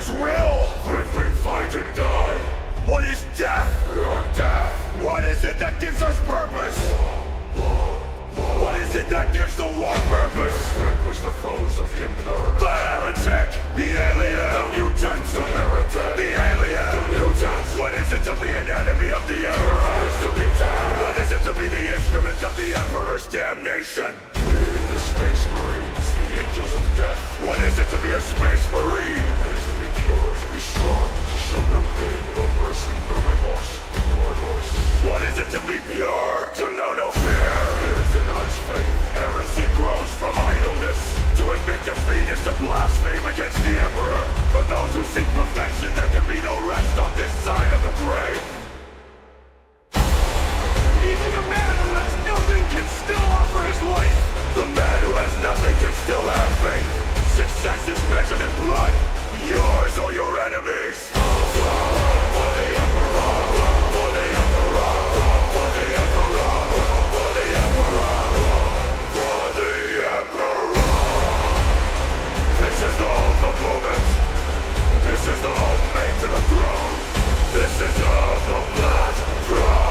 Emperor's will! When we fight and die! What is death? Death! What is it that gives us purpose? What is it that gives the war purpose? Vanquish the foes of Hitler. The heretic! The alien! The mutant! The heretic! The alien! The mutant! What is it to be an enemy of the Emperor? What is to be dead? What is it to be the instrument of the Emperor's damnation? The Space Marines, the angels of death. What is it to be a Space Marine? It is to be pure, to be strong, to show no pain, no mercy, no remorse, no remorse. What is it to be pure? To know no fear. It is in God's faith. Heresy grows from idleness. To admit defeat is to blaspheme against the Emperor. For those who seek perfection, there can be no rest on this side of the grave. Even a man who has nothing can still offer his life. The man who has nothing can still have faith. Success is measured in blood, yours or your enemies. For the Emperor, for the Emperor, for the Emperor, for the Emperor, for the Emperor. This is the ultimate moment. This is the ultimate to the throne. This is the Blackthrone.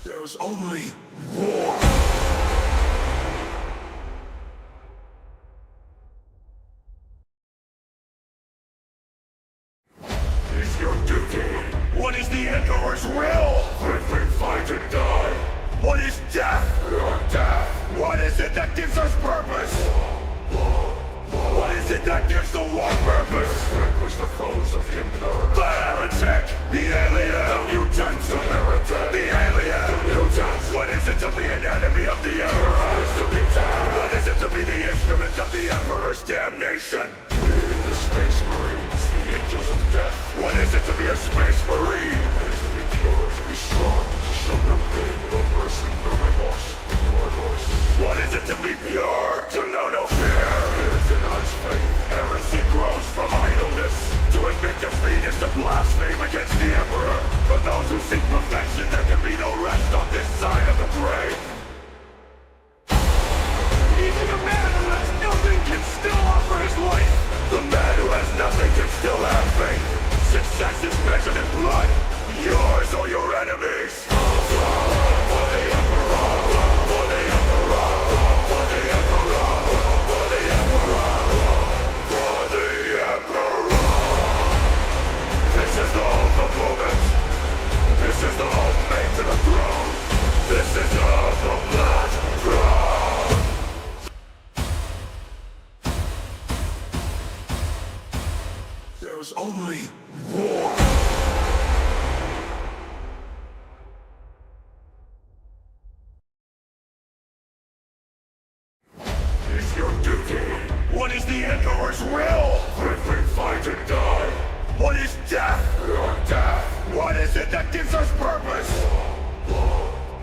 There's only war. Is your duty? What is the Emperor's will? When we fight and die. What is death? Death. What is it that gives us purpose? What is it that gives the war purpose? Vanquish the foes of Hitler. The heretic! The alien! The mutant! The heretic! The alien! The mutant! What is it to be an enemy of the Emperor? What is to be dead? What is it to be the instrument of the Emperor's damnation? The Space Marines, the angels of death. What is it to be a Space Marine? It is to be pure, to be strong, to show no pain, no mercy, no remorse, no remorse. What is it to be pure? To know no fear. It is in God's faith. Heresy grows from idleness. To admit defeat is to blaspheme against the Emperor. For those who seek perfection, there can be no rest on this side of the grave. Even a man who has nothing can still offer his life. The man who has nothing can still have faith. Success is measured in blood, yours or your enemies. For the Emperor, for the Emperor, for the Emperor, for the Emperor, for the Emperor. This is the ultimate moment. This is the ultimate to the throne. This is the Blackthrone. There's only war. Is your duty? What is the Emperor's will? When we fight and die. What is death? Death. What is it that gives us purpose?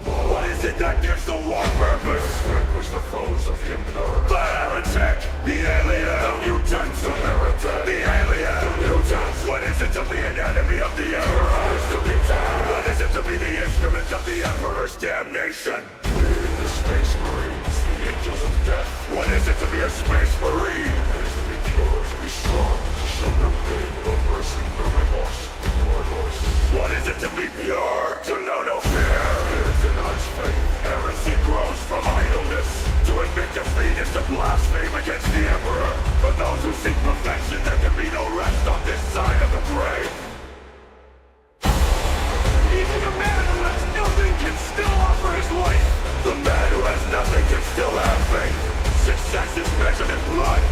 What is it that gives the war purpose? Vanquish the foes of Hitler. The heretic! The alien! The mutant! The heretic! The alien! The mutant! What is it to be an enemy of the Emperor? What is to be dead? What is it to be the instrument of the Emperor's damnation? The Space Marines, the angels of death. What is it to be a Space Marine? It is to be pure, to be strong, to show no pain, no mercy, no remorse, no remorse. What is it to be pure? To know no fear. It is in God's faith. Heresy grows from idleness. To admit defeat is to blaspheme against the Emperor. For those who seek perfection, there can be no rest on this side of the grave. Even a man who has nothing can still offer his life. The man who has nothing can still have faith. Success is measured in blood,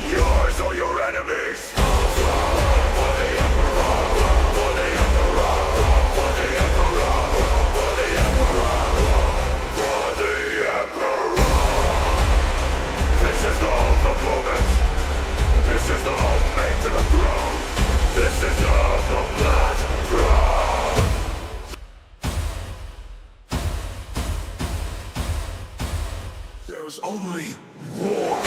yours or your enemies. For the Emperor, for the Emperor, for the Emperor, for the Emperor, for the Emperor. This is the ultimate moment. This is the ultimate to the throne. This is the Blackthrone. There's only war.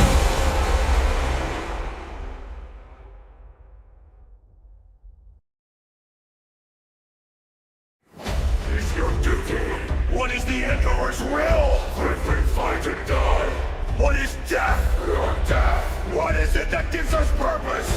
is it that gives us purpose?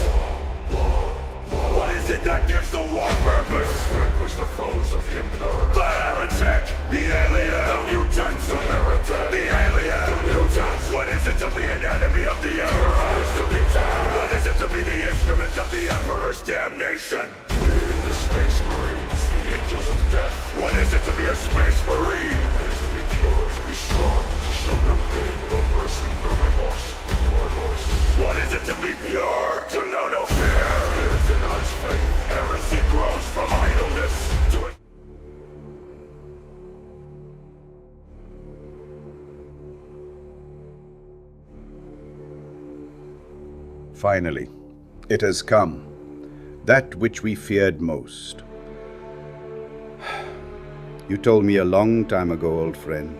What is it that gives the war purpose? Vanquish the foes of Himmler. The heretic! The alien! The mutant! The heretic! The alien! The mutant! What is it to be an enemy of the Emperor? To be dead. What is it to be the instrument of the Emperor's damnation? We the Space Marines, the angels of death. What is it to be a Space Marine? It is to be pure, to be strong, to show no pain, no mercy, no remorse, no remorse. What is it to be pure? To know no fear. Live in God's faith. Heresy grows from idleness. To it. Finally, it has come. That which we feared most. You told me a long time ago, old friend,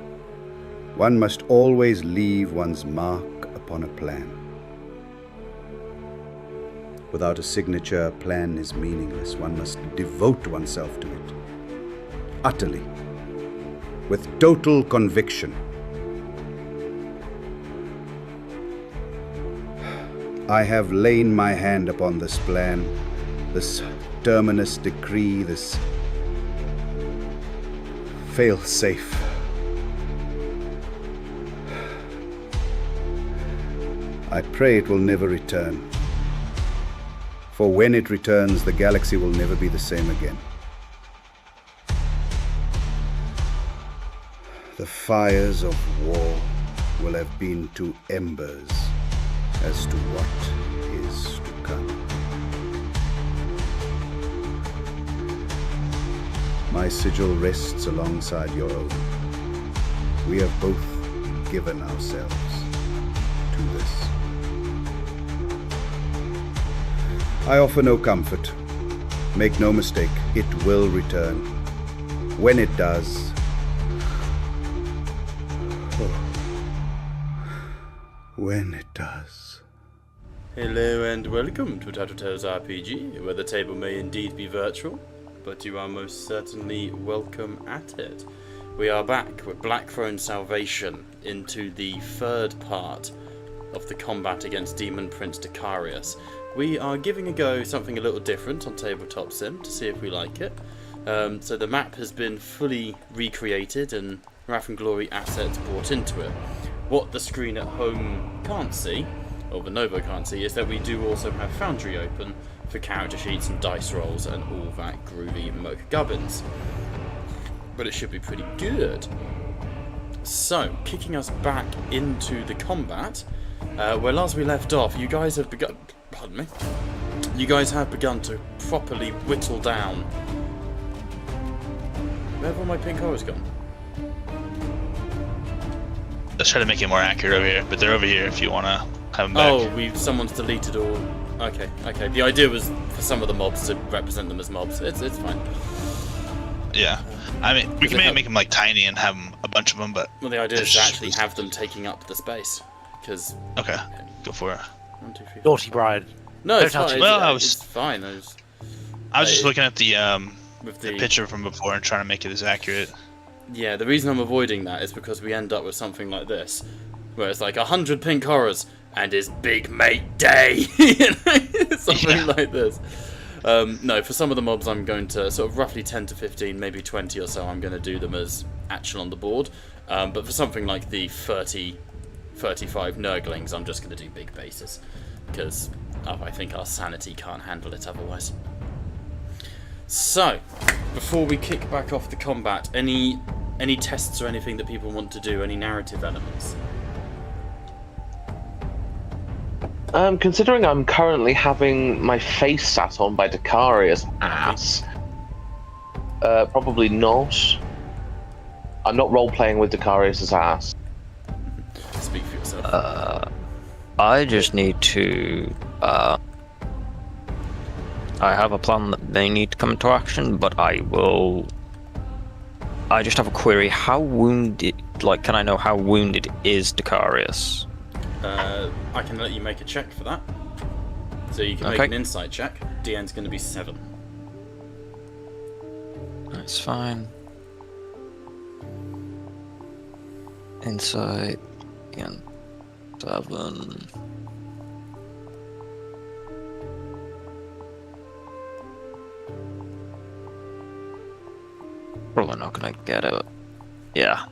one must always leave one's mark upon a plan. Without a signature, a plan is meaningless. One must devote oneself to it. Utterly. With total conviction. I have lain my hand upon this plan, this terminus decree, this fail-safe. I pray it will never return. For when it returns, the galaxy will never be the same again. The fires of war will have been to embers as to what is to come. My sigil rests alongside your own. We have both given ourselves to this. I offer no comfort. Make no mistake, it will return. When it does... when it does. Hello and welcome to Tattletails RPG, where the table may indeed be virtual, but you are most certainly welcome at it. We are back with Blackthrone Salvation into the third part of the combat against Demon Prince Decarius. We are giving a go something a little different on Tabletop Sim to see if we like it. So the map has been fully recreated and Wrath and Glory assets brought into it. What the screen at home can't see, or the Novo can't see, is that we do also have Foundry open for character sheets and dice rolls and all that groovy mocha gubbins. But it should be pretty good. So, kicking us back into the combat, where last we left off, you guys have begun... Pardon me. You guys have begun to properly whittle down. Where have all my pink horrors gone? Let's try to make it more accurate over here, but they're over here if you want to have them back. Oh, someone's deleted all... Okay. The idea was for some of the mobs to represent them as mobs. It's fine. Yeah. I mean, we can make them like tiny and have them, a bunch of them, but... Well, the idea is to actually have them taking up the space, because... Okay, go for it. 1, 2, 3, 4. Naughty Brian. No, it's fine. Well, It's fine. I was just looking at the picture from before and trying to make it as accurate. Yeah, the reason I'm avoiding that is because we end up with something like this, where it's like 100 pink horrors and his big mate day, something like this. No, for some of the mobs I'm going to sort of roughly 10 to 15, maybe 20 or so, I'm going to do them as action on the board. But for something like the 30, 35 Nurglings, I'm just going to do big bases, because I think our sanity can't handle it otherwise. So, before we kick back off the combat, any tests or anything that people want to do, any narrative elements? Considering I'm currently having my face sat on by Decarius' ass, probably not. I'm not role-playing with Decarius' ass. Speak for yourself. I just need to... I have a plan that they need to come into action, but I just have a query. How wounded... can I know how wounded is Decarius? I can let you make a check for that. So you can make an insight check. DN's going to be 7. That's fine. Insight... again. 7... probably not gonna get it. Yeah.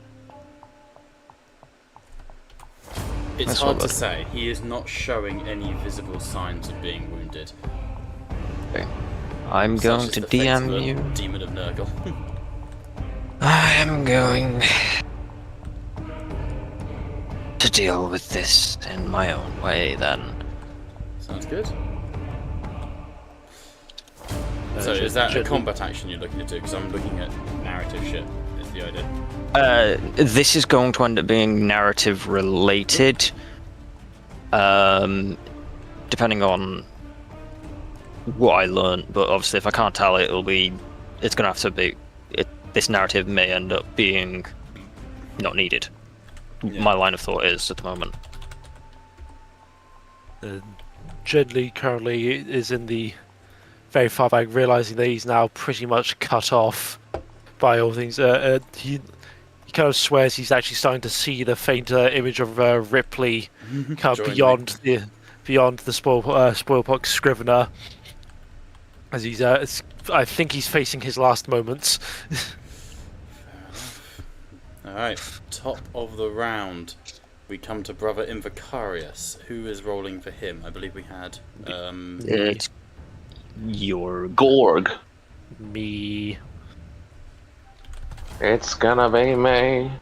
It's That's hard not to bad. say. He is not showing any visible signs of being wounded. Okay. I'm Such going is to the fate of DM the you. Demon of Nurgle. I am going to deal with this in my own way then. Sounds good. So is that a combat action you're looking to do? Because I'm looking at narrative shit, is the idea. This is going to end up being narrative related. Depending on what I learn, but obviously if I can't tell it, it's gonna have to be, this narrative may end up being not needed. Yeah. My line of thought is at the moment. Gently currently is in the very far back, realizing that he's now pretty much cut off by all things. He kind of swears he's actually starting to see the faint image of Ripley kind of Join beyond the spoilpox scrivener, as he's I think he's facing his last moments. Alright, top of the round. We come to Brother Invicarius. Who is rolling for him? I believe we had It's your Gorg. Me. It's gonna be me.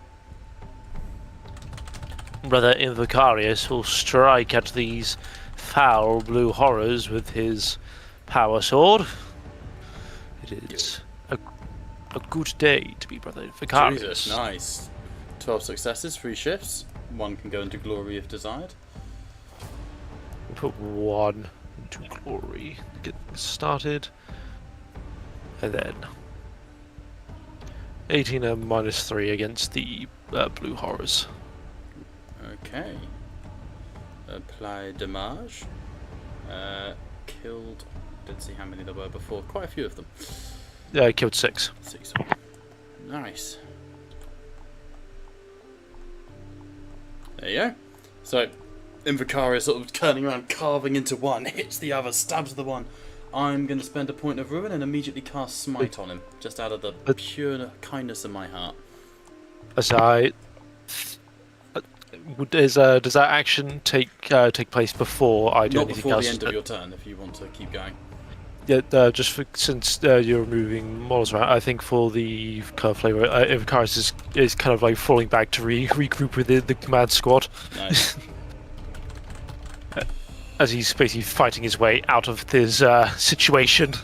Brother Invicarius will strike at these foul blue horrors with his power sword. It is a good day to be Brother Invicarius. Jesus, nice. 12 successes, 3 shifts. 1 can go into glory if desired. Put 1 into glory to get started. And then 18 and -3 against the blue horrors. Okay. Apply damage. Killed. Didn't see how many there were before. Quite a few of them. Yeah, I killed 6. 6. Nice. There you go. So, Invicarius sort of turning around, carving into one, hits the other, stabs the one. I'm going to spend a point of ruin and immediately cast Smite on him, just out of the pure kindness of my heart. Aside, does that action take place before I do Not anything before else? the end of your turn, if you want to keep going. Yeah, since you're moving models around, I think for the kind of flavor, Invicarius is kind of like falling back to regroup with the command squad. Nice. As he's basically fighting his way out of this situation.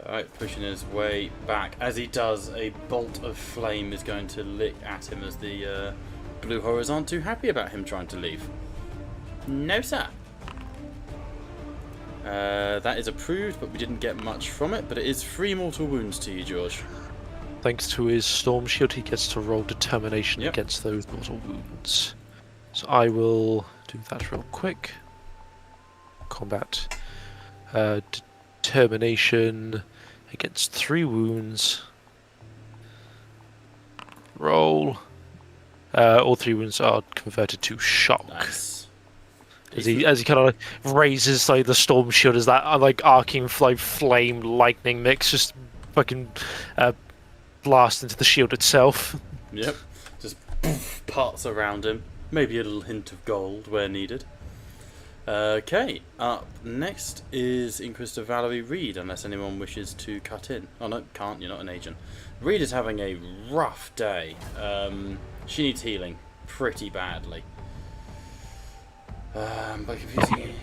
Alright, pushing his way back. As he does, a bolt of flame is going to lick at him as the blue horrors aren't too happy about him trying to leave. No, sir. That is approved, but we didn't get much from it. But it is 3 mortal wounds to you, George. Thanks to his storm shield, he gets to roll determination Yep. against those mortal wounds. So I will do that real quick. Combat. Determination against 3 wounds. Roll. All 3 wounds are converted to shock. Nice. As he kind of like raises like the storm shield, as that like arcing like flame lightning mix just fucking blast into the shield itself. Yep. Just poof, parts around him. Maybe a little hint of gold where needed. Okay, up next is Inquisitor Valerie Reed, unless anyone wishes to cut in. Oh no, can't, you're not an agent. Reed is having a rough day. She needs healing pretty badly. But confusing.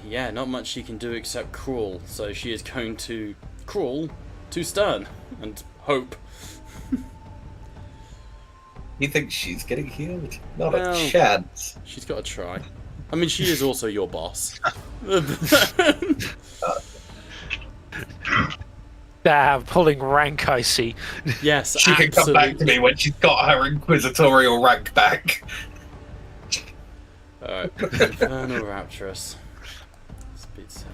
Yeah, not much she can do except crawl, so she is going to crawl to Stern and hope. You think she's getting healed? Not Well, a chance. She's got to try. I mean, she is also your boss. Damn, pulling rank, I see. Yes, She can come back to me when she's got her inquisitorial rank back. Alright, Infernal Rapturous. Speed 7.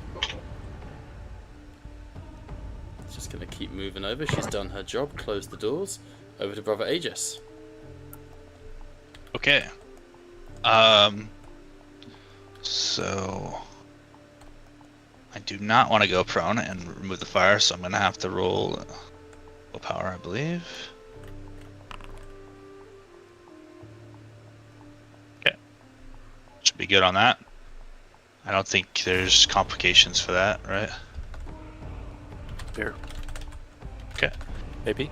Just gonna keep moving over. She's done her job. Close the doors. Over to Brother Aegis. Okay. So I do not want to go prone and remove the fire, so I'm gonna have to roll Willpower, I believe. Okay. Should be good on that. I don't think there's complications for that, right? Here. Okay. Maybe.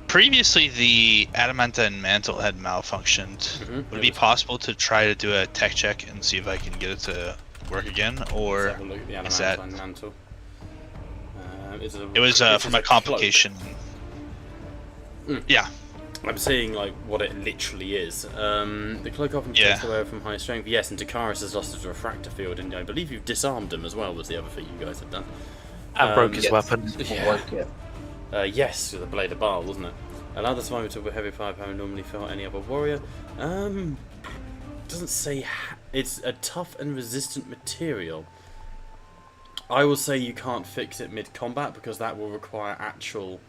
Previously the adamantine mantle had malfunctioned. Would it be possible to try to do a tech check and see if I can get it to work again, or Let's have a look at the is that? adamantine mantle. It was from a complication. Yeah. I'm seeing like what it literally is. The cloak often protects the wearer from high strength. Yes, and Decarius has lost his refractor field, and I believe you've disarmed him as well. Was the other thing you guys have done? And broke his weapon. Yes, with the blade of Baal, wasn't it? Allow the survivor to heavy firepower normally felt any other warrior. Doesn't say it's a tough and resistant material. I will say you can't fix it mid-combat because that will require actual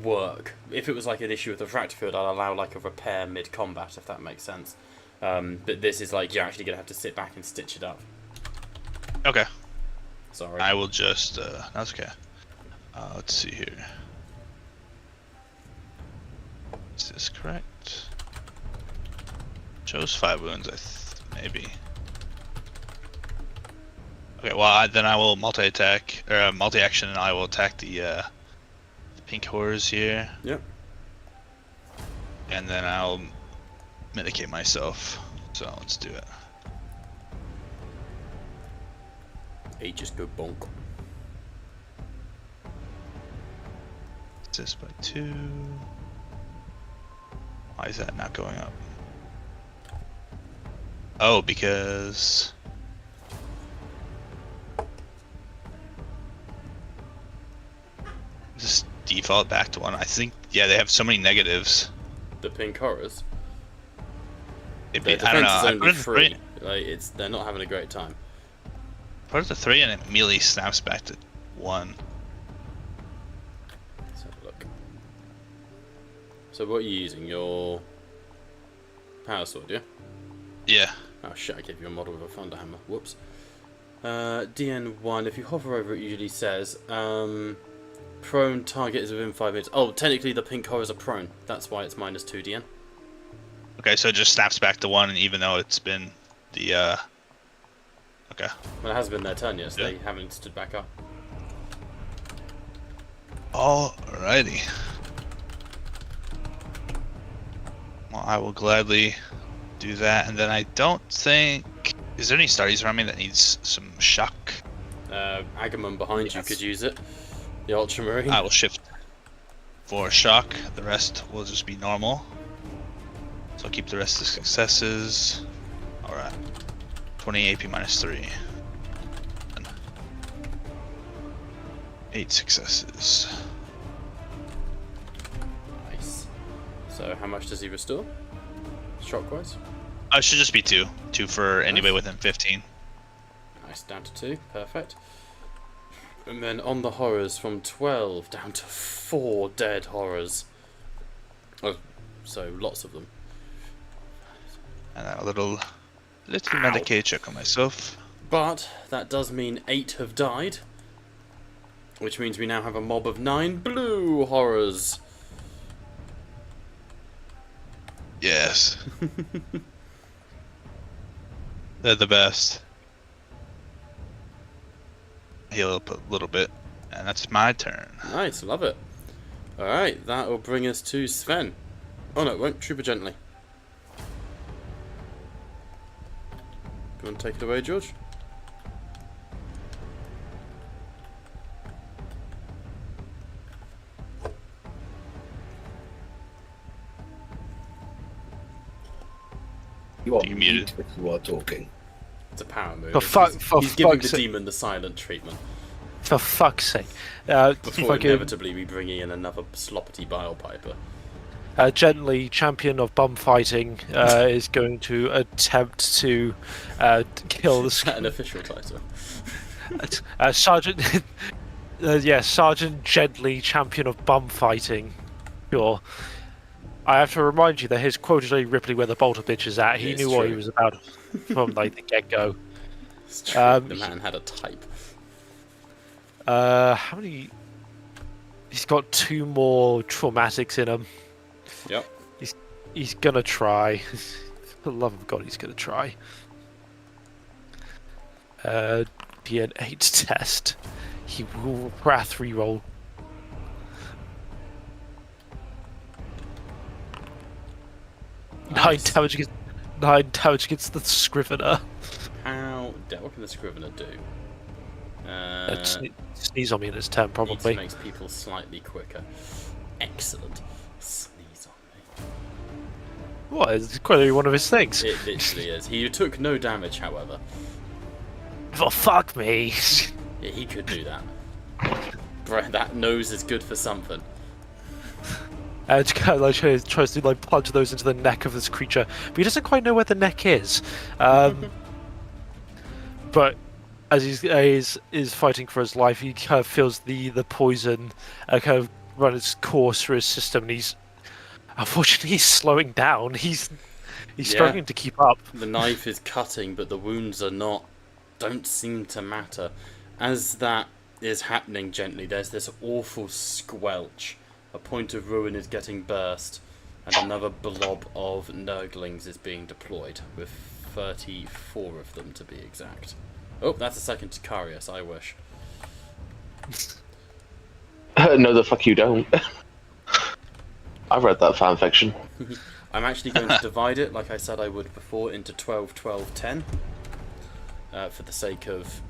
work. If it was like an issue with the refractor field, I'd allow like a repair mid-combat, if that makes sense. But this is like you're actually going to have to sit back and stitch it up. Okay. Sorry. I will just, that's okay. Let's see here. Is this correct? Chose 5 wounds, maybe. Okay, well, then I will multi-attack, or multi-action, and I will attack the pink horrors here. Yep. And then I'll medicate myself. So, let's do it. Hey, just go bonk. Assist by 2. Why is that not going up? Oh, because... just default back to 1. I think, yeah, they have so many negatives. The pink horrors. Their Their I don't defense know. is only 3. Like, they're not having a great time. Put it to 3 and it immediately snaps back to 1. Let's have a look. So what are you using? Your power sword, yeah? Yeah. Oh shit, I gave you a model with a thunder hammer. Whoops. DN1, if you hover over it, usually says prone target is within 5 minutes. Oh, technically the pink horrors are prone. That's why it's minus 2 DN. Okay, so it just snaps back to 1, and even though it's been the okay. Well, it hasn't been their turn yet, so they haven't stood back up. Alrighty. Well, I will gladly do that, and then I don't think... Is there any starties around me that needs some shock? Agamemnon behind you could use it. The Ultramarine. I will shift for shock. The rest will just be normal. So I'll keep the rest of the successes. Alright. 20 AP minus 3. 8 successes. Nice. So how much does he restore? Shock-wise? It should just be 2. 2 for anybody within 15. Nice, down to 2. Perfect. And then on the horrors, from 12 down to 4 dead horrors. Oh, so lots of them. And a little Medicaid check on myself. But that does mean 8 have died. Which means we now have a mob of 9 blue horrors. Yes. They're the best. Heal up a little bit, and that's my turn. Nice, love it. Alright, that will bring us to Sven. Oh no, it won't. Trooper gently. Go and take it away, George. You are You muted. mute if you are talking. It's a power move. For He's giving the fuck's sake. demon the silent treatment. For fuck's sake. Before inevitably we bring in another sloppity bile piper. Gently, champion of bum fighting, is going to attempt to kill Is that an the official title? Sergeant. Sergeant Gently, champion of bum fighting. Sure. I have to remind you that his quotally Ripley where the bolter bitch is at. He It's knew what he true. was about from like the get go. It's true. The man had a type. How many? He's got 2 more traumatics in him. Yep. He's gonna try. For the love of God, he's gonna try. Be an 8 test. He will wrath reroll. Nice. 9 damage against the Scrivener. What can the Scrivener do? Sneeze on me in his turn, probably. Makes people slightly quicker. Excellent. Sneeze on me. What? It's clearly one of his things. It literally is. He took no damage, however. Oh, fuck me. Yeah, he could do that. Bro, that nose is good for something. And kind of like tries to like plunge those into the neck of this creature, but he doesn't quite know where the neck is. But as he's fighting for his life, he kind of feels the poison kind of run its course through his system, and unfortunately he's slowing down. He's struggling to keep up. The knife is cutting, but the wounds don't seem to matter. As that is happening gently, there's this awful squelch. A point of ruin is getting burst, and another blob of Nurglings is being deployed, with 34 of them to be exact. Oh, that's a second Decarius, I wish. No, the fuck you don't. I've read that fanfiction. I'm actually going to divide it, like I said I would before, into 12, 12, 10. For the sake of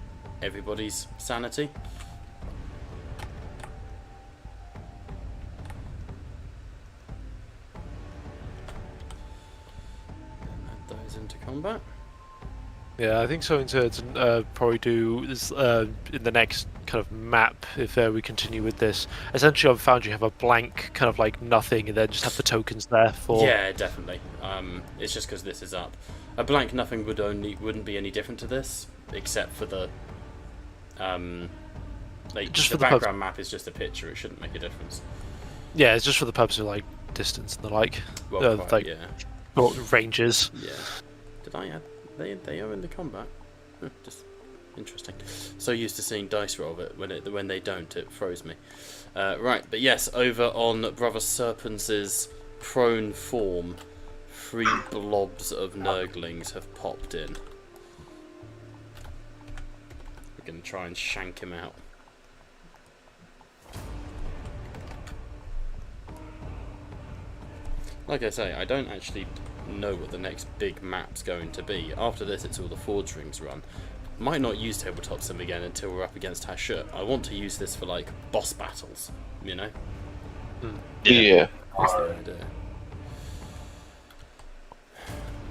everybody's sanity. Add those into combat. Yeah, I think something to probably do is in the next kind of map, if we continue with this. Essentially, I've found you have a blank kind of like nothing, and then just have the tokens there for. Yeah, definitely. It's just because this is up. A blank nothing wouldn't be any different to this, except for the just the for background map is just a picture. It shouldn't make a difference. Yeah, it's just for the purpose of like distance and the like, Well, quite, like yeah. ranges. Yeah. Did I add? They are in the combat. Just interesting. So used to seeing dice roll that when they don't, it throws me. Right, but yes, over on Brother Serpent's prone form, 3 blobs of Nurglings have popped in. We're gonna try and shank him out. Like I say, I don't actually know what the next big map's going to be. After this, it's all the Forge Rings run. Might not use Tabletop Sim again until we're up against Hashut. I want to use this for like boss battles, you know? Yeah. That's the idea.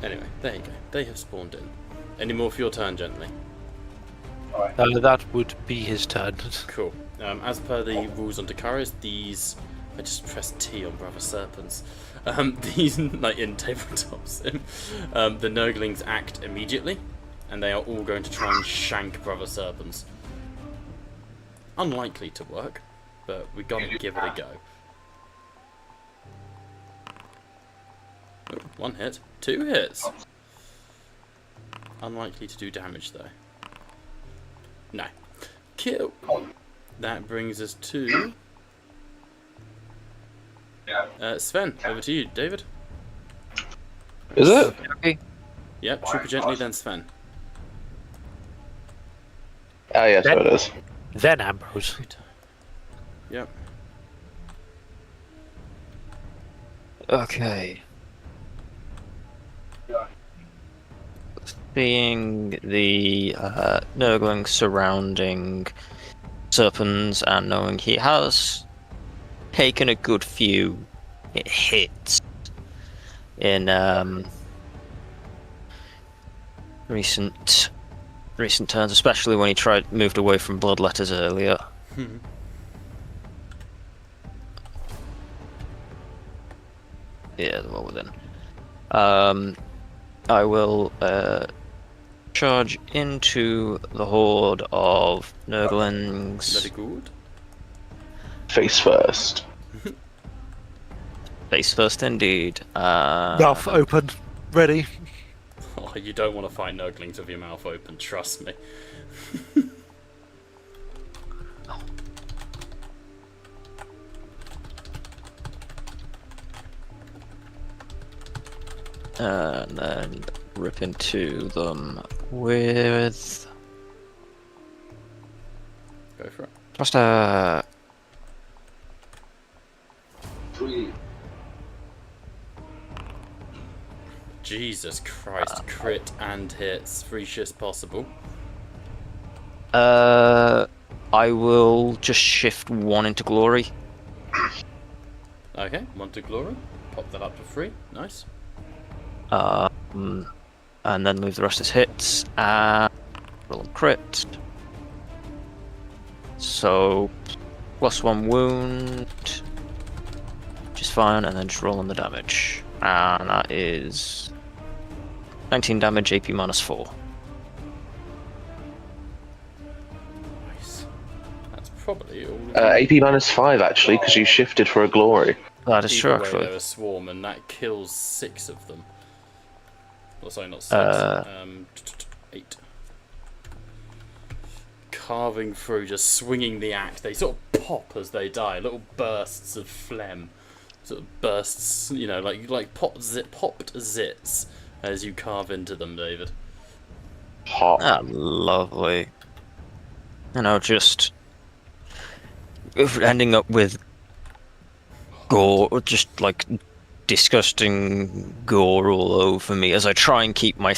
Anyway, there you go. They have spawned in. Any more for your turn, gently? That would be his turn. Cool. As per the rules on Decarius, these... I just pressed T on Brother Serpents. These, like in Tabletop Sim, the Nurglings act immediately, and they are all going to try and shank Brother Serpents. Unlikely to work, but we gotta give it a go. Oh, 1 hit, 2 hits. Unlikely to do damage though. No. Kill. That brings us to Sven. Over to you, David. Is it? Okay. Yep, Trooper Gently, then Sven. Ah, yes, so it is. Then Ambrose. Yep. Okay. Seeing the Nurgling surrounding Serpents and knowing he has taken a good few hits in recent turns, especially when he moved away from Bloodletters earlier. Yeah, well within. I will charge into the horde of Nurglings. Very good. Face first. Face first, indeed. Mouth open, ready. Oh, you don't want to fight Nurglings with your mouth open, trust me. And then rip into them with Go for it. just a Jesus Christ, crit and hits. 3 shifts possible. I will just shift 1 into glory. Okay, 1 to glory. Pop that up to 3. Nice. And then move the rest as hits and roll and crit. So +1 wound, which is fine, and then just roll on the damage. And that is 19 damage, AP -4. Nice. That's probably all. AP -5 actually, because you shifted for a glory. That is true, Either way, actually. they're a swarm, and that kills 6 of them. Well, sorry, not 6. 8. Carving through, just swinging the axe. They sort of pop as they die. Little bursts of phlegm. Sort of bursts, you know, like popped zits as you carve into them, David. Hot. Ah, lovely. You know, just ending up with gore, just like disgusting gore all over me as I try and keep my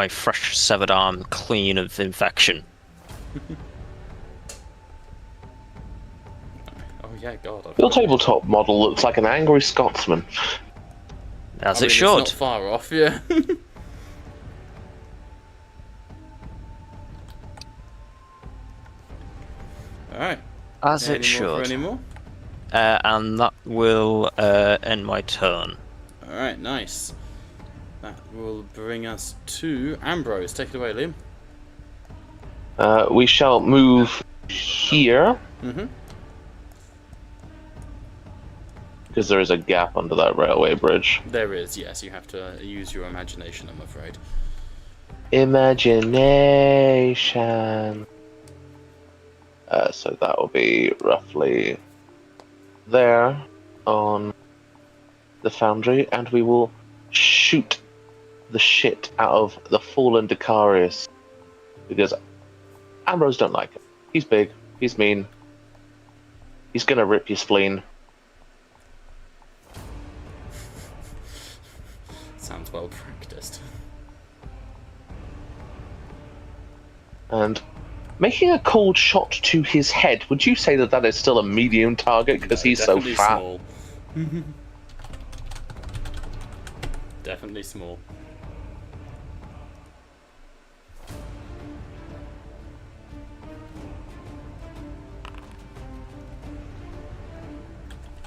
fresh severed arm clean of infection. Oh yeah, God. Your tabletop model looks like an angry Scotsman. As I it mean, should. It's not far off, yeah. Alright. As it Any should. more? And that will end my turn. Alright, nice. That will bring us to Ambrose. Take it away, Liam. We shall move here, Mm-hmm. because there is a gap under that railway bridge. There is, yes. You have to use your imagination, I'm afraid. Imagination. So that will be roughly there on the foundry, and we will shoot the shit out of the fallen Decarius, because Ambrose don't like him. He's big, he's mean, he's gonna rip your spleen. Sounds well practiced. And making a cold shot to his head, would you say that that is still a medium target, because he's so Definitely fat? small. Definitely small.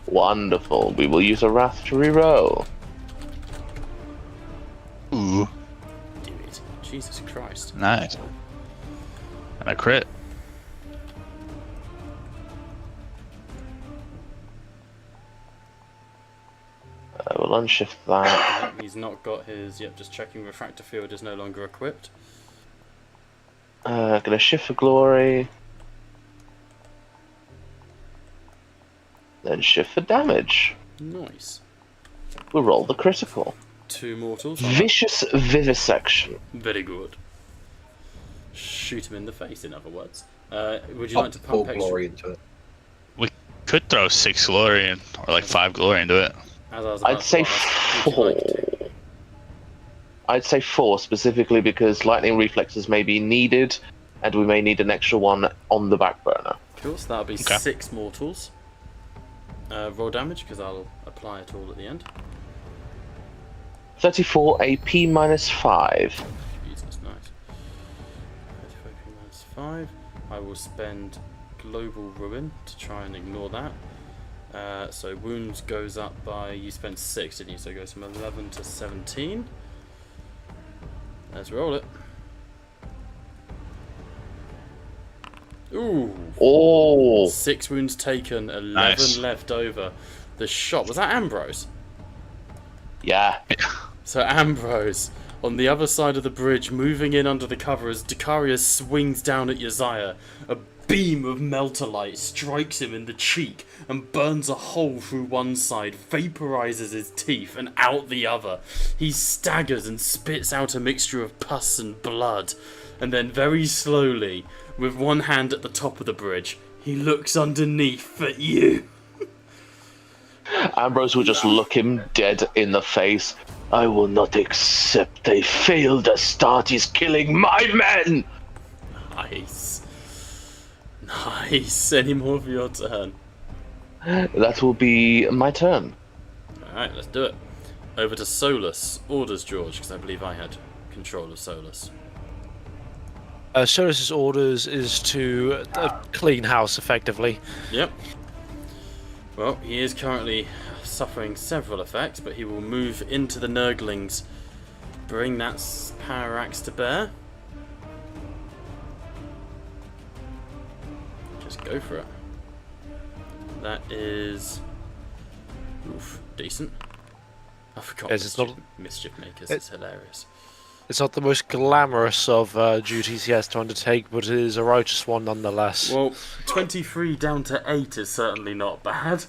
Wonderful. We will use a wrath to reroll. Ooh, Do it. Jesus Christ. nice. And a crit. I will unshift that. Yep, he's not got his. Yep, just checking. Refractor field is no longer equipped. Gonna shift for glory. Then shift for damage. Nice. We'll roll the critical. 2 mortals. Vicious vivisection. Very good. Shoot him in the face, in other words. Would you like to Full pump extra? glory into it. Could throw 6 glory in, or like 5 glory into it. As I was about I'd to say ask, would you 4. like to? I'd say 4 specifically because lightning reflexes may be needed, and we may need an extra one on the back burner. Cool, so that'll be Okay. 6 mortals. Roll damage, because I'll apply it all at the end. 34 AP minus 5. Jesus, nice. 35 minus 5. I will spend Global Ruin to try and ignore that. So wounds goes up by, you spend 6, didn't you? So it goes from 11 to 17. Let's roll it. Ooh! Oh, 6 wounds taken, 11 Nice. left over. The shot, was that Ambrose? yeah. So Ambrose, on the other side of the bridge, moving in under the cover as Decarius swings down at Uzziah. A beam of melter light strikes him in the cheek and burns a hole through one side, vaporizes his teeth and out the other. He staggers and spits out a mixture of pus and blood, and then very slowly, with one hand at the top of the bridge, he looks underneath at you. Ambrose will just look him dead in the face. I will not accept a failed Astartes killing my men! Nice. Nice. Any more for your turn? That will be my turn. Alright, let's do it. Over to Solus. Orders, George, because I believe I had control of Solus. Solus's orders is to clean house, effectively. Yep. Well, he is currently suffering several effects, but he will move into the Nurglings. Bring that power axe to bear. Just go for it. That is... oof, decent. I forgot mischief makers, it's hilarious. It's not the most glamorous of duties he has to undertake, but it is a righteous one nonetheless. Well, 23 down to 8 is certainly not bad.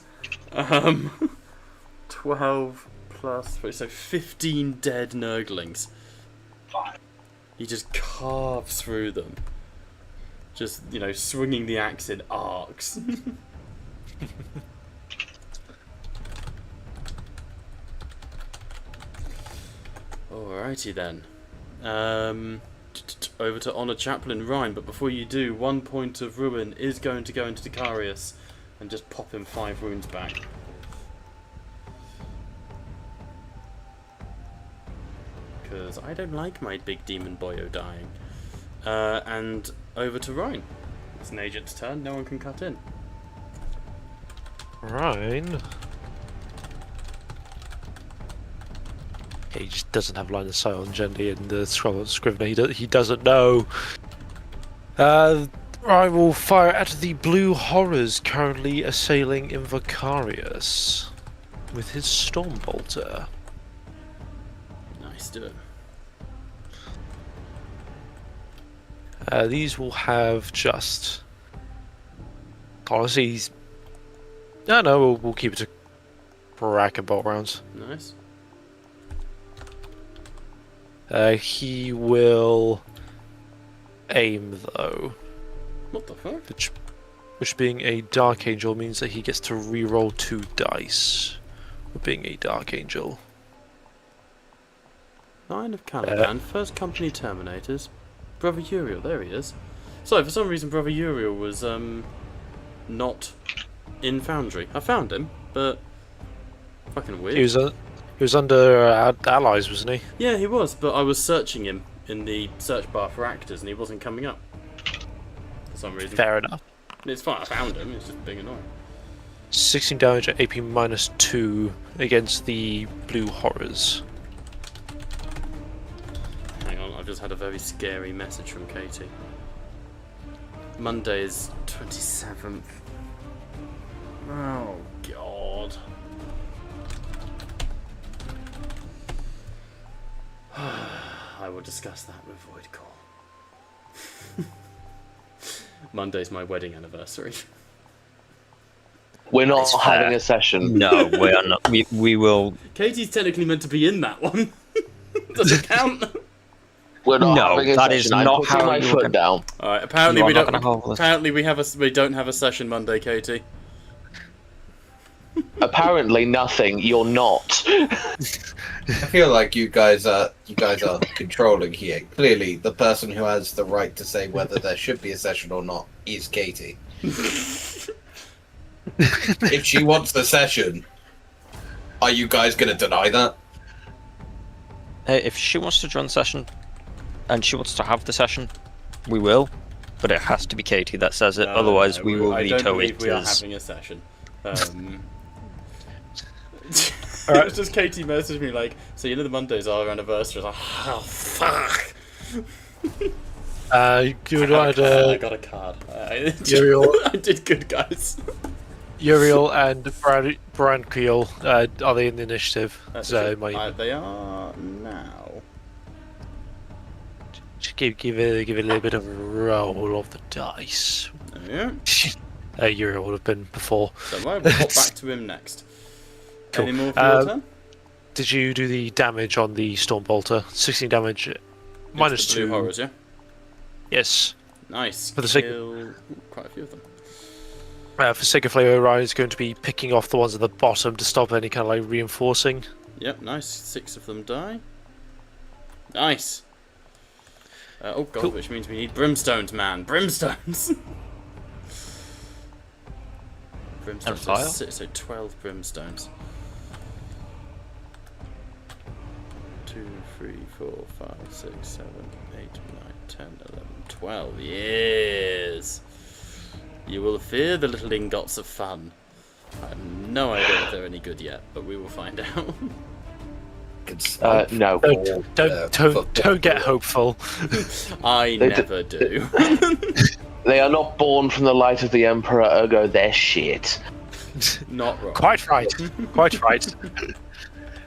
12 plus 3, so 15 dead Nurglings. He just carves through them. Just, you know, swinging the axe in arcs. Alrighty then. Over to Honor Chaplain Ryan, but before you do, 1 point of ruin is going to go into Decarius and just pop him 5 wounds back. Because I don't like my big demon boyo dying. And over to Ryan. It's an agent's turn, no one can cut in. Ryan. He just doesn't have line of sight on Gendy and the Scrivener. He doesn't know. Ryan will fire at the blue horrors currently assailing Decarius with his Stormbolter. Nice, do it. These will have just... honestly, he's... no, we'll keep it to bracket bolt rounds. Nice. He will aim though. What the fuck? Which being a Dark Angel means that he gets to re-roll 2 dice. For being a Dark Angel. 9 of Caliban, first company Terminators. Brother Uriel, there he is. So for some reason Brother Uriel was not in Foundry. I found him, but fucking weird. He was under allies, wasn't he? Yeah, he was, but I was searching him in the search bar for actors and he wasn't coming up. For some reason. Fair enough. It's fine, I found him, it's just being annoying. 16 damage at AP -2 against the blue horrors. Hang on, I've just had a very scary message from Katie. Monday is 27th. Oh, God. I will discuss that with Void Call. Monday's my wedding anniversary. We're not having a session. No, we are not. We will. Katie's technically meant to be in that one. Does it count? We're not No, having a that session. is I'm not putting how my you foot can- down. All right. Apparently You are we not don't. gonna hold this. Apparently we don't have a session Monday, Katie. Apparently nothing. You're not. I feel like you guys are controlling here. Clearly, the person who has the right to say whether there should be a session or not is Katie. If she wants the session, are you guys going to deny that? If she wants to join the session, and she wants to have the session, we will. But it has to be Katie that says it. Otherwise, we will I don't veto believe it. we are as- having a session. It was just Katie messaged me like, so you know the Monday's our anniversary. I was like, oh fuck. You would I either got a card. Uriel, I did good, guys. Uriel and Branquiel, are they in the initiative? So They are now. just give it a little bit of a roll of the dice. Yeah. Yuri would have been before. Don't worry, we'll hop back to him next. Cool. Any more for your turn? Did you do the damage on the Storm Bolter? 16 damage, minus It's the blue 2. horrors, yeah? Yes. Nice. For the sake- Kill quite a few of them. For sake of flavor, Ryan is going to be picking off the ones at the bottom to stop any kind of like reinforcing. Yep, nice. 6 of them die. Nice. Oh god, Cool. which means we need brimstones, man. Brimstones! And fire? So 12 brimstones. 2, 3, 4, 5, 6, 7, 8, 9, 10, 11, 12. Yes! You will fear the little ingots of fun. I have no idea if they're any good yet, but we will find out. No. Don't get hopeful. I They never do. They are not born from the light of the Emperor, ergo they're shit. Not wrong. Quite right. Quite right.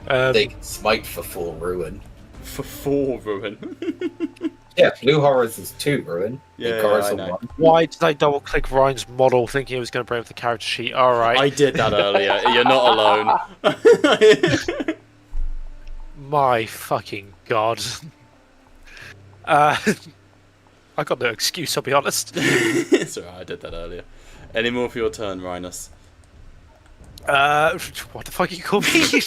They can smite for 4 ruin. For 4 ruin. Yeah, blue horrors is 2 ruin. Yeah, Decarius I are know. 1. Why did I double click Ryan's model thinking it was going to bring up the character sheet? Alright. I did that earlier. You're not alone. My fucking god. I got no excuse, I'll be honest. It's alright, I did that earlier. Any more for your turn, Rhinus? What the fuck you call me?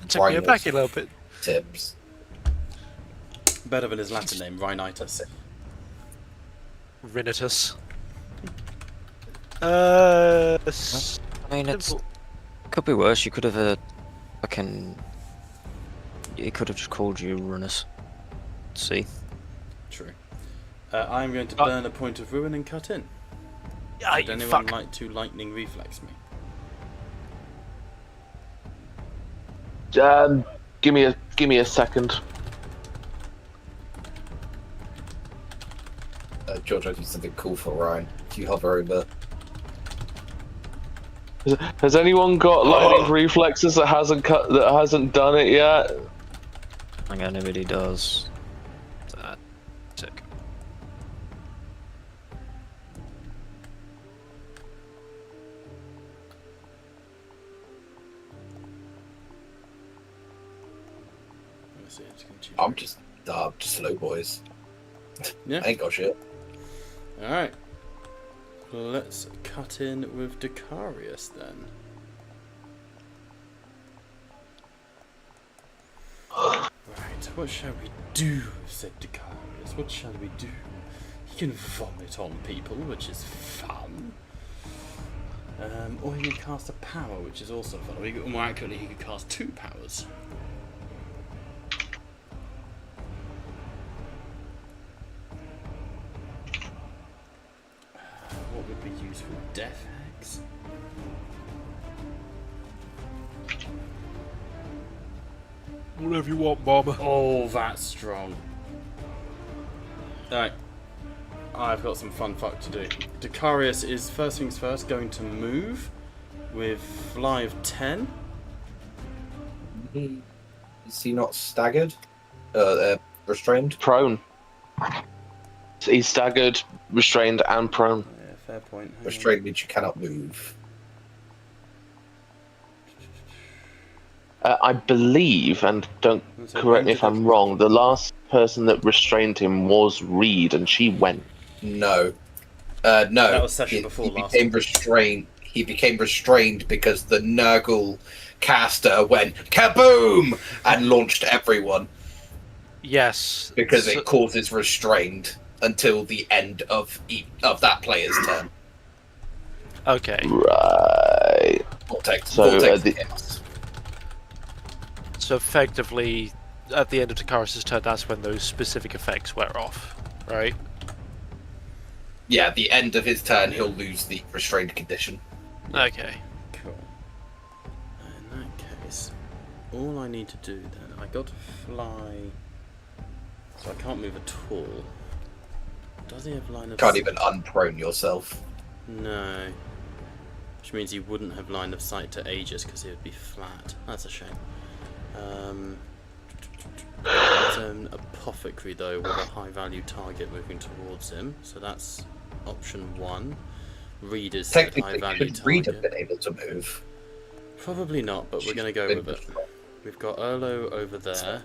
Took me aback a little bit. Tips. Better than his Latin name, Rhinitis. Rinitus. I mean, it could be worse. You could have fucking. It could have just called you Runners. See. True. I'm going to burn a point of ruin and cut in. Would anyone Fuck. like to lightning reflex me? Give me a second. George, I do something cool for Ryan. If you hover over. Has anyone got lightning reflexes that hasn't done it yet? I think nobody does. That sick. Let's see, it's gonna choose I'm just slow boys. Yeah. I ain't got shit. Alright. Let's cut in with Decarius then. Right, what shall we do? Said Decarius. What shall we do? He can vomit on people, which is fun. Or he can cast a power, which is also fun. Or more accurately, he could cast 2 powers. What would be useful? Death Hex? Whatever you want, Mama. Oh, that's strong. Alright. I've got some fun fuck to do. Decarius is, first things first, going to move with fly of 10. Is he not staggered? Restrained? Prone. He's staggered, restrained, and prone. Yeah, fair point. Hang on. Restrained means you cannot move. I believe, and don't So correct me when if did I'm wrong, the last person that restrained him was Reed, and she went. No. No. That was session before he last. became restrained. He became restrained because the Nurgle caster went kaboom and launched everyone Yes. because so- it causes restrained until the end of that player's turn. Okay. Right. Vortex. So, Vortex the- chaos. So effectively, at the end of Decarius' turn, that's when those specific effects wear off, right? Yeah, at the end of his turn, he'll lose the restrained condition. Okay. Cool. In that case, all I need to do then, I got to fly, so I can't move at all. Does he have line of Can't even unprone yourself. No. Which means he wouldn't have line of sight to Aegis because he would be flat. That's a shame. There's an apothecary though with a high value target moving towards him, so that's option 1. Reed is a high Technically, value could Reed have target. been able to move? Probably not, but we're going to go with it. We've got Erlo over there.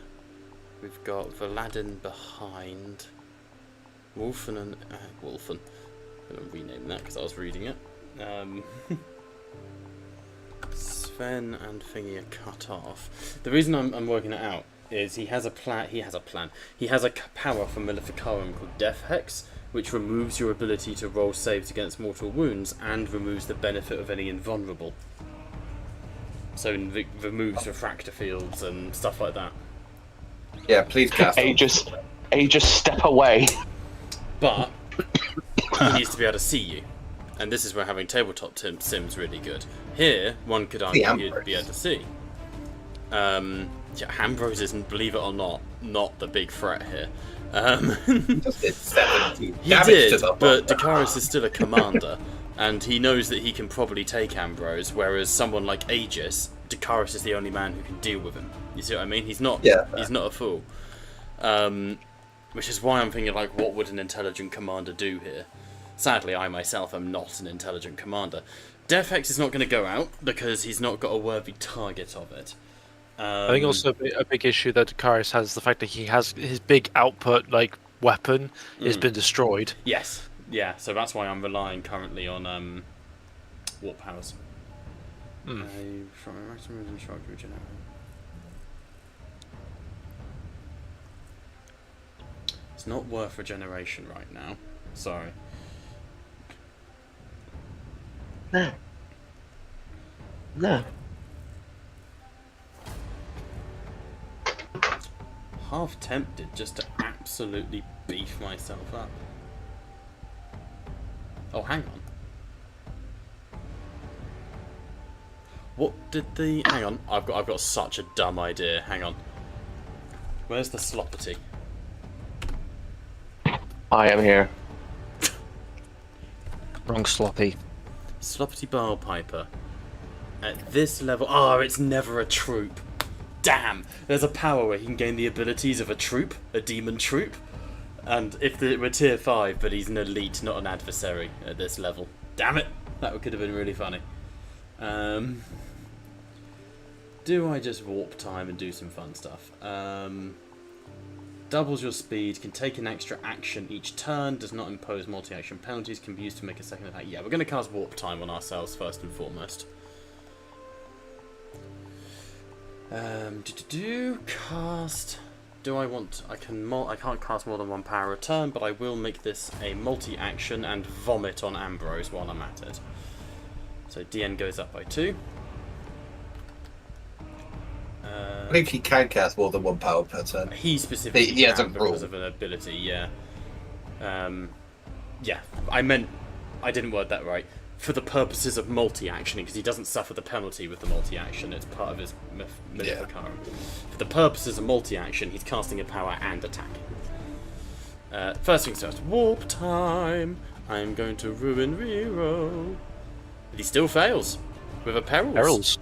We've got Valadin behind. Wolfen and Wolfen. I'm going to rename that because I was reading it. Sven and Thingy are cut off. The reason I'm working it out is he has a plan. He has a power from Maleficarum called Death Hex, which removes your ability to roll saves against mortal wounds and removes the benefit of any invulnerable. So it removes refractor fields and stuff like that. Yeah, please cast. Aegis, step away. But he needs to be able to see you. And this is where having tabletop sim's really good. Here, one could argue he'd be able to see. Ambrose isn't, believe it or not the big threat here. He just did 70 He damage did, to the but Decarius is still a commander, and he knows that he can probably take Ambrose, whereas someone like Aegis, Decarius is the only man who can deal with him. You see what I mean? He's not a fool. Which is why I'm thinking, like, what would an intelligent commander do here? Sadly, I myself am not an intelligent commander. Death Hex is not going to go out, because he's not got a worthy target of it. I think also a big issue that Decarius has is the fact that he has his big output, like, weapon has been destroyed. Yes, yeah, so that's why I'm relying currently on warp powers. It's not worth regeneration right now. Sorry. No. Half tempted just to absolutely beef myself up. Oh, hang on. What did the... Hang on, I've got such a dumb idea. Hang on. Where's the Sloppity? I am here. Wrong sloppy. Sloppity Barpiper. At this level... Oh, it's never a troop. Damn! There's a power where he can gain the abilities of a troop, a demon troop. And if we're tier 5, but he's an elite, not an adversary at this level. Damn it! That could have been really funny. Do I just warp time and do some fun stuff? Doubles your speed, can take an extra action each turn, does not impose multi-action penalties, can be used to make a second attack. Yeah, we're going to cast warp time on ourselves first and foremost. Cast. Do I want? I can't cast more than one power a turn, but I will make this a multi-action and vomit on Ambrose while I'm at it. So DN goes up by 2. I think he can cast more than one power per turn. He specifically He has a can because rule. of an ability. Yeah. Yeah. I didn't word that right. For the purposes of multi-actioning, because he doesn't suffer the penalty with the multi-action, it's part of his Maleficarum. For the purposes of multi-action, he's casting a power and attacking. First things first, warp time! I'm going to ruin reroll. But he still fails. With a perils.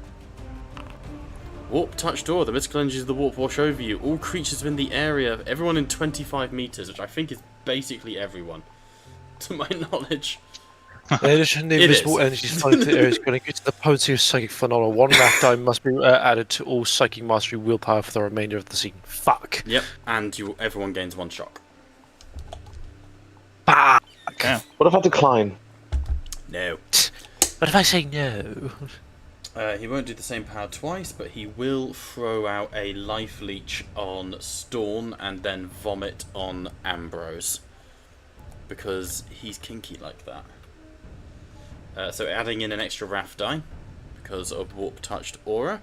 Warp touch door. The mystical energies of the warp wash over you. All creatures within the area, everyone in 25 meters, which I think is basically everyone, to my knowledge. In addition, the invisible energies flowing to the area is going to get to the potency of psychic phenomena. One wrath die must be added to all psychic mastery willpower for the remainder of the scene. Fuck. Yep, and everyone gains 1 shock. Fuck. Yeah. What if I decline? No. What if I say no? He won't do the same power twice, but he will throw out a life leech on Storm and then vomit on Ambrose. Because he's kinky like that. So adding in an extra wrath die because of warp touched aura.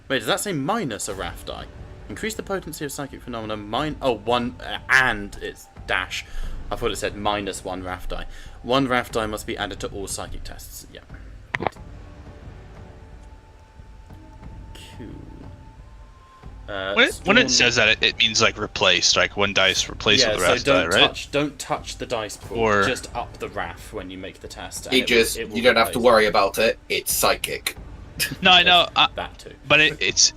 Wait, does that say minus a wrath die? Increase the potency of psychic phenomena. One and it's dash. I thought it said minus 1 wrath die. 1 wrath die must be added to all psychic tests. Yeah. Cool. When it says that, it means like replaced, like one dice replaced with the rest die, right? Don't touch the dice pool. Or just up the wrath when you make the test. and You will don't have to replace worry about it. It's psychic. No, I know, that too. but it's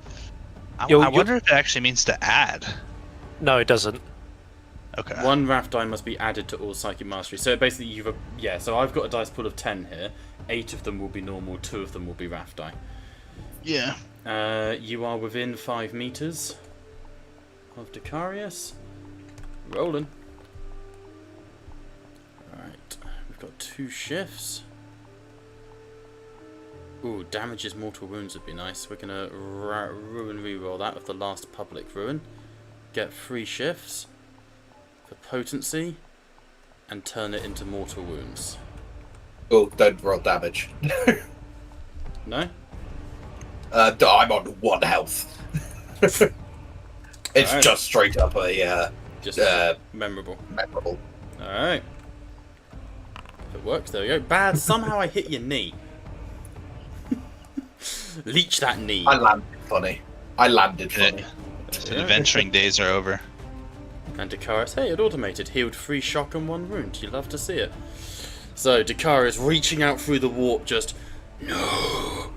I wonder if it actually means to add. No, it doesn't. Okay. One wrath die must be added to all psychic mastery. So basically, so I've got a dice pool of 10 here. 8 of them will be normal. 2 of them will be wrath die. Yeah. You are within 5 meters of Decarius. Rolling. Alright, we've got 2 shifts. Ooh, damages mortal wounds would be nice. We're gonna ruin reroll that with the last public ruin. Get 3 shifts for potency and turn it into mortal wounds. Oh, don't roll damage. No? I'm on 1 health. It's Alright. just straight up a Just memorable. memorable. Alright. If it works, there we go. Bad, somehow I hit your knee. Leech that knee. I landed funny. So the adventuring days are over. And Decarius, hey, it automated. Healed 3 shock and 1 wound. You love to see it. So, Decarius reaching out through the warp just... No!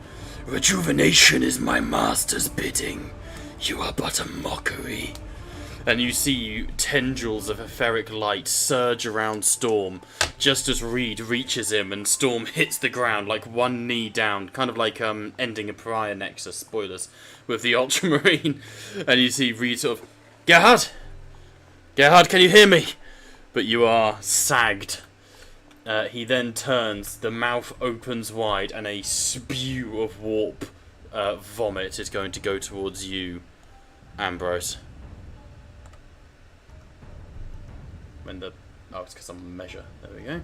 Rejuvenation is my master's bidding. You are but a mockery. And you see tendrils of etheric light surge around Storm, just as Reed reaches him and Storm hits the ground like one knee down, kind of like ending a Pariah Nexus, spoilers, with the Ultramarine. And you see Reed sort of, Gerhard, can you hear me? But you are sagged. He then turns, the mouth opens wide, and a spew of warp vomit is going to go towards you, Ambrose. It's because I'm a measure. There we go.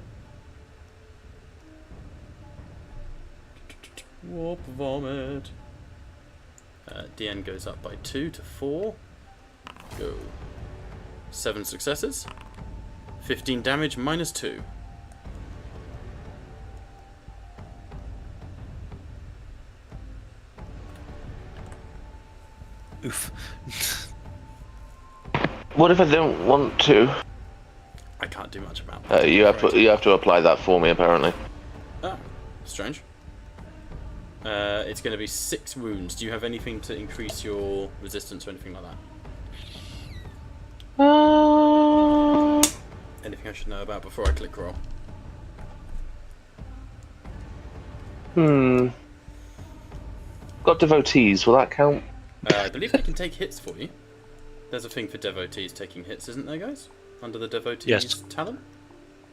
Warp vomit. DN goes up by 2 to 4. Go. 7 successes. 15 damage minus 2. Oof. What if I don't want to? I can't do much about that. You have to apply that for me, apparently. Oh, strange. It's going to be 6 wounds. Do you have anything to increase your resistance or anything like that? Anything I should know about before I click roll? Got devotees. Will that count? I believe they can take hits for you. There's a thing for devotees taking hits, isn't there, guys? Under the devotees Yes. talent?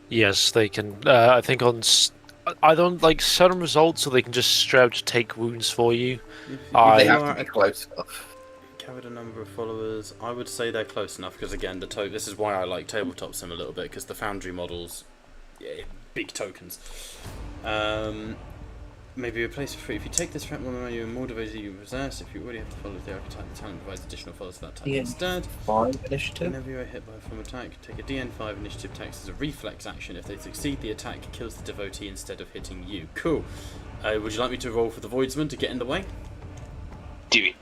Yes, they can. I think on either on like certain results, or they can just straight up take wounds for you. They have to be close enough. Carried a number of followers. I would say they're close enough because again, this is why I like tabletop sim a little bit, because the Foundry models, big tokens. Maybe replace for free. If you take this threat one, you're more devoted you possess. If you already have to follow the archetype, the talent provides additional followers to that type instead. 5 initiative. Whenever you are hit by a from attack, take a DN5 initiative tax as a reflex action. If they succeed, the attack kills the devotee instead of hitting you. Cool. Would you like me to roll for the Voidsman to get in the way? Do it.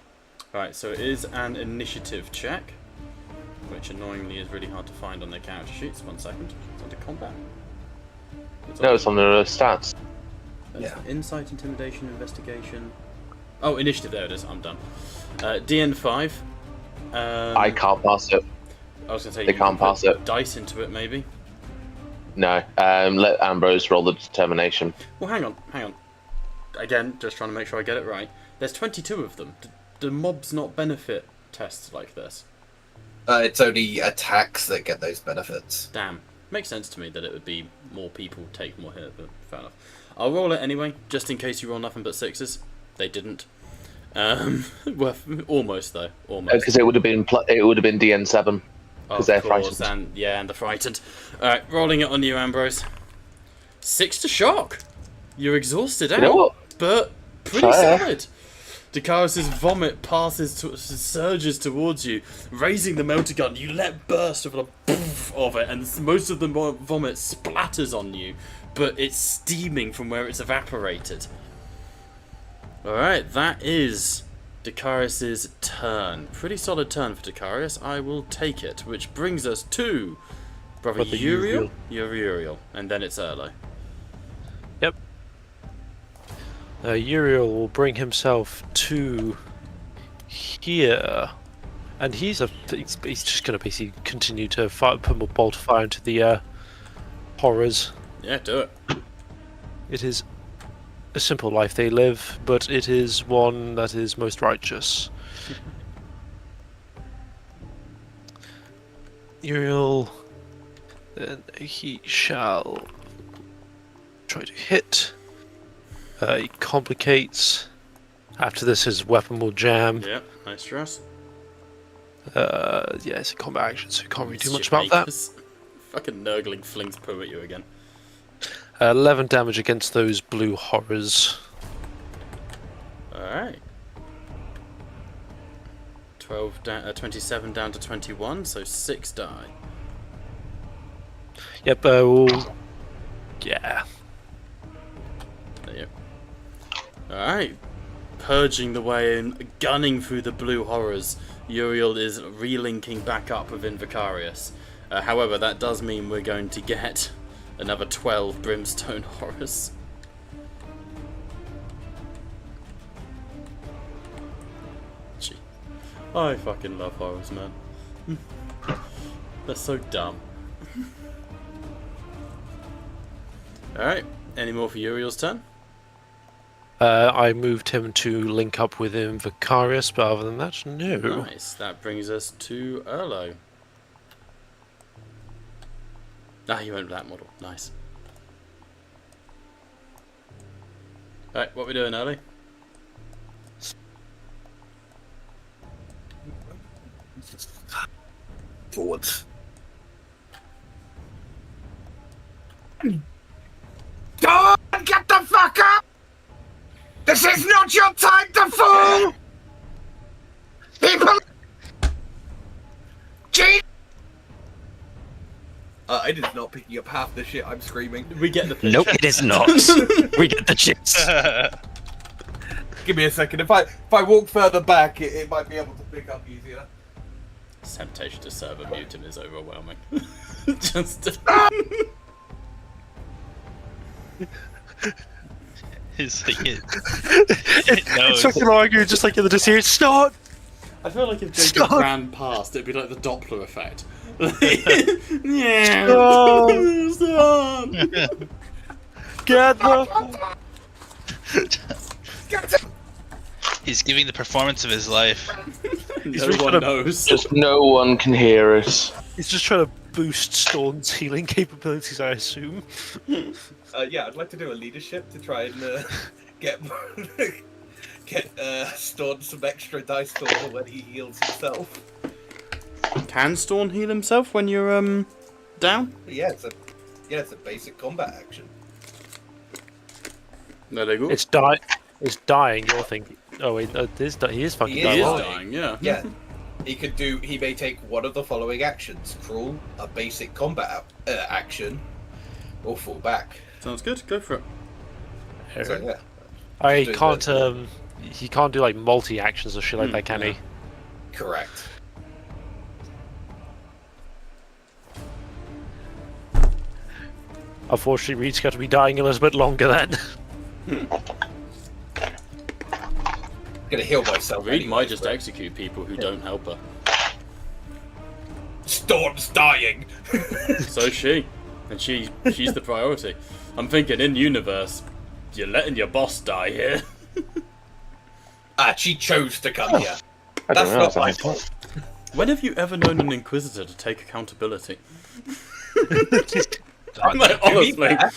Alright, so it is an initiative check, which annoyingly is really hard to find on their character sheets. 1 second. It's under combat. No, it's on the stats. Yeah. Insight, intimidation, investigation. Oh, initiative. There it is. I'm done. DN5. I can't pass it. I was going to say They you can't can put pass it. dice into it, maybe. No. Let Ambrose roll the determination. Well, hang on. Again, just trying to make sure I get it right. There's 22 of them. Do mobs not benefit tests like this? It's only attacks that get those benefits. Damn. Makes sense to me that it would be more people take more hit, but fair enough. I'll roll it anyway, just in case you roll nothing but 6s. They didn't. Well, almost though. Almost. Because it would have been DN7. Because they're frightened. And they're frightened. Alright, rolling it on you, Ambrose. 6 to shock. You're exhausted out, You know what? but pretty Fair. solid. Decarius' vomit surges towards you, raising the melter gun. You let burst of a poof of it, and most of the vomit splatters on you, but it's steaming from where it's evaporated. Alright, that is Decarius' turn. Pretty solid turn for Decarius. I will take it, which brings us to Brother Brother Uriel. Uriel, and then it's Erlo. Yep. Uriel will bring himself to here, and he's just going to basically continue to put more bolt of fire into the horrors. Yeah, do it. It is a simple life they live, but it is one that is most righteous. Uriel, then he shall try to hit. He complicates. After this, his weapon will jam. Yeah, nice stress. Yeah, it's a combat action, so can't really do much about that. Fucking Nurgling flings poo at you again. 11 damage against those blue horrors. Alright. 27 down to 21, so 6 die. Yep, yeah. There you go. Alright. Purging the way and gunning through the blue horrors, Uriel is relinking back up within Decarius. However, that does mean we're going to get another 12 brimstone horrors. Gee. I fucking love horrors, man. They're so dumb. Alright, any more for Uriel's turn? I moved him to link up with him Vicarius, but other than that, no. Nice, that brings us to Erlo. Ah, you went with that model. Nice. Alright, what we doing, Erly? Forwards. Don't get the fuck up! This is not your time to fool! People! Gee! It is not picking up half the shit I'm screaming. We get the picture. Nope, it is not. We get the chips. Give me a second. If I walk further back, it might be able to pick up easier. This temptation to server mute him is overwhelming. Just. It's like It's fucking argue just like in the distance. Stop! I feel like if Jacob Stop! ran past, it'd be like the Doppler effect. Yeah. Stop! Get the... He's giving the performance of his life. No really one trying to- knows. Just no one can hear us. He's just trying to boost Storm's healing capabilities, I assume. Yeah, I'd like to do a leadership to try and get Storm some extra dice for when he heals himself. Can Storm heal himself when you're down? But yeah, it's a basic combat action. No, they go. It's dying, you're thinking. Oh wait, he is fucking He is He dying. is dying. dying, yeah. Yeah, he may take one of the following actions: crawl, a basic combat action, or fall back. Sounds good. Go for it. So yeah, I doing can't that. he can't do like multi actions or shit like that, can yeah. he? correct. Unfortunately, Reed's got to be dying a little bit longer then. Gonna heal myself. Reed anyway, might just but execute people who don't help her. Storm's dying. So she. And she's the priority. I'm thinking, in universe, you're letting your boss die here. She chose to come here. I don't That's know. not my fault. When have you ever known an Inquisitor to take accountability? To Like, be honestly. fair,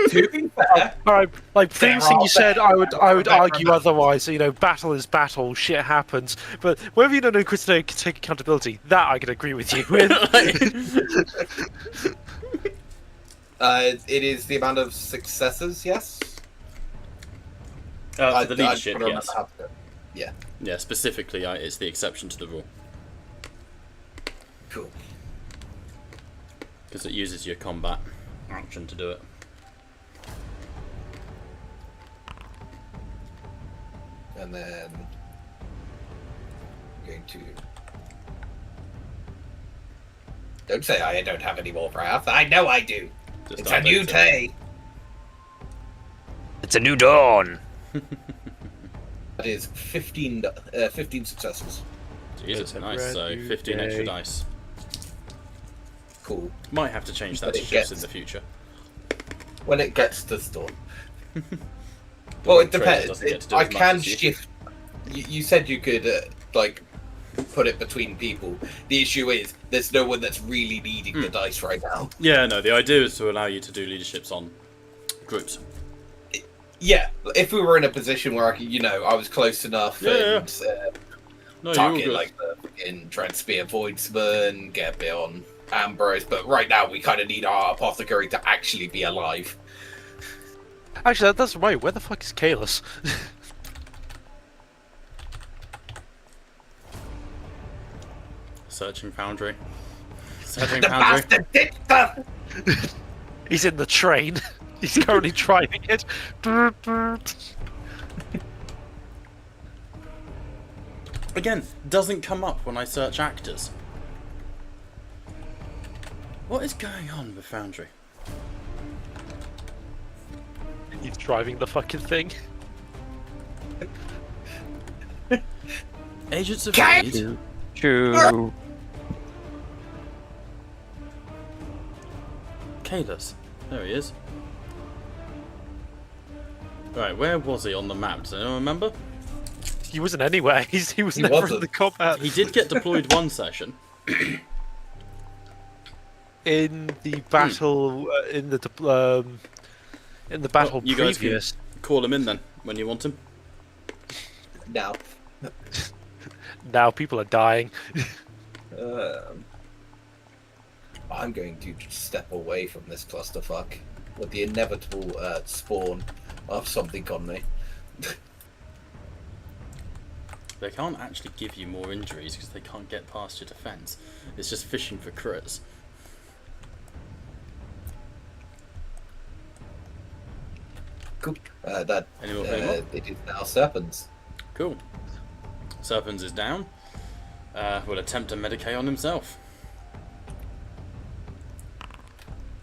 to be fair, Alright, like There previously are you said I would better argue battles. otherwise, you know, battle is battle, shit happens. But whether you know an Inquisitor can take accountability, that I can agree with you with. it is the amount of successes. Yes. For the leadership, I don't yes. remember how to- Yeah. Yeah, specifically, it's the exception to the rule. Cool. Because it uses your combat action to do it. And then I'm going to. Don't say I don't have any more wrath. I know I do. Just It's a new day. It's a new dawn. That is 15 successes. Jesus, It's a nice. brand So new 15 extra day. dice. Cool. Might have to change that But to it shifts in gets- the future. When it gets to storm. Well, it Trader depends. doesn't get to do I as much can as you. shift. You said you could, like, put it between people. The issue is, there's no one that's really needing the dice right now. Yeah, no, the idea is to allow you to do leaderships on groups. Yeah, if we were in a position where I was close enough Yeah, and No, you're all target good. like in trying to spear Voidsman, get a bit on Ambrose, but right now we kind of need our apothecary to actually be alive. Actually, that's right. Where the fuck is Kalis? Searching Foundry. Searching The Foundry. bastard did stuff! He's in the train. He's currently driving it. Again, doesn't come up when I search actors. What is going on with Foundry? He's driving the fucking thing. Agents of Cat! Reed. True. Kalis. There he is. Right, where was he on the map? Does anyone remember? He wasn't anywhere. He was He never in wasn't. the combat. He did get deployed one session. In the battle, in the battle You guys can previous. call him in then, when you want him. Now. Now people are dying. I'm going to step away from this clusterfuck with the inevitable spawn of something on me. They can't actually give you more injuries because they can't get past your defense. It's just fishing for crits. Cool. Any more, any more? It is now Serpents. Cool. Serpens is down. Will attempt to medicate on himself.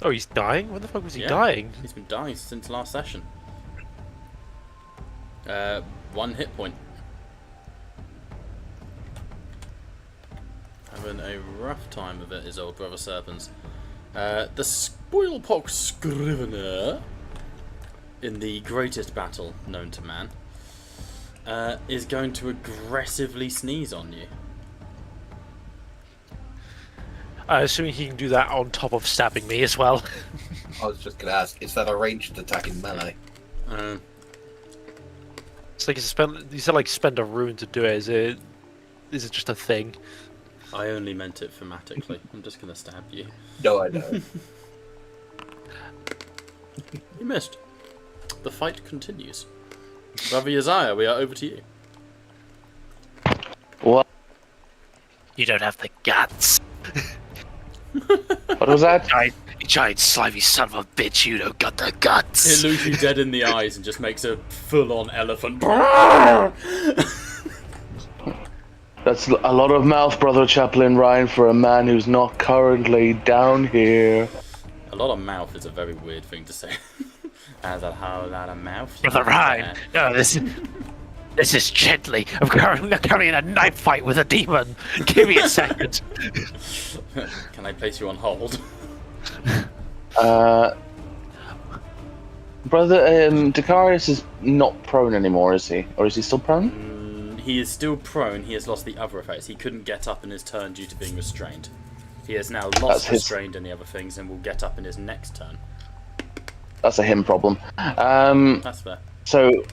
Oh, he's dying? When the fuck was he Yeah. dying? He's been dying since last session. 1 hit point. Having a rough time of it, his old brother Serpens. The Spoilpox Scrivener, in the greatest battle known to man, is going to aggressively sneeze on you. Assuming he can do that on top of stabbing me as well. I was just going to ask, is that a ranged attack in melee? It's like you said like spend a rune to do it. Is it just a thing? I only meant it thematically. I'm just going to stab you. No, I know. You missed. The fight continues. Brother Uzziah, we are over to you. What? You don't have the guts. What was that? You giant slimy son of a bitch, you don't got the guts. It looks you dead in the eyes and just makes a full-on elephant. That's a lot of mouth, Brother Chaplain Ryan, for a man who's not currently down here. A lot of mouth is a very weird thing to say. Has a whole lot of mouth. Brother Ryan, no, this is gently. I'm carrying a knife fight with a demon. Give me a second. Can I place you on hold? Brother, Decarius is not prone anymore, is he? Or is he still prone? He is still prone. He has lost the other effects. He couldn't get up in his turn due to being restrained. He has now lost his- restrained and the other things and will get up in his next turn. That's a him problem. That's fair. So,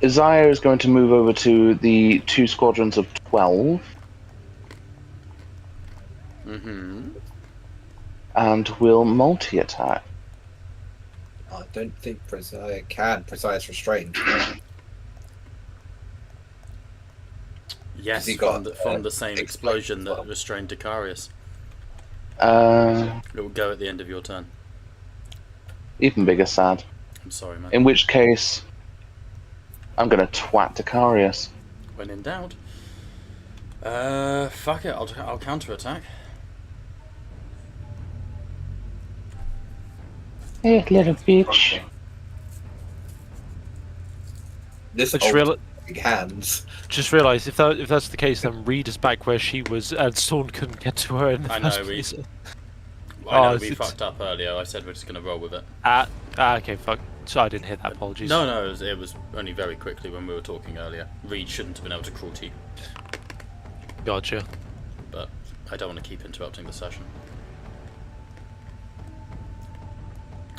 Uzziah is going to move over to the 2 squadrons of 12. And will multi-attack. I don't think Precise can. Precise restrained. Yes, he got, from the same explosion that well. restrained Decarius. Uh, It will go at the end of your turn. even bigger sad. I'm sorry, man. In which case, I'm going to twat Decarius. When in doubt. Fuck it. I'll counter-attack. Hey, little bitch. This I just, helping hands. Just realised if that's the case, then Reed is back where she was, and Storm couldn't get to her in the I know, first we- place. I know, we it's- fucked up earlier. I said we're just going to roll with it. Okay, fuck. So I didn't hear that. Apologies. No, it was only very quickly when we were talking earlier. Reed shouldn't have been able to crawl to you, Gotcha. but I don't want to keep interrupting the session.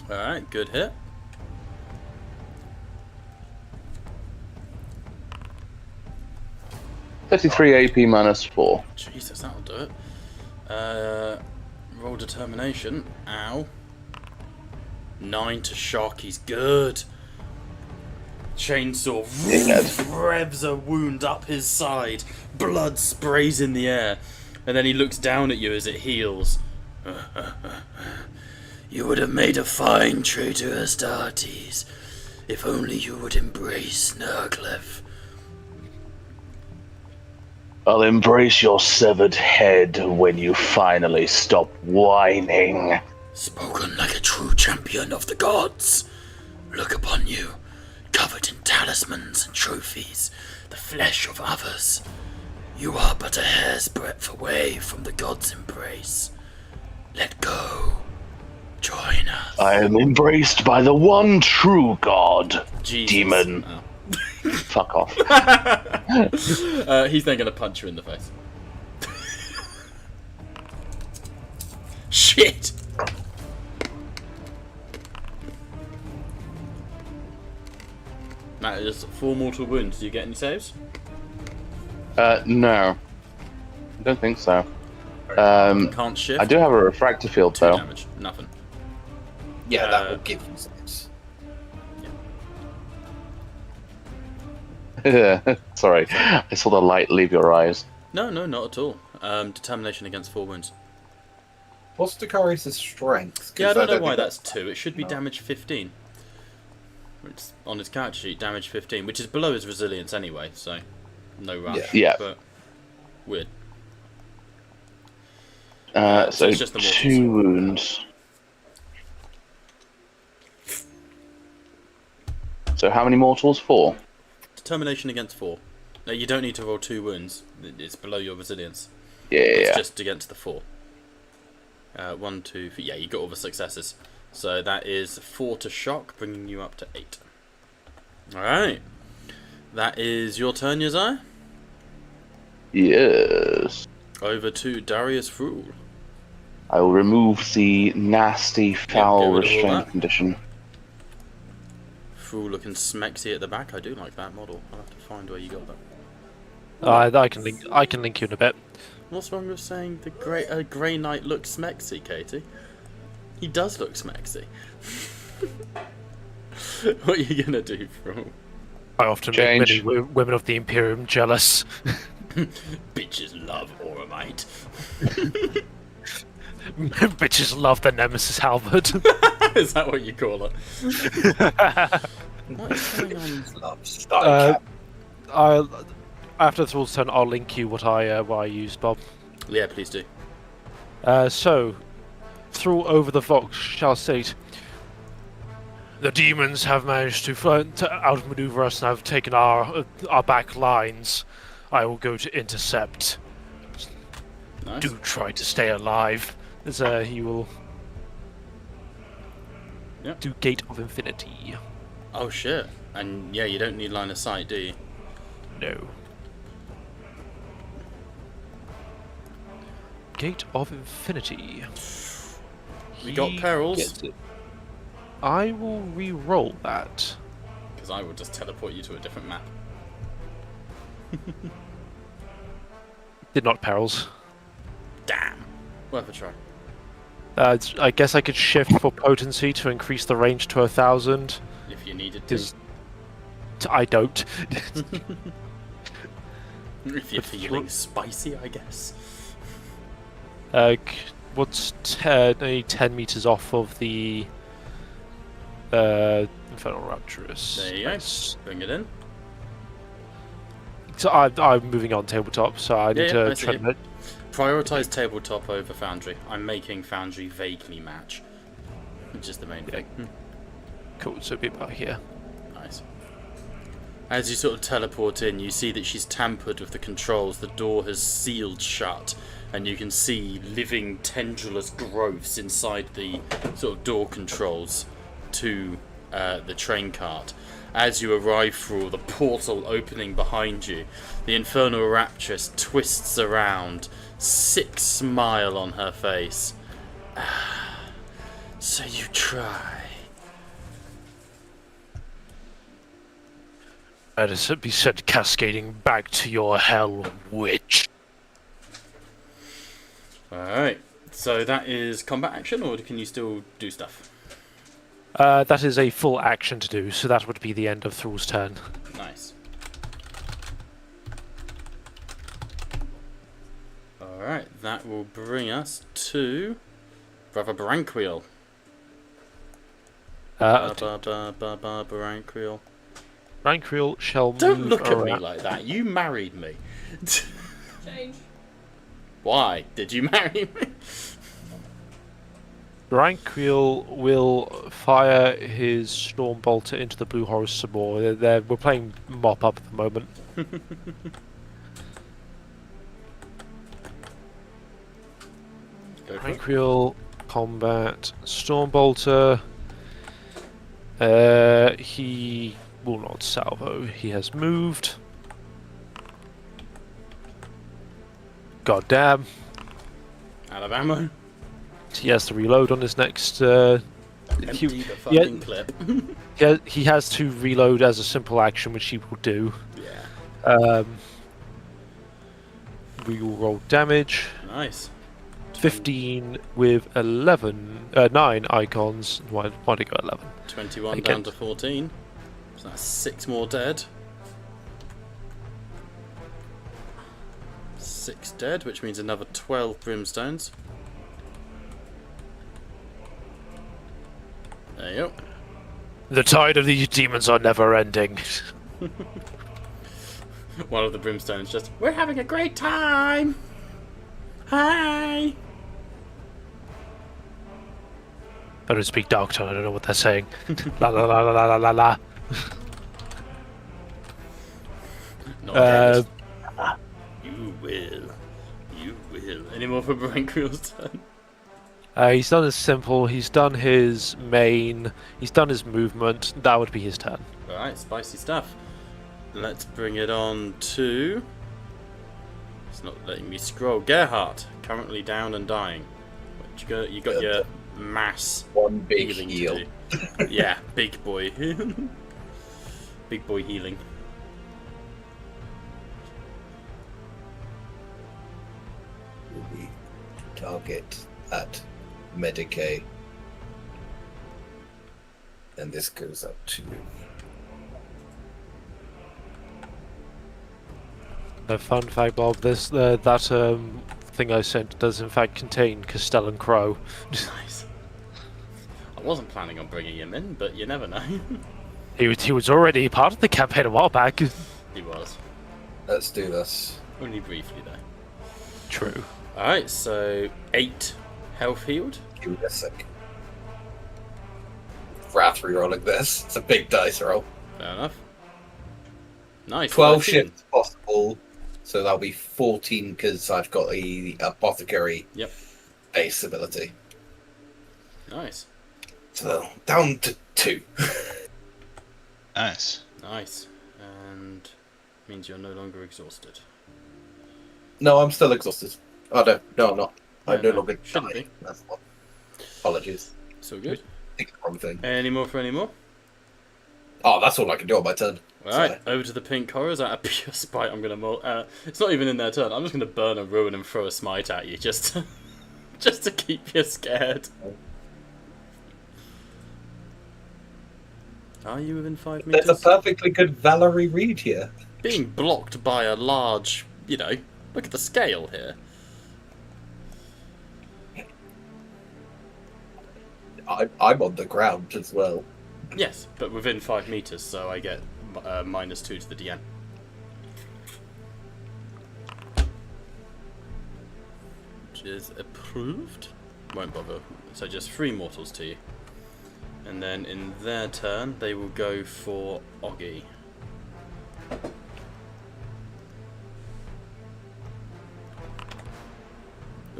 Alright, good hit. $33 AP minus 4. Jesus, that'll do it. Roll determination. Ow. 9 to shock. He's good. Chainsaw revs a wound up his side. Blood sprays in the air. And then he looks down at you as it heals. You would have made a fine traitor, Astartes, if only you would embrace Nurglev. I'll embrace your severed head when you finally stop whining. Spoken like a true champion of the gods. Look upon you, covered in talismans and trophies, the flesh of others. You are but a hair's breadth away from the gods' embrace. Let go. Join us. I am embraced by the one true god, Jesus. demon. Oh. Fuck off. He's then going to punch you in the face. Shit! Matt, just 4 mortal wounds. Do you get any saves? No. I don't think so. Can't shift. I do have a refractor field 2 though. damage. Nothing. Yeah, that will give you sense. Sorry, I saw the light leave your eyes. No, not at all. Determination against 4 wounds. What's Decarius' strength? 'Cause Yeah, I don't know why think that's 2. It should be damage 15. It's on his character sheet, damage 15, which is below his resilience anyway, so no rush. Yeah. But weird. So so it's just the mortals. 2 wounds. So how many mortals? 4. Determination against 4. No, you don't need to roll 2 wounds. It's below your resilience. Yeah. It's just against the 4. 1, 2, 3. Yeah, you got all the successes. So that is 4 to shock, bringing you up to 8. Alright. That is your turn, Yazai. Yes. Over to Darius Fool. I will remove the nasty get foul rid of all restraint that. condition. Fool looking smexy at the back. I do like that model. I'll have to find where you got that. I can link you in a bit. What's wrong with saying the Grey Knight looks smexy, Katie? He does look smexy. What are you gonna do, Fool? I often Change. make many women of the Imperium jealous. Bitches love Oromite. Bitches love the Nemesis halberd. Is that what you call it? What is going on? After the rules turn, I'll link you what I used, Bob. Yeah, please do. So, through over the Vox shall state, the demons have managed to outmaneuver us and have taken our back lines. I will go to intercept. Nice. Do try to stay alive. As he will Yep. do Gate of Infinity. Oh shit. And yeah, you don't need line of sight, do you? No. Gate of Infinity. We got He perils. gets it. I will re-roll that. Because I will just teleport you to a different map. Did not perils. Damn. Worth a try. I guess I could shift for potency to increase the range to 1,000. If you needed to. Because I don't. If you're feeling spicy, I guess. What's only 10 meters off of the Infernal Rapturous? There you Nice. go. Bring it in. So I'm moving on tabletop, so I need Yeah, I to see try it. to. Prioritize tabletop over Foundry. I'm making Foundry vaguely match. Which is the main thing. Cool, so be about here. Nice. As you sort of teleport in, you see that she's tampered with the controls. The door has sealed shut, and you can see living tendrillous growths inside the sort of door controls to the train cart. As you arrive through the portal opening behind you, the Infernal Raptress twists around, sick smile on her face. So you try. Let us be sent cascading back to your hell, witch. Alright, so that is combat action, or can you still do stuff? That is a full action to do, so that would be the end of Thrall's turn. Nice. Alright, that will bring us to Brother Branquiel. Branquiel. Branquiel shall Don't move look at me around. like that. You married me. Change. Why did you marry me? Branquiel will fire his Storm Bolter into the Blue Horrors some more. We're playing mop up at the moment. Go for it. Branquiel, combat, Storm Bolter. He will not salvo. He has moved. God damn. Out of ammo. He has to reload on his next. Empty the fucking clip. He has to reload as a simple action, which he will do. Yeah. We will roll damage. Nice. 15 with 9 icons. Why did it go 11? 21 Okay. down to 14. So that's 6 more dead. 6 dead, which means another 12 brimstones. There you go. The tide of these demons are never ending. One of the brimstones just, we're having a great time! Hi! I don't speak Dark Tone, I don't know what they're saying. La la la la la la la. Not again. You will. You will. Any more for Branquiel's turn? He's done his simple, he's done his main, he's done his movement. That would be his turn. Alright, spicy stuff. Let's bring it on to... It's not letting me scroll. Gerhardt, currently down and dying. You got your mass One big healing heal. to do. Yeah, big boy. Big boy healing. We target at Medicaid. And this goes up to A fun fact, Bob, that thing I sent does in fact contain Castellan Crow. Nice. I wasn't planning on bringing him in, but you never know. He was already part of the campaign a while back. He was. Let's do this. Only briefly, though. True. Alright, so 8 health healed. Give me a sec. Wrath rerolling this. It's a big dice roll. Fair enough. Nice. 12 13. shifts possible, so that'll be 14 because I've got the apothecary Yep. base ability. Nice. So down to 2. Nice. Nice. And means you're no longer exhausted. No, I'm still exhausted. Oh no, I'm not. I'm Yeah, no longer shouldn't dying. be. That's one. Apologies. So good. I think the wrong thing. Any more for any more? Oh, that's all I can do on my turn. Alright, over to the pink horrors. Out of pure spite, I'm gonna it's not even in their turn. I'm just gonna burn and ruin and throw a smite at you, just to keep you scared. Are you within 5 meters? There's a perfectly good Valerie Reed here. Being blocked by a large, look at the scale here. I'm on the ground as well. Yes, but within 5 meters, so I get -2 to the DN. Which is approved. Won't bother. So just 3 mortals to you. And then in their turn, they will go for Oggy.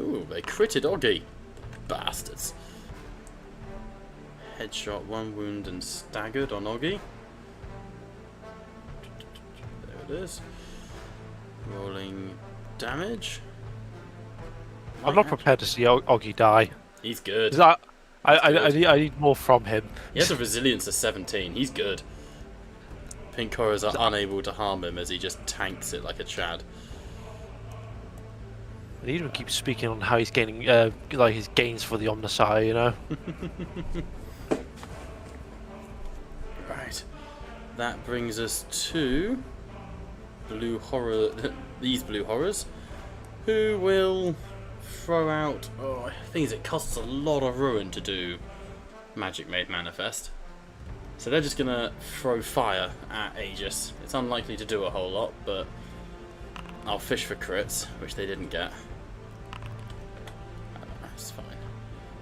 Ooh, they critted Oggy. Bastards. Headshot, 1 wound and staggered on Oggy. There it is. Rolling damage. I'm not prepared to see Oggy die. He's good. 'Cause I need more from him. He has a resilience of 17. He's good. Pink horrors are unable to harm him as he just tanks it like a Chad. And he even keeps speaking on how he's gaining, like his gains for the Omnissiah, you know. Right. That brings us to blue horror. These blue horrors, who will throw out. Oh, I think it costs a lot of ruin to do Magic Made Manifest. So they're just gonna throw fire at Aegis. It's unlikely to do a whole lot, but I'll fish for crits, which they didn't get. It's fine.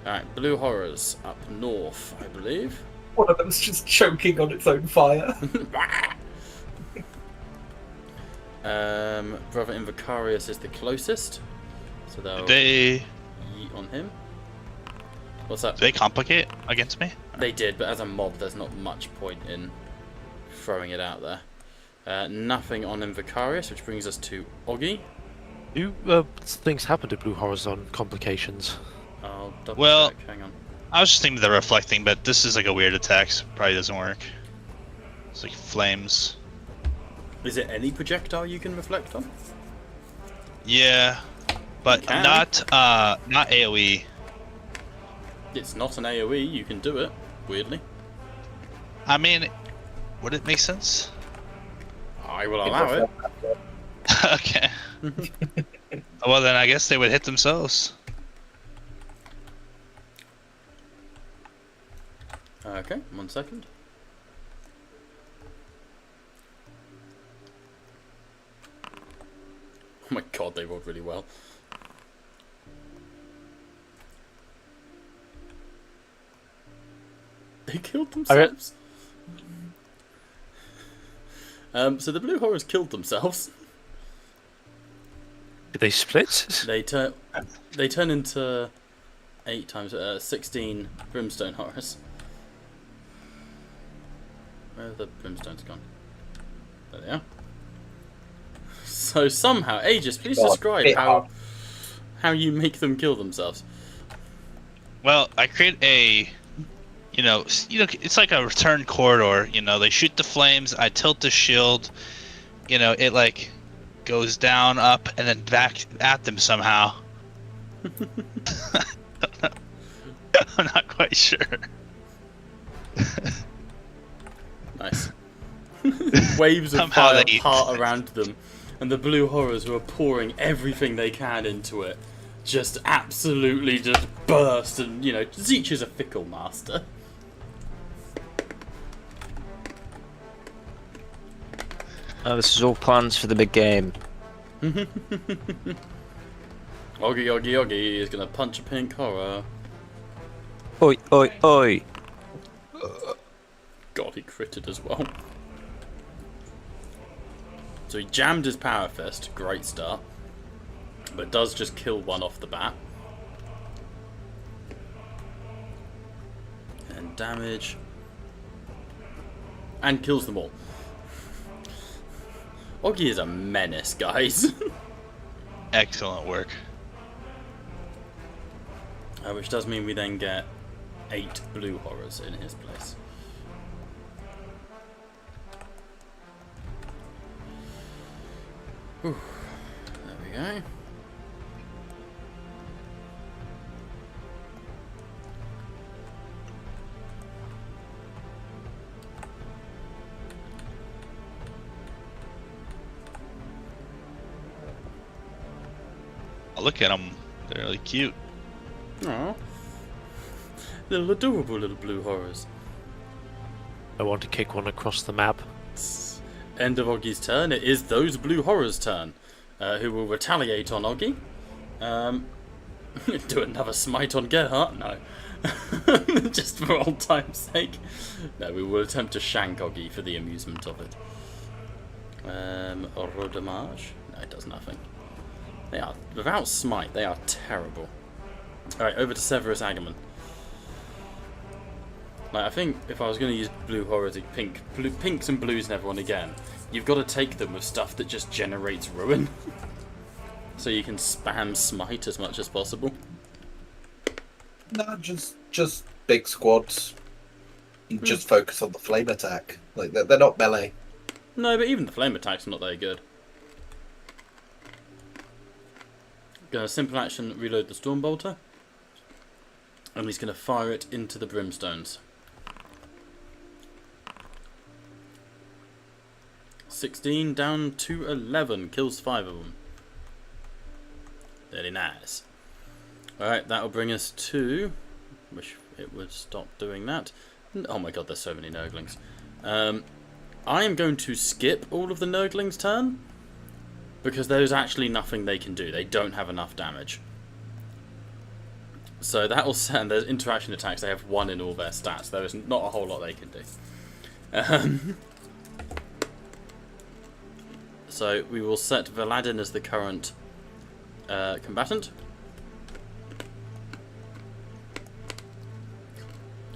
Alright, blue horrors up north, I believe. One of them's just choking on its own fire. Brother Invicarius is the closest, so they'll They yeet on him. What's that? do they complicate against me? They did, but as a mob, there's not much point in throwing it out there. Nothing on Invicarius, which brings us to Oggy. Do things happen to blue horrors on complications? I'll double Well- check. Hang on. I was just thinking the reflecting, but this is like a weird attack, so probably doesn't work. It's like flames. Is it any projectile you can reflect on? Yeah, but You can. not AOE. It's not an AoE. You can do it. Weirdly, I mean, would it make sense? I will allow it. Okay. Well, then I guess they would hit themselves. Okay, 1 second. Oh my god, they rolled really well. They killed themselves. So the blue horrors killed themselves. Did they split? They turn into 8 times 16 brimstone horrors. Where have the brimstones gone? There they are. So somehow, Aegis, please describe how you make them kill themselves. Well, I create a, it's like a return corridor. They shoot the flames. I tilt the shield. It like goes down, up, and then back at them somehow. I'm not quite sure. Nice. Waves of Somehow fire they- part around them, and the blue horrors who are pouring everything they can into it just absolutely just burst, and Zeech is a fickle master. Oh, this is all plans for the big game. Oggy is gonna punch a pink horror. Oi, oi, oi! God, he critted as well. So he jammed his power fist, great start, but does just kill one off the bat. And damage. And kills them all. Oggy is a menace, guys. Excellent work. Which does mean we then get 8 blue horrors in his place. Whew. There we go. Oh, look at them. They're really cute. Aww. Little adorable little blue horrors. I want to kick one across the map. End of Oggy's turn. It is those blue horrors' turn, who will retaliate on Oggy. Do another smite on Gerhardt? No. Just for old time's sake. No, we will attempt to shank Oggy for the amusement of it. Rodamage? No, it does nothing. They are, without smite, they are terrible. Alright, over to Severus Agaman. Like, I think if I was going to use blue horrors, pinks and blues and everyone again, you've got to take them with stuff that just generates ruin. So you can spam smite as much as possible. No, just big squads. You just focus on the flame attack. Like they're not melee. No, but even the flame attack's not very good. Gonna simple action reload the Stormbolter. And he's gonna fire it into the Brimstones. 16 down to 11, kills 5 of them. Very nice. Alright, that'll bring us to... Wish it would stop doing that. Oh my god, there's so many Nurglings. I am going to skip all of the Nurglings' turn, because there's actually nothing they can do. They don't have enough damage. So that will send... There's interaction attacks, they have 1 in all their stats. There is not a whole lot they can do. So we will set Valadin as the current combatant.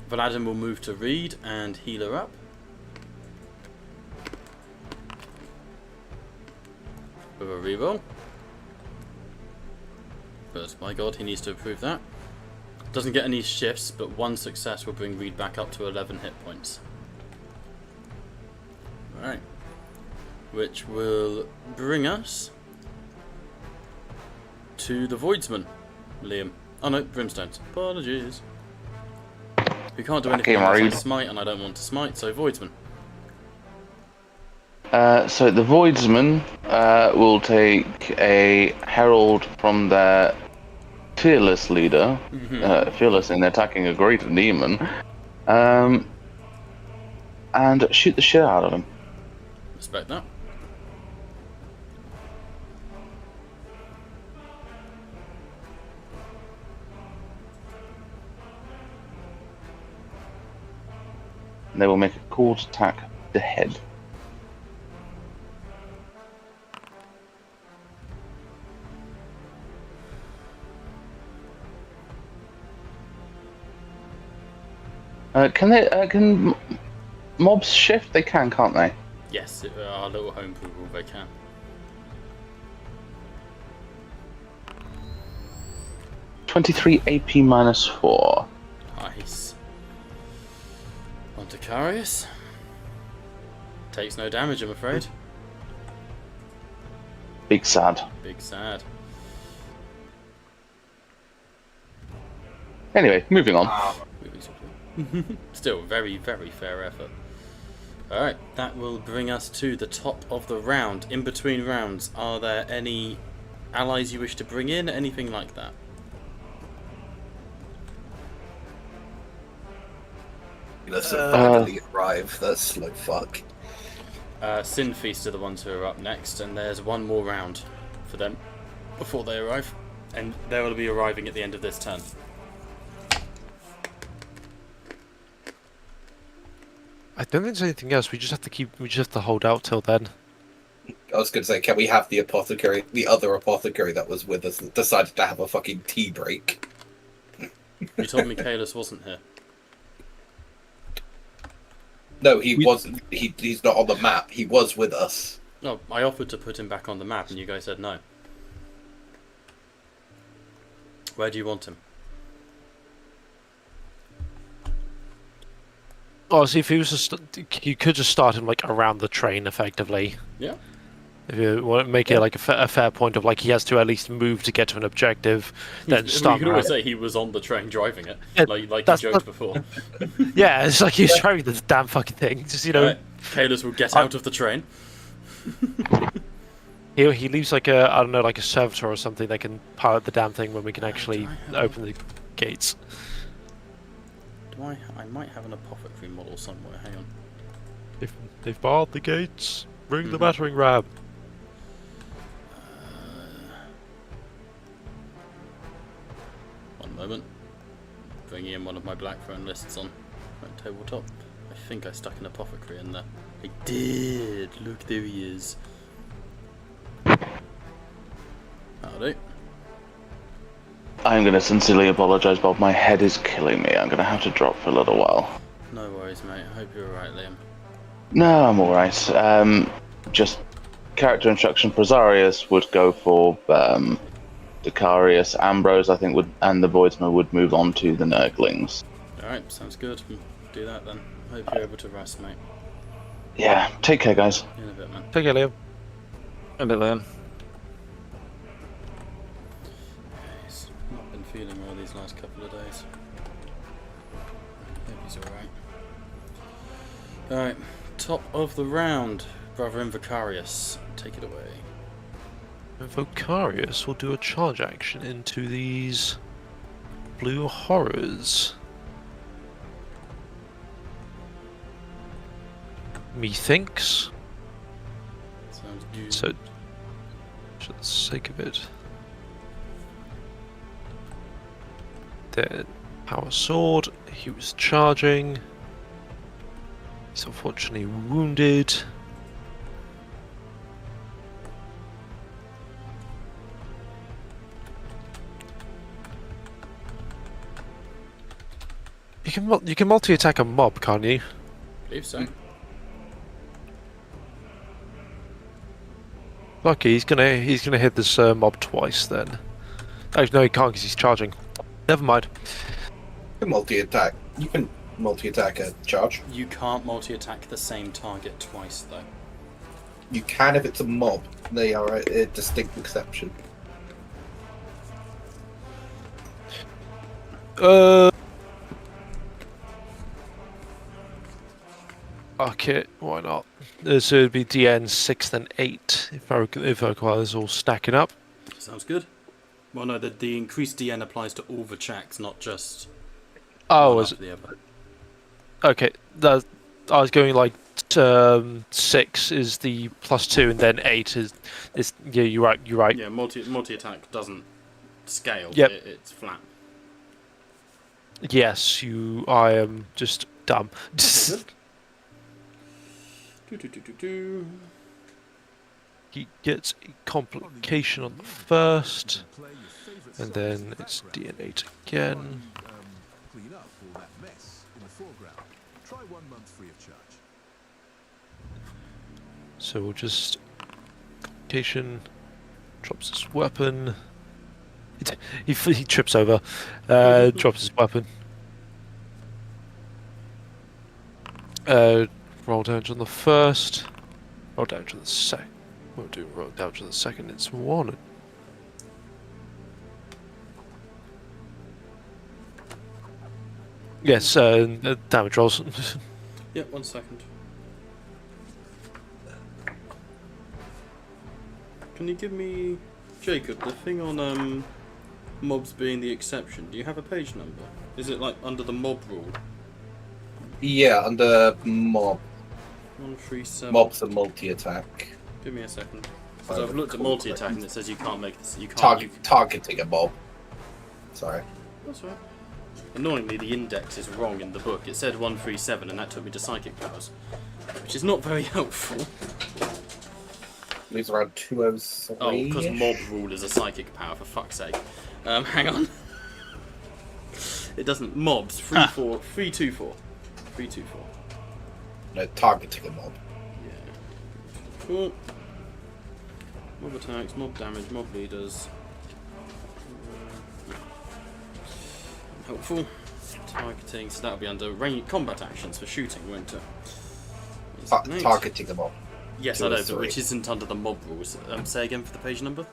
Valadin will move to Reed and heal her up. With a reroll. But my god, he needs to improve that. Doesn't get any shifts, but 1 success will bring Reed back up to 11 hit points. Alright. Which will bring us to the Voidsman, Liam. Oh no, Brimstones. Apologies. We can't do anything unless I smite, and I don't want to smite, so Voidsman. So the Voidsman will take a herald from their fearless leader, fearless in attacking a greater demon, and shoot the shit out of him. Respect that. And they will make a called attack to the head. Can mobs shift? They can, can't they? Yes, our little homebrew rule, they can. $23 AP minus 4. Nice. On Decarius. Takes no damage, I'm afraid. Big sad. Big sad. Anyway, moving on. Still, very, very fair effort. Alright, that will bring us to the top of the round. In between rounds, are there any allies you wish to bring in? Anything like that? Let's finally arrive. That's slow fuck. Sin Feast are the ones who are up next, and there's one more round for them before they arrive. And they will be arriving at the end of this turn. I don't think there's anything else. We just have to hold out till then. I was going to say, can we have the apothecary, the other apothecary that was with us, decided to have a fucking tea break? You told me Kalis wasn't here. No, he wasn't. He's not on the map. He was with us. No, I offered to put him back on the map, and you guys said no. Where do you want him? Oh, see, if he was you could just start him like around the train, effectively. Yeah. If you want to make it like a fair point of like he has to at least move to get to an objective, then start. You could always say he was on the train driving it, Yeah, like you joked before. Yeah, it's like he's driving this damn fucking thing. Just Right. Kalis will get out of the train. He leaves like a, I don't know, like a servitor or something that can pilot the damn thing when we can actually open the gates. I might have an apothecary model somewhere. Hang on. They've barred the gates. Bring the battering ram. One moment. Bringing in one of my Blackthrone lists on my tabletop. I think I stuck an apothecary in there. I did. Look, there he is. Howdy. I'm going to sincerely apologise, Bob. My head is killing me. I'm going to have to drop for a little while. No worries, mate. I hope you're alright, Liam. No, I'm alright. Just character instruction. Prosarius would go for Decarius. Ambrose, I think, and the Voidsman would move on to the Nurglings. Alright, sounds good. Do that then. Hope you're able to rest, mate. Yeah, take care, guys. In a bit, man. Take care, Liam. A bit Liam. He's not been feeling well these last couple of days. Hope he's alright. Alright, top of the round. Brother Decarius, take it away. Decarius will do a charge action into these blue horrors. Methinks. Sounds good. So, for the sake of it, then power sword. He was charging. He's unfortunately wounded. You can multi-attack a mob, can't you? I believe so. Lucky, he's gonna hit this mob twice then. Actually, no, he can't because he's charging. Never mind. You can multi-attack. You can multi-attack a charge. You can't multi-attack the same target twice, though. You can if it's a mob. They are a distinct exception. Okay, why not? So it'd be DN 6 and 8 if I recall this all stacking up. Sounds good. Well, no, the increased DN applies to all the checks, not just Oh, one is after the other. okay. I was going like 6 is the +2, and then 8 is yeah. You're right. Yeah, multi attack doesn't scale. Yep. It's flat. Yes, I am just dumb. He gets a complication on the first, and then it's DN8 again. Clean up all that mess in the foreground. Try 1 month free of charge. So we'll just complication, drops his weapon. He trips over, drops his weapon. Roll damage on the first. Roll damage on the second. We'll do roll damage on the second. It's 1. Yes, damage rolls. Yep, 1 second. Can you give me, Jacob, the thing on mobs being the exception? Do you have a page number? Is it like under the mob rule? Yeah, under mob. 137. Mob's a multi-attack. Give me a second. Because I've looked at multi-attack and it says you can't make this. You can't. Targeting a mob. Sorry. That's right. Annoyingly, the index is wrong in the book. It said 137, and that took me to psychic powers, which is not very helpful. Leaves around 203. Oh, because mob rule is a psychic power, for fuck's sake. Hang on. It doesn't. Mobs 324. 324. No, targeting a mob. Yeah. Cool. Mob attacks, mob damage, mob leaders. Helpful. Targeting, so that'll be under combat actions for shooting, won't it? Targeting a mob. Yes, I know, but which isn't under the mob rules. Say again for the page number?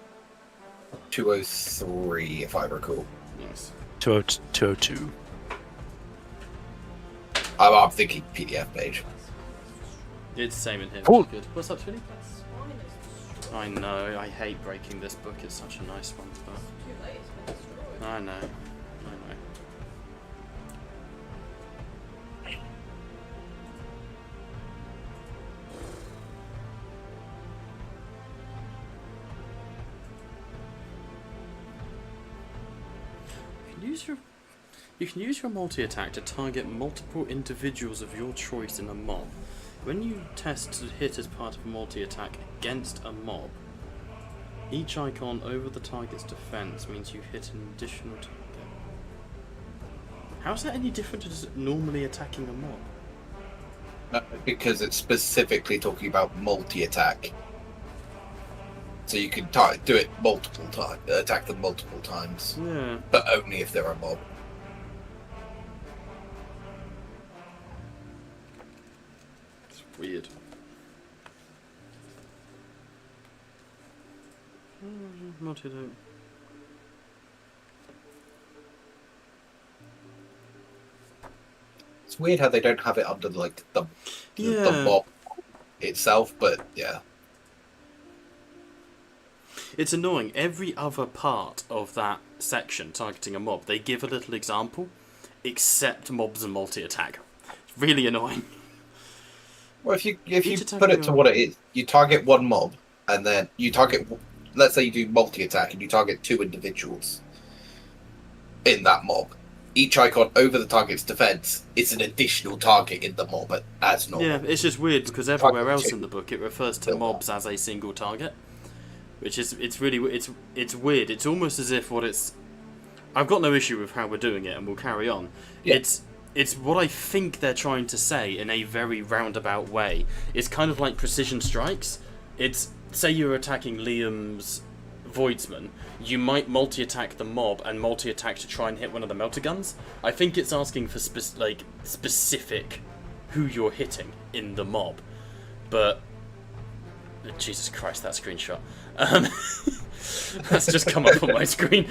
203, if I recall. Yes. 202. I'm thinking PDF page. It's the same in here, Cool. which is good. What's up, Philly? I know, I hate breaking this book, it's such a nice one. But I know. You can use your multi-attack to target multiple individuals of your choice in a mob. When you test to hit as part of a multi-attack against a mob, each icon over the target's defense means you hit an additional target. How is that any different to just normally attacking a mob? Because it's specifically talking about multi-attack. So you can do it multiple times, attack them multiple times, Yeah. but only if they're a mob. It's weird. Multi-attack. It's weird how they don't have it under like the mob itself, but yeah. It's annoying. Every other part of that section targeting a mob, they give a little example, except mobs and multi-attack. It's really annoying. Well, if you put it to what it is, you target one mob, and then you target. Let's say you do multi-attack, and you target 2 individuals in that mob. Each icon over the target's defense is an additional target in the mob as normal. Yeah, it's just weird because everywhere else in the book it refers to mobs as a single target, which is it's weird. It's almost as if what it's. I've got no issue with how we're doing it, and we'll carry on. Yeah. It's what I think they're trying to say in a very roundabout way. It's kind of like precision strikes. It's say you're attacking Liam's Voidsman, you might multi-attack the mob and multi-attack to try and hit one of the melter guns. I think it's asking for specific who you're hitting in the mob. But Jesus Christ, that screenshot. That's just come up on my screen.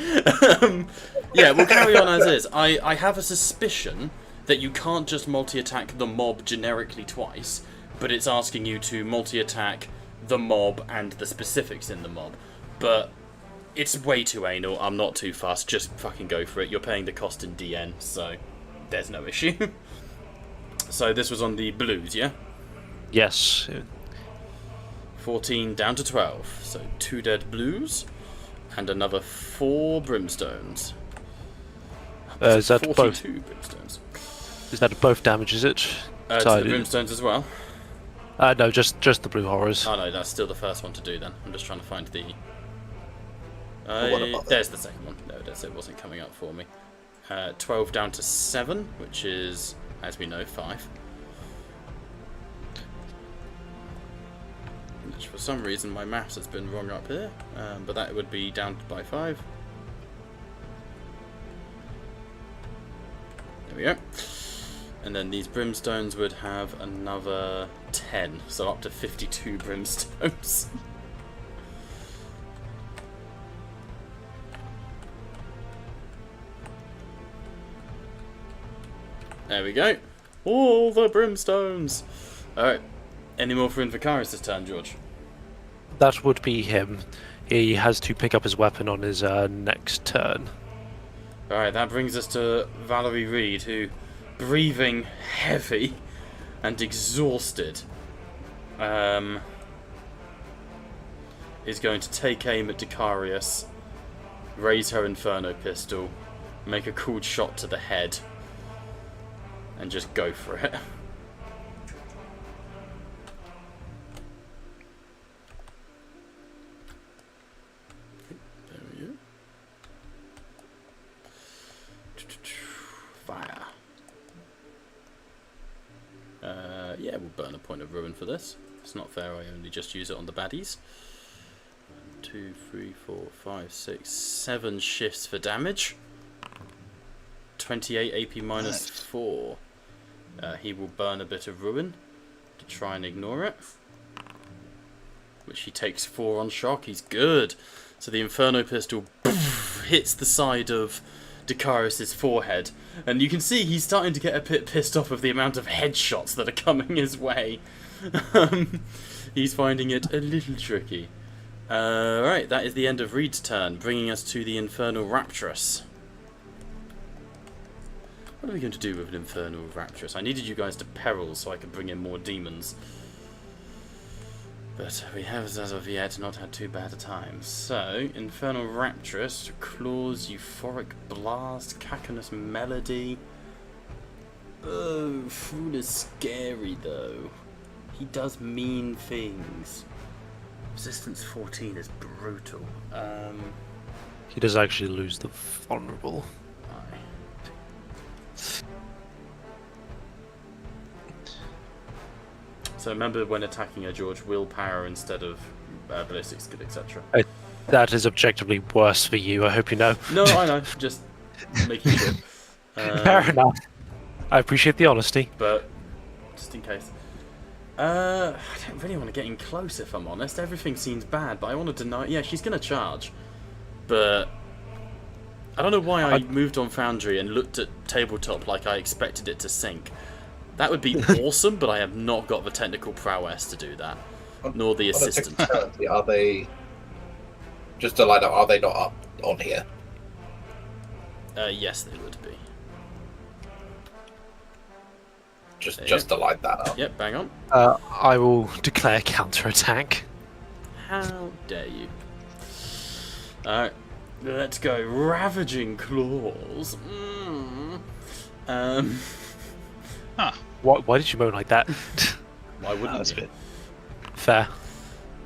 Yeah, we'll carry on as is. I have a suspicion that you can't just multi-attack the mob generically twice, but it's asking you to multi-attack the mob and the specifics in the mob. But it's way too anal. I'm not too fast. Just fucking go for it. You're paying the cost in DN, so there's no issue. So this was on the blues, yeah? Yes. 14 down to 12. So 2 dead blues and another 4 brimstones. Is that 42 both? Brimstones. Is that both damage? Is it? To the brimstones as well. No, just the blue horrors. Oh no, that's still the first one to do then. I'm just trying to find the... there's the second one. No, it wasn't coming up for me. 12 down to 7, which is, as we know, 5. Which for some reason my maths has been wrong up here, but that would be down by 5. There we go. And then these brimstones would have another 10, so up to 52 brimstones. There we go. All the brimstones. Alright. Any more for Decarius' turn, George? That would be him. He has to pick up his weapon on his next turn. Alright, that brings us to Valerie Reed, who, breathing heavy and exhausted, is going to take aim at Decarius, raise her Inferno pistol, make a cool shot to the head, and just go for it. There we go. Fire. Yeah, we'll burn a point of ruin for this. It's not fair, I only just use it on the baddies. 1, 2, 3, 4, 5, 6, 7 shifts for damage. 28 AP minus 4. He will burn a bit of ruin to try and ignore it. Which he takes 4 on shock. He's good. So the Inferno pistol hits the side of Decarius' forehead, and you can see he's starting to get a bit pissed off of the amount of headshots that are coming his way. He's finding it a little tricky. Right, that is the end of Reed's turn, bringing us to the Infernal Rapturous. What are we going to do with an Infernal Rapturous? I needed you guys to peril so I could bring in more demons. But we have, as of yet, not had too bad a time. So, Infernal Rapturous, Claws, Euphoric Blast, Caconas Melody. Oh, Fool is scary though. he does mean things. Resistance 14 is brutal. He does actually lose the vulnerable. So remember when attacking a George, willpower instead of ballistic skill, etc. That is objectively worse for you, I hope you know. No, I know, just making sure. Fair enough. I appreciate the honesty. But, just in case. I don't really want to get in close, if I'm honest. Everything seems bad, but I want to deny... Yeah, she's going to charge. But... I don't know why I moved on Foundry and looked at Tabletop like I expected it to sink. That would be awesome, but I have not got the technical prowess to do that. Nor the assistant. Are they... Just to line up, are they not up on here? Yes, they would be. Just to line that up. Yep, bang on. I will declare counterattack. How dare you. Alright, let's go. Ravaging Claws. Huh. Why did you moan like that? Why wouldn't That's you? good. Fair.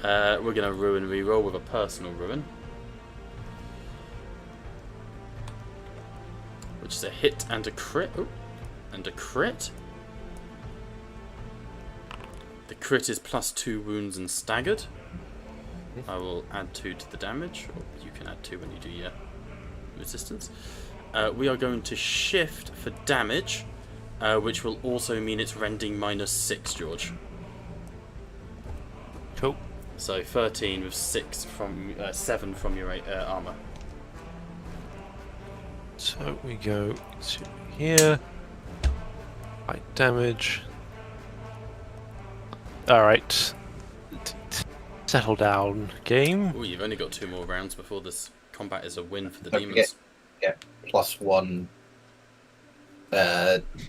We're going to ruin reroll with a personal ruin. Which is a hit and a crit. Oh, and a crit. The crit is +2 wounds and staggered. I will add 2 to the damage. Or you can add 2 when you do your resistance. We are going to shift for damage, which will also mean it's rending -6, George. Cool. So 13 with 7 from your armor. So we go to here. High damage. Alright. Settle down, game. Oh, you've only got 2 more rounds before this combat is a win for the Don't demons. forget, +1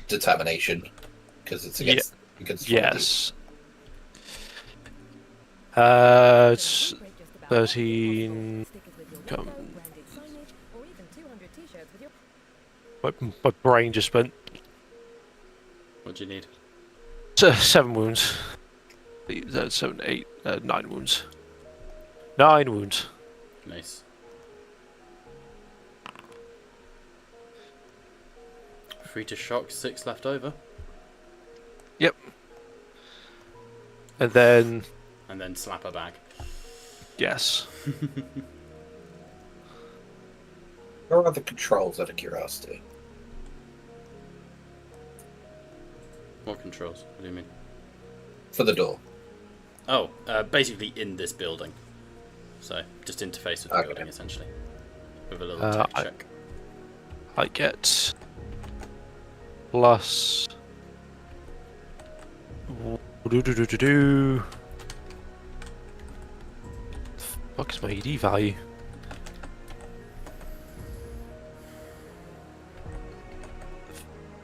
determination because it's against. Yes. It's 13. Come. My brain just went. What do you need? 7 wounds. 7, 8, 9 wounds. 9 wounds. Nice. Free to shock, 6 left over. Yep. And then. And then slap her back. Yes. Where are the controls out of curiosity? What controls? What do you mean? For the door. Oh, basically in this building. So, just interface with the building, essentially. With a little tech check. I get plus. Fuck is my ED value?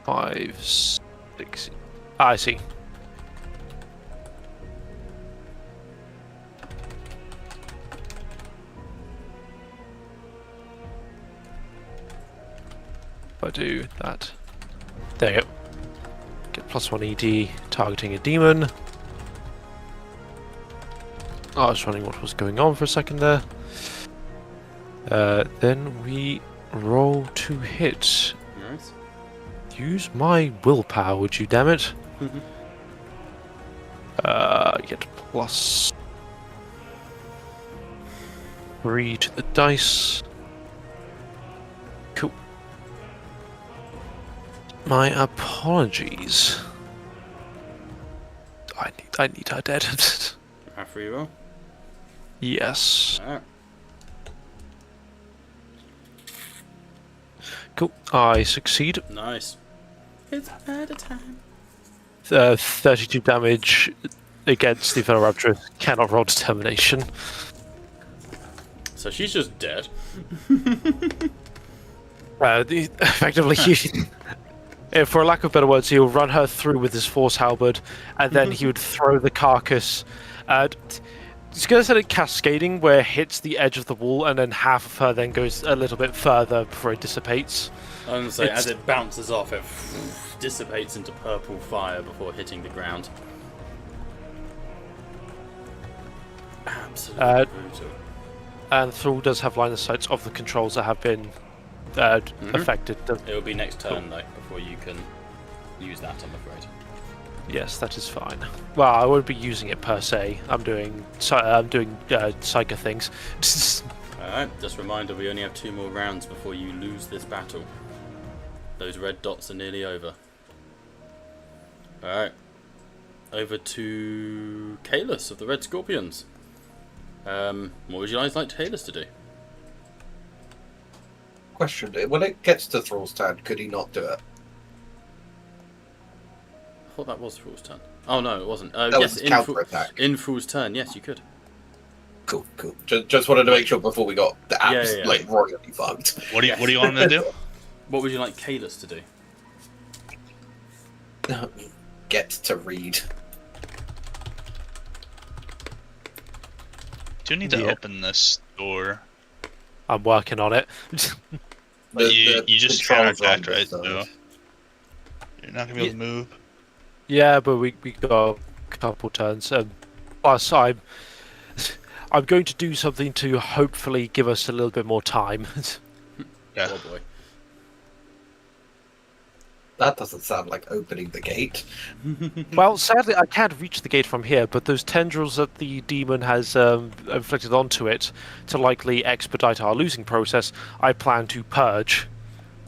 Five, 6. I see. If I do that, there you go. Get +1 ED, targeting a demon. I was wondering what was going on for a second there. Then we roll to hit. Nice. Use my willpower, would you, damn it? Get +3 to the dice. Cool. My apologies. I need her dead. Half reroll. Yes. Alright. Cool. I succeed. Nice. It's better time. 32 damage against the Velociraptor. Cannot roll determination. So she's just dead. Effectively, for lack of better words, he'll run her through with his force halberd, and then he would throw the carcass. It's going to set it cascading, where it hits the edge of the wall, and then half of her then goes a little bit further before it dissipates. And so as it bounces off, it dissipates into purple fire before hitting the ground. Absolutely brutal. And Thrall does have line of sight of the controls that have been affected. It will be next turn though before you can use that, I'm afraid. Yes, that is fine. Well, I won't be using it per se. I'm doing psycho things. Alright, just a reminder, we only have 2 more rounds before you lose this battle. Those red dots are nearly over. Alright. Over to Kalis of the Red Scorpions. What would you guys like Kalis to do? Question: when it gets to Thrall's turn, could he not do it? I thought that was Thrall's turn. Oh no, it wasn't. That Yes, was his counter-attack. in Thrall's turn, yes, you could. Cool. Just wanted to make sure before we got the apps like royally fucked. What do you want him to do? What would you like Kalis to do? Get to read. Do you need to open this door? I'm working on it. You just controls counterattacked, on right? this So side. you're not gonna be able to move. Yeah, but we got a couple turns. Plus, I'm going to do something to hopefully give us a little bit more time. Yeah. Oh boy. That doesn't sound like opening the gate. Well, sadly, I can't reach the gate from here, but those tendrils that the demon has inflicted onto it to likely expedite our losing process, I plan to purge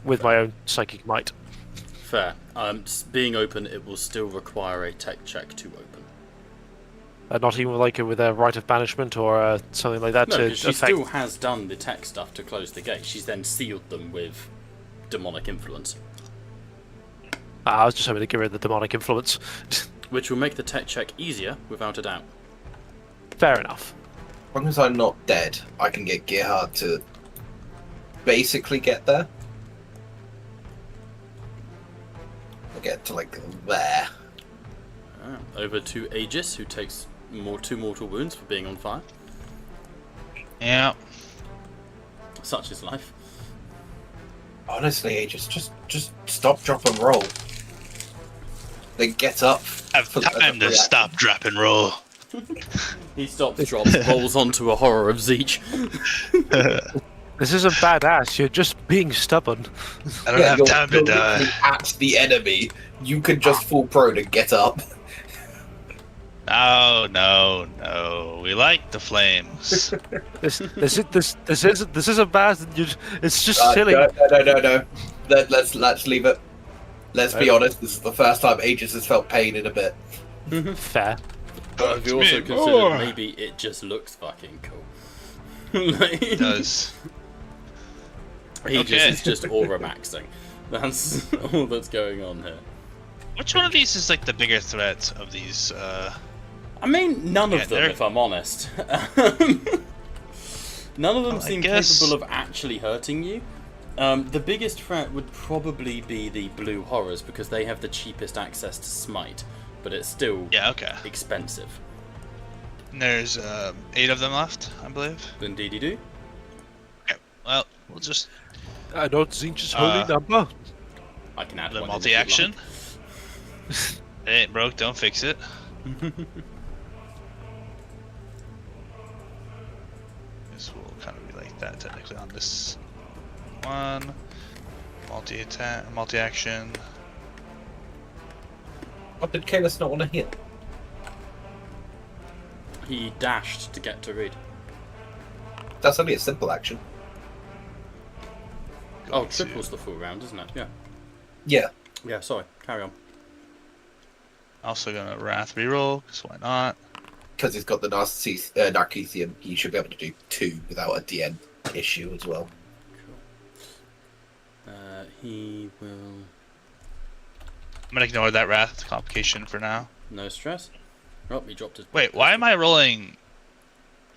with my own psychic might. Fair. Being open, it will still require a tech check to open. Not even like with a rite of banishment or something like that No, to because she affect. still has done the tech stuff to close the gate. She's then sealed them with demonic influence. I was just hoping to get rid of the demonic influence. Which will make the tech check easier, without a doubt. Fair enough. As long as I'm not dead, I can get Gerhard to basically get there. I get to like there. Over to Aegis, who takes 2 mortal wounds for being on fire. Yeah. Such is life. Honestly, Aegis, just stop, drop, and roll. Then get up. Have time to stop, drop, and roll. He stops, drops, rolls onto a horror of Zeech. This isn't badass, you're just being stubborn. I don't have time to die. Literally at the enemy. You could just fall prone and get up. No. We like the flames. This isn't bad. It's just silly. No. Let's leave it. Let's be honest. This is the first time Aegis has felt pain in a bit. Fair. But if you also consider maybe it just looks fucking cool. Like, It does. Aegis is just aura maxing. That's all that's going on here. Which one of these is like the bigger threat of these? I mean, none of them, they're- if I'm honest. None of them seem capable of actually hurting you. The biggest threat would probably be the blue horrors because they have the cheapest access to smite, but it's still expensive. And there's 8 of them left, I believe. Indeed you do. Okay, well, we'll just... I know Zinch's holy number. I can add the one multi-action. It ain't broke, don't fix it. This will kind of be like that technically on this one. Multi-attack, multi-action. What did Kalis not want to hit? He dashed to get to read. That's only a simple action. Oh, triple's the full round, isn't it? Yeah. Yeah. Yeah, sorry. Carry on. Also gonna Wrath reroll, because why not? Because he's got the Narcisium, he should be able to do 2 without a DN issue as well. He will... I'm gonna ignore that Wrath complication for now. No stress. Oh, he dropped his... Wait, why am I rolling...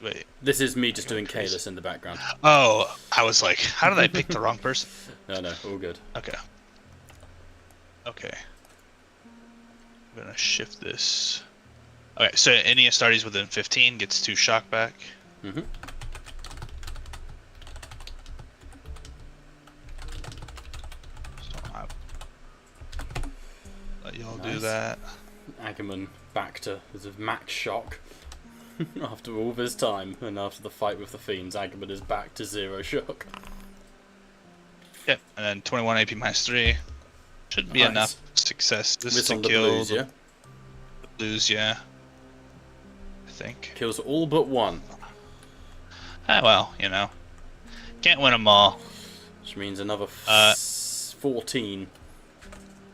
Wait. This is me just doing Kalis in the background. Oh, I was like, how did I pick the wrong person? No, all good. Okay. Okay. I'm gonna shift this. Okay, so any Astartes within 15 gets 2 shock back. Mm-hmm. So I'll let y'all do that. Agamemnon back to his max shock. After all this time, and after the fight with the fiends, Aghaman is back to 0 shock. Yep, and then 21 AP minus 3. Should be Nice. enough successes Miss to on the kill blues, yeah? the blues, yeah. I think. Kills all but one. Ah, well, you know. Can't win them all. Which means another 14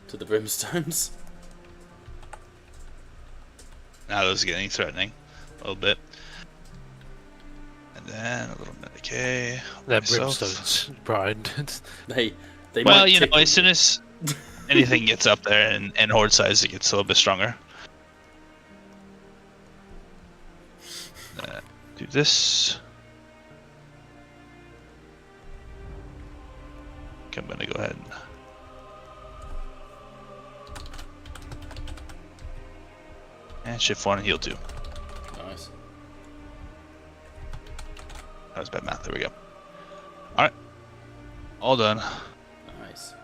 to the Brimstones. Now those are getting threatening. A little bit. And then a little bit of decay. They're myself. brimstones, Brian. They Well, might you know, tickle as soon as anything gets up there and horde size, it gets a little bit stronger. Do this. Okay, I'm gonna go ahead and shift 1 and heal 2. Nice. That was bad math. There we go. Alright. All done. Nice.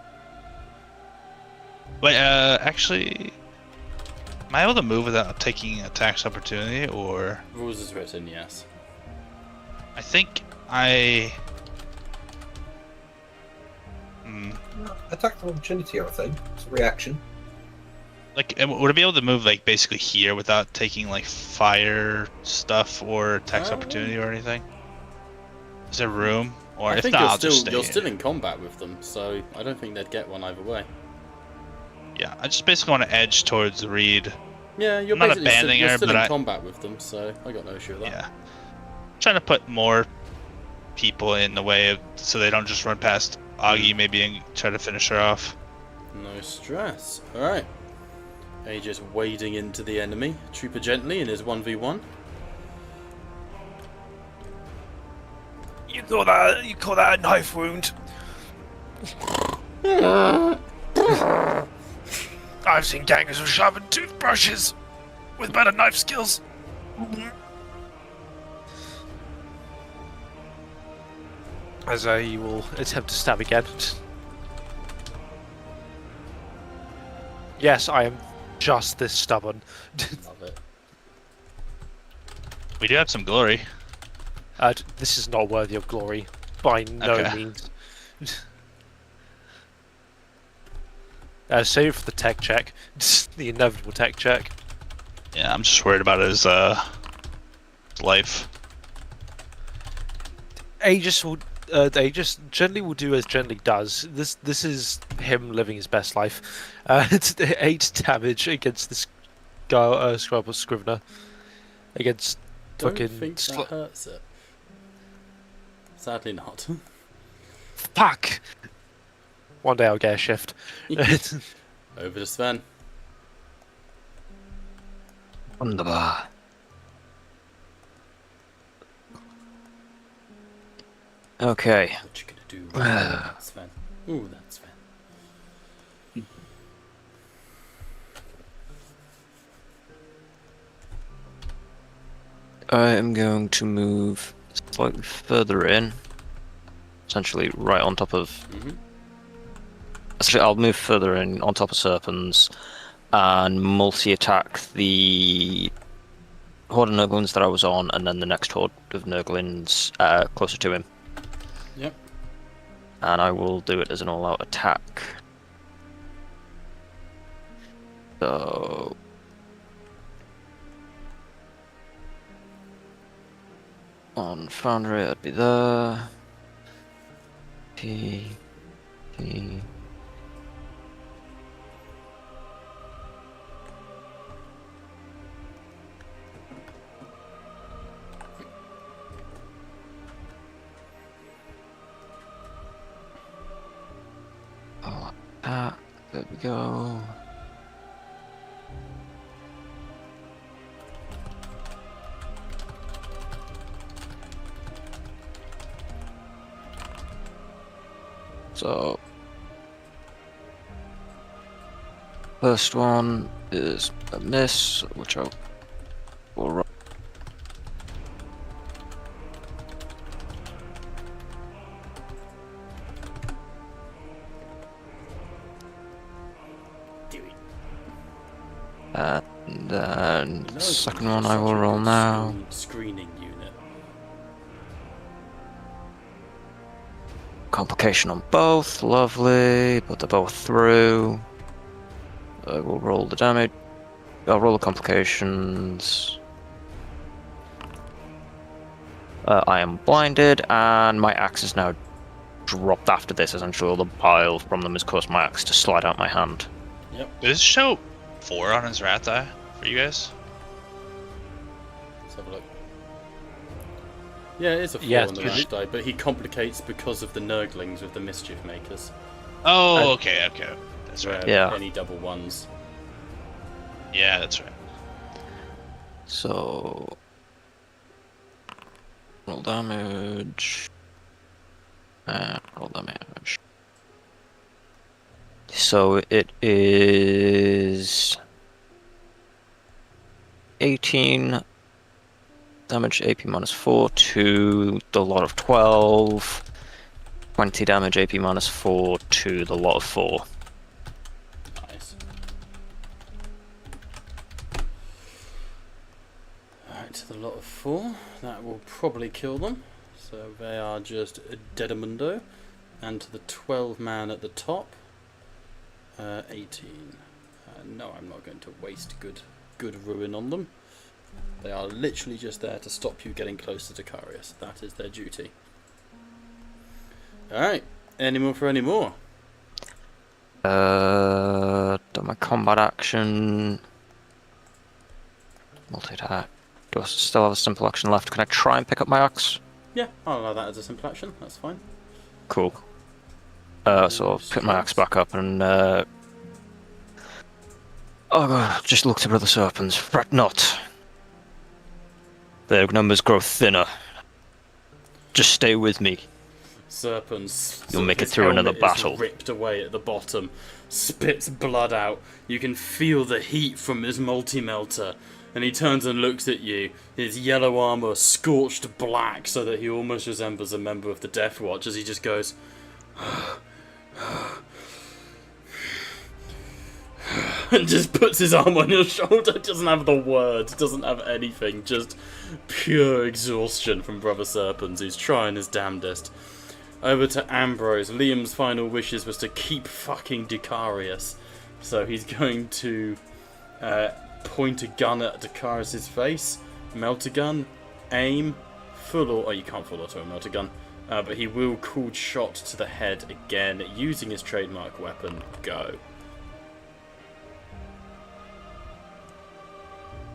Wait, actually... Am I able to move without taking a tax opportunity, or... Rules is written, yes. I think I... Attack of opportunity, I think. It's a reaction. Like, would I be able to move, like, basically here without taking, like, fire stuff or tax opportunity or anything? Is there room? Or I if think not, you're I'll just still stay you're here. still in combat with them, so I don't think they'd get one either way. Yeah, I just basically want to edge towards Reed. Yeah, you're I'm not basically abandoning you're her, still but in I- combat with them, so I got no issue with that. Yeah. Trying to put more people in the way of, so they don't just run past Augie maybe and try to finish her off. No stress. Alright. Aegis wading into the enemy. Trooper gently in his 1v1. You call that a knife wound? I've seen gangers with sharpened toothbrushes with better knife skills. As he will attempt to stab again. Yes, I am just this stubborn. Love it. We do have some glory. This is not worthy of glory, by no Okay. means. Save it for the tech check, the inevitable tech check. Yeah, I'm just worried about his life. Aegis will, Aegis gently will do as gently does. This is him living his best life. It's 8 damage against this guy, Scrubber Scrivener, against Don't fucking. think that hurts it. Sadly not. Fuck. One day I'll get a shift. Over to Sven. Wunderbar. Okay. What you gonna do right now, Sven? Ooh, that's Sven. I am going to move slightly further in. Essentially right on top of... Essentially, I'll move further in on top of Serpents and multi-attack the Horde of Nurglings that I was on, and then the next Horde of Nurglings closer to him. Yep. And I will do it as an all-out attack. So... On Foundry, I'd be there. T. Oh, there we go. So, first one is a miss, which I will roll. And then No, the second it's one just I will such a roll good now. Screening unit. Complication on both, lovely, but they're both through. I will roll the damage. I'll roll the complications. I am blinded, and my axe is now dropped after this. Essentially, all the bile from them has caused my axe to slide out my hand. Yep. Does it show 4 on his rat die for you guys? Let's have a look. Yeah, it is a 4 Yes, on the but rat die, but he complicates because of the Nurglings with the Mischief Makers. Oh, okay. That's right. Yeah. Any double ones. Yeah, that's right. So, roll damage. And roll damage. So it is 18 damage, AP minus 4 to the lot of 12. 20 damage, AP minus 4 to the lot of 4. Nice. Alright, to the lot of 4. That will probably kill them. So they are just deadamundo. And to the 12 man at the top. 18. No, I'm not going to waste good ruin on them. They are literally just there to stop you getting close to Decarius. That is their duty. Alright, any more for any more? Done my combat action. Multi-attack. Do I still have a simple action left? Can I try and pick up my axe? Yeah, I'll allow that as a simple action, that's fine. Cool. So I'll pick my axe back up and oh god, just look to Brother Serpents. Fret not. Their numbers grow thinner. Just stay with me. Serpents. You'll make it his through another helmet is battle. ripped away at the bottom, spits blood out. You can feel the heat from his multi-melter, and he turns and looks at you. His yellow armor scorched black, so that he almost resembles a member of the Death Watch. As he just goes, and just puts his arm on your shoulder. Doesn't have the words, doesn't have anything, just pure exhaustion from Brother Serpents, who's trying his damnedest. Over to Ambrose. Liam's final wishes was to keep fucking Decarius. So he's going to point a gun at Decarius' face. Melter gun. Aim. Full auto. Oh, you can't full auto a melter gun. But he will cooled shot to the head again, using his trademark weapon. Go.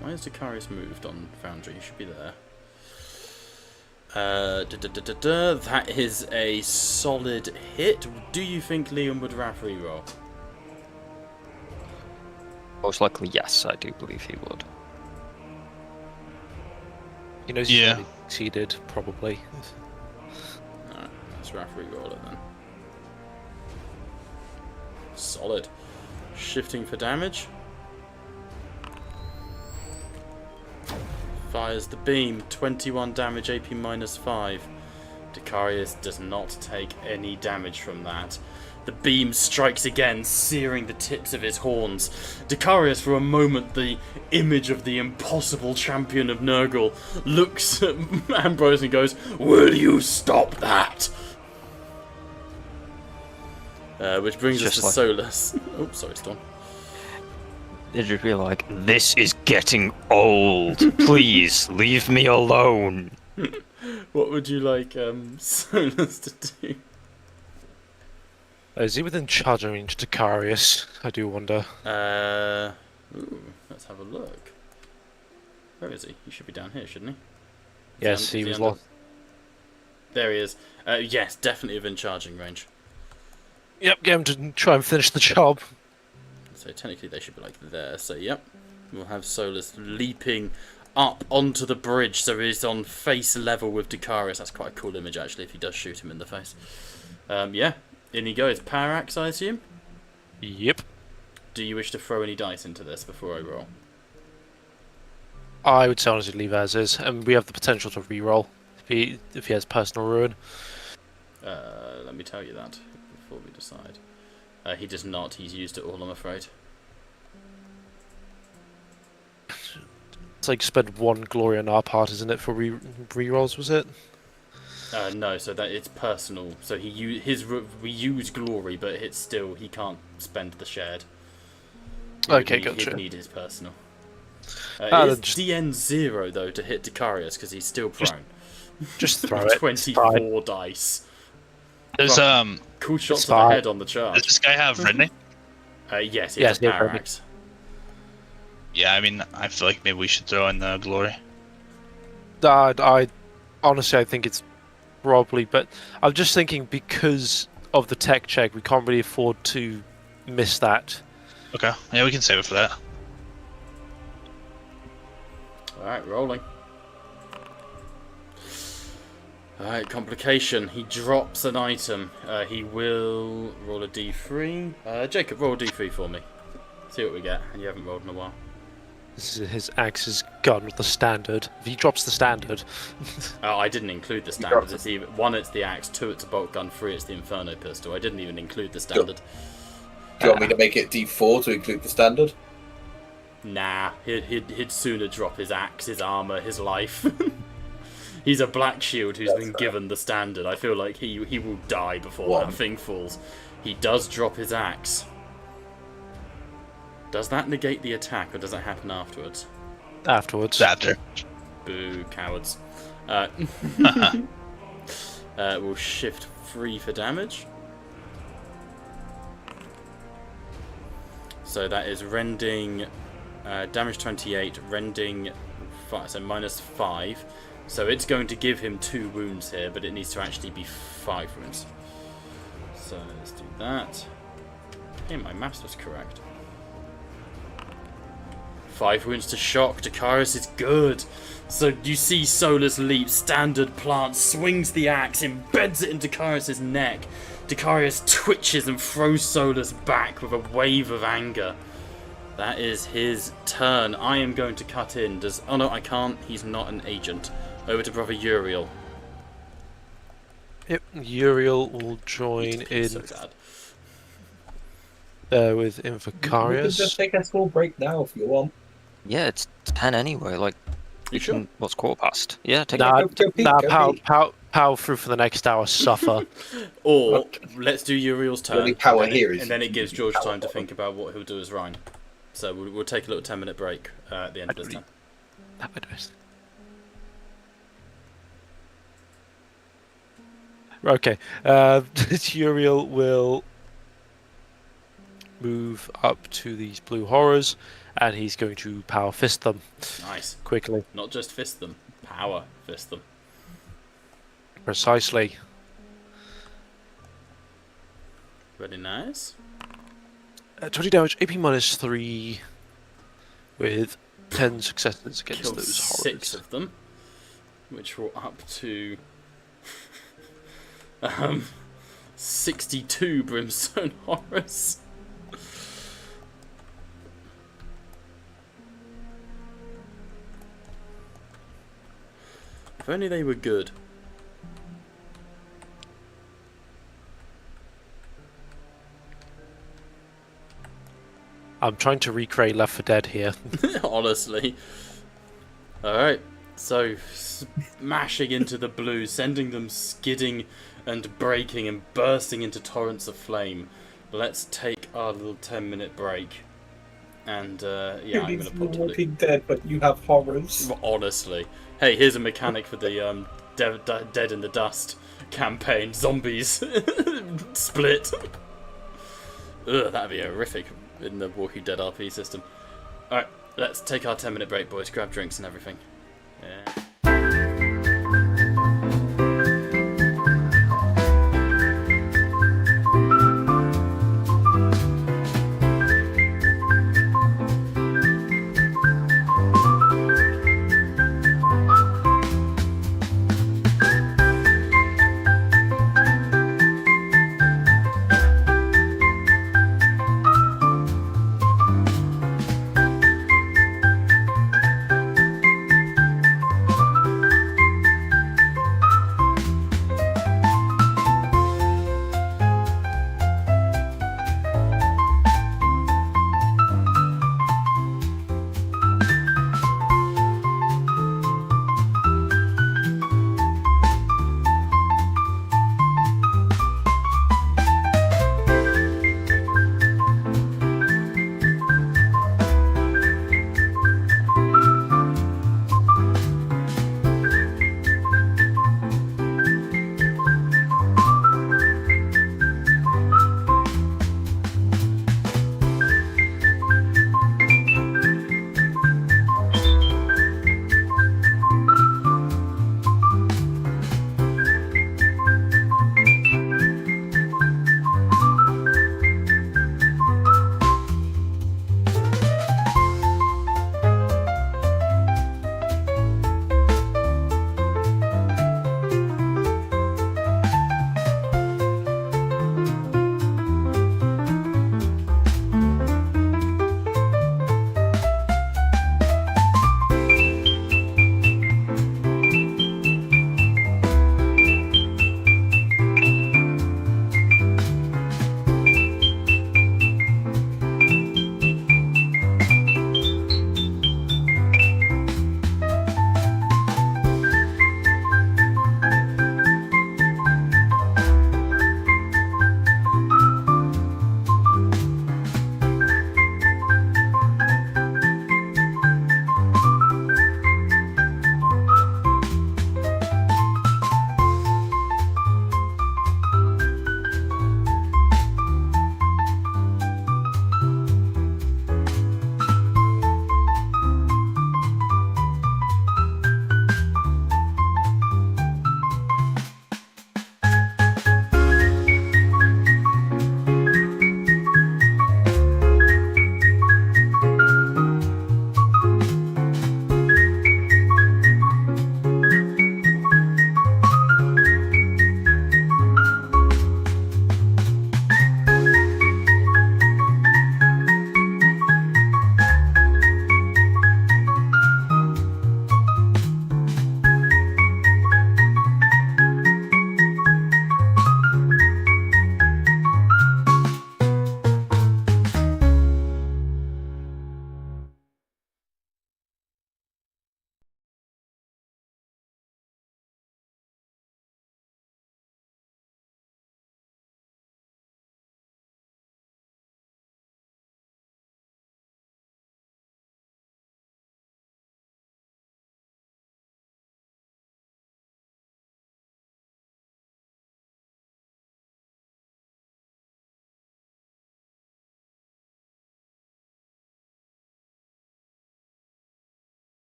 Why has Decarius moved on Foundry? He should be there. That is a solid hit. Do you think Liam would RAF reroll? Most likely, yes, I do believe he would. He knows he's already succeeded, probably. Alright, let's RAF reroll it then. Solid. Shifting for damage. Fires the beam, 21 damage, AP minus 5. Decarius does not take any damage from that. The beam strikes again, searing the tips of his horns. Decarius, for a moment, the image of the impossible champion of Nurgle, looks at Ambrose and goes, "Will you stop that?" Which brings us to Solus. Oh, sorry, Storm. Did you feel like, this is getting old? Please, leave me alone. What would you like Solus to do? Is he within charging range to Decarius? I do wonder. Let's have a look. Where is he? He should be down here, shouldn't he? Yes, he was lost. There he is. Yes, definitely within charging range. Yep, get him to try and finish the job. So technically they should be like there. So yep, we'll have Solus leaping up onto the bridge, so he's on face level with Decarius. That's quite a cool image actually, if he does shoot him in the face. Yeah, in he goes. Power axe, I assume? Yep. Do you wish to throw any dice into this before I roll? I would say honestly leave as is, and we have the potential to re-roll if he has personal ruin. Let me tell you that before we decide. He does not. He's used it all, I'm afraid. to spend 1 glory on our part, isn't it, for re-rolls, was it? No, so that it's personal. So we use glory, but it's still he can't spend the shared. Okay, gotcha. He'd need his personal. It's DN 0 though to hit Decarius because he's still prone. Just throw it. 24 dice. There's Cool shots to the head on the chart. Does this guy have rending? Yes, he has power axe. Yeah, I mean, I feel like maybe we should throw in the glory. I honestly, I think it's probably, but I'm just thinking because of the tech check, we can't really afford to miss that. Okay, yeah, we can save it for that. Alright, rolling. Alright, complication. He drops an item. He will roll a d3. Jacob, roll a d3 for me. See what we get. And you haven't rolled in a while. This is his axe's gun with the standard. If he drops the standard... Oh, I didn't include the standard. It's either, 1, it's the axe. 2, it's a bolt gun. 3, it's the Inferno pistol. I didn't even include the standard. Do you want me to make it D4 to include the standard? Nah, he'd sooner drop his axe, his armor, his life. He's a black shield who's been given the standard. I feel like he will die before that thing falls. He does drop his axe. Does that negate the attack, or does that happen afterwards? Afterwards. After. Boo, cowards. We'll shift 3 for damage. So that is rending, damage 28, rending 5, so minus 5. So it's going to give him 2 wounds here, but it needs to actually be 5 wounds. So let's do that. Hey, my maths was correct. 5 wounds to shock. Decarius is good. So you see Solus leap, standard plant, swings the axe, embeds it in Decarius' neck. Decarius twitches and throws Solus back with a wave of anger. That is his turn. I am going to cut in. Oh no, I can't. He's not an agent. Over to Brother Uriel. Yep, Uriel will join in So sad. with You can Decarius. just take a small break now if you want. Yeah, it's 10 anyway. Like, You sure? what's 1:15? Yeah, take Nah, Go peek, nah, go peek. power through for the next hour, suffer. Or let's do Uriel's turn. The only power and then here it, is and then it gives George power. time to think about what he'll do as Rhine. So we'll take a little 10-minute break at the end of this turn. That would be- Okay, Uriel will move up to these blue horrors, and he's going to power fist them Nice. quickly. Not just fist them, power fist them. Precisely. Very nice. 20 damage, AP minus 3, with 10 successes against Killed those 6 horrors. of them, which will up to 62 brimstone horrors. If only they were good. I'm trying to recreate Left 4 Dead here. Honestly. Alright, so smashing into the blue, sending them skidding and breaking and bursting into torrents of flame. Let's take our little 10-minute break. And, yeah, I'm going to put Walking Dead, but you have horrors. honestly. Hey, here's a mechanic for the Dead in the Dust campaign. Zombies. Split. Ugh, that'd be horrific in the Walking Dead RP system. Alright, let's take our 10-minute break, boys. Grab drinks and everything. Yeah.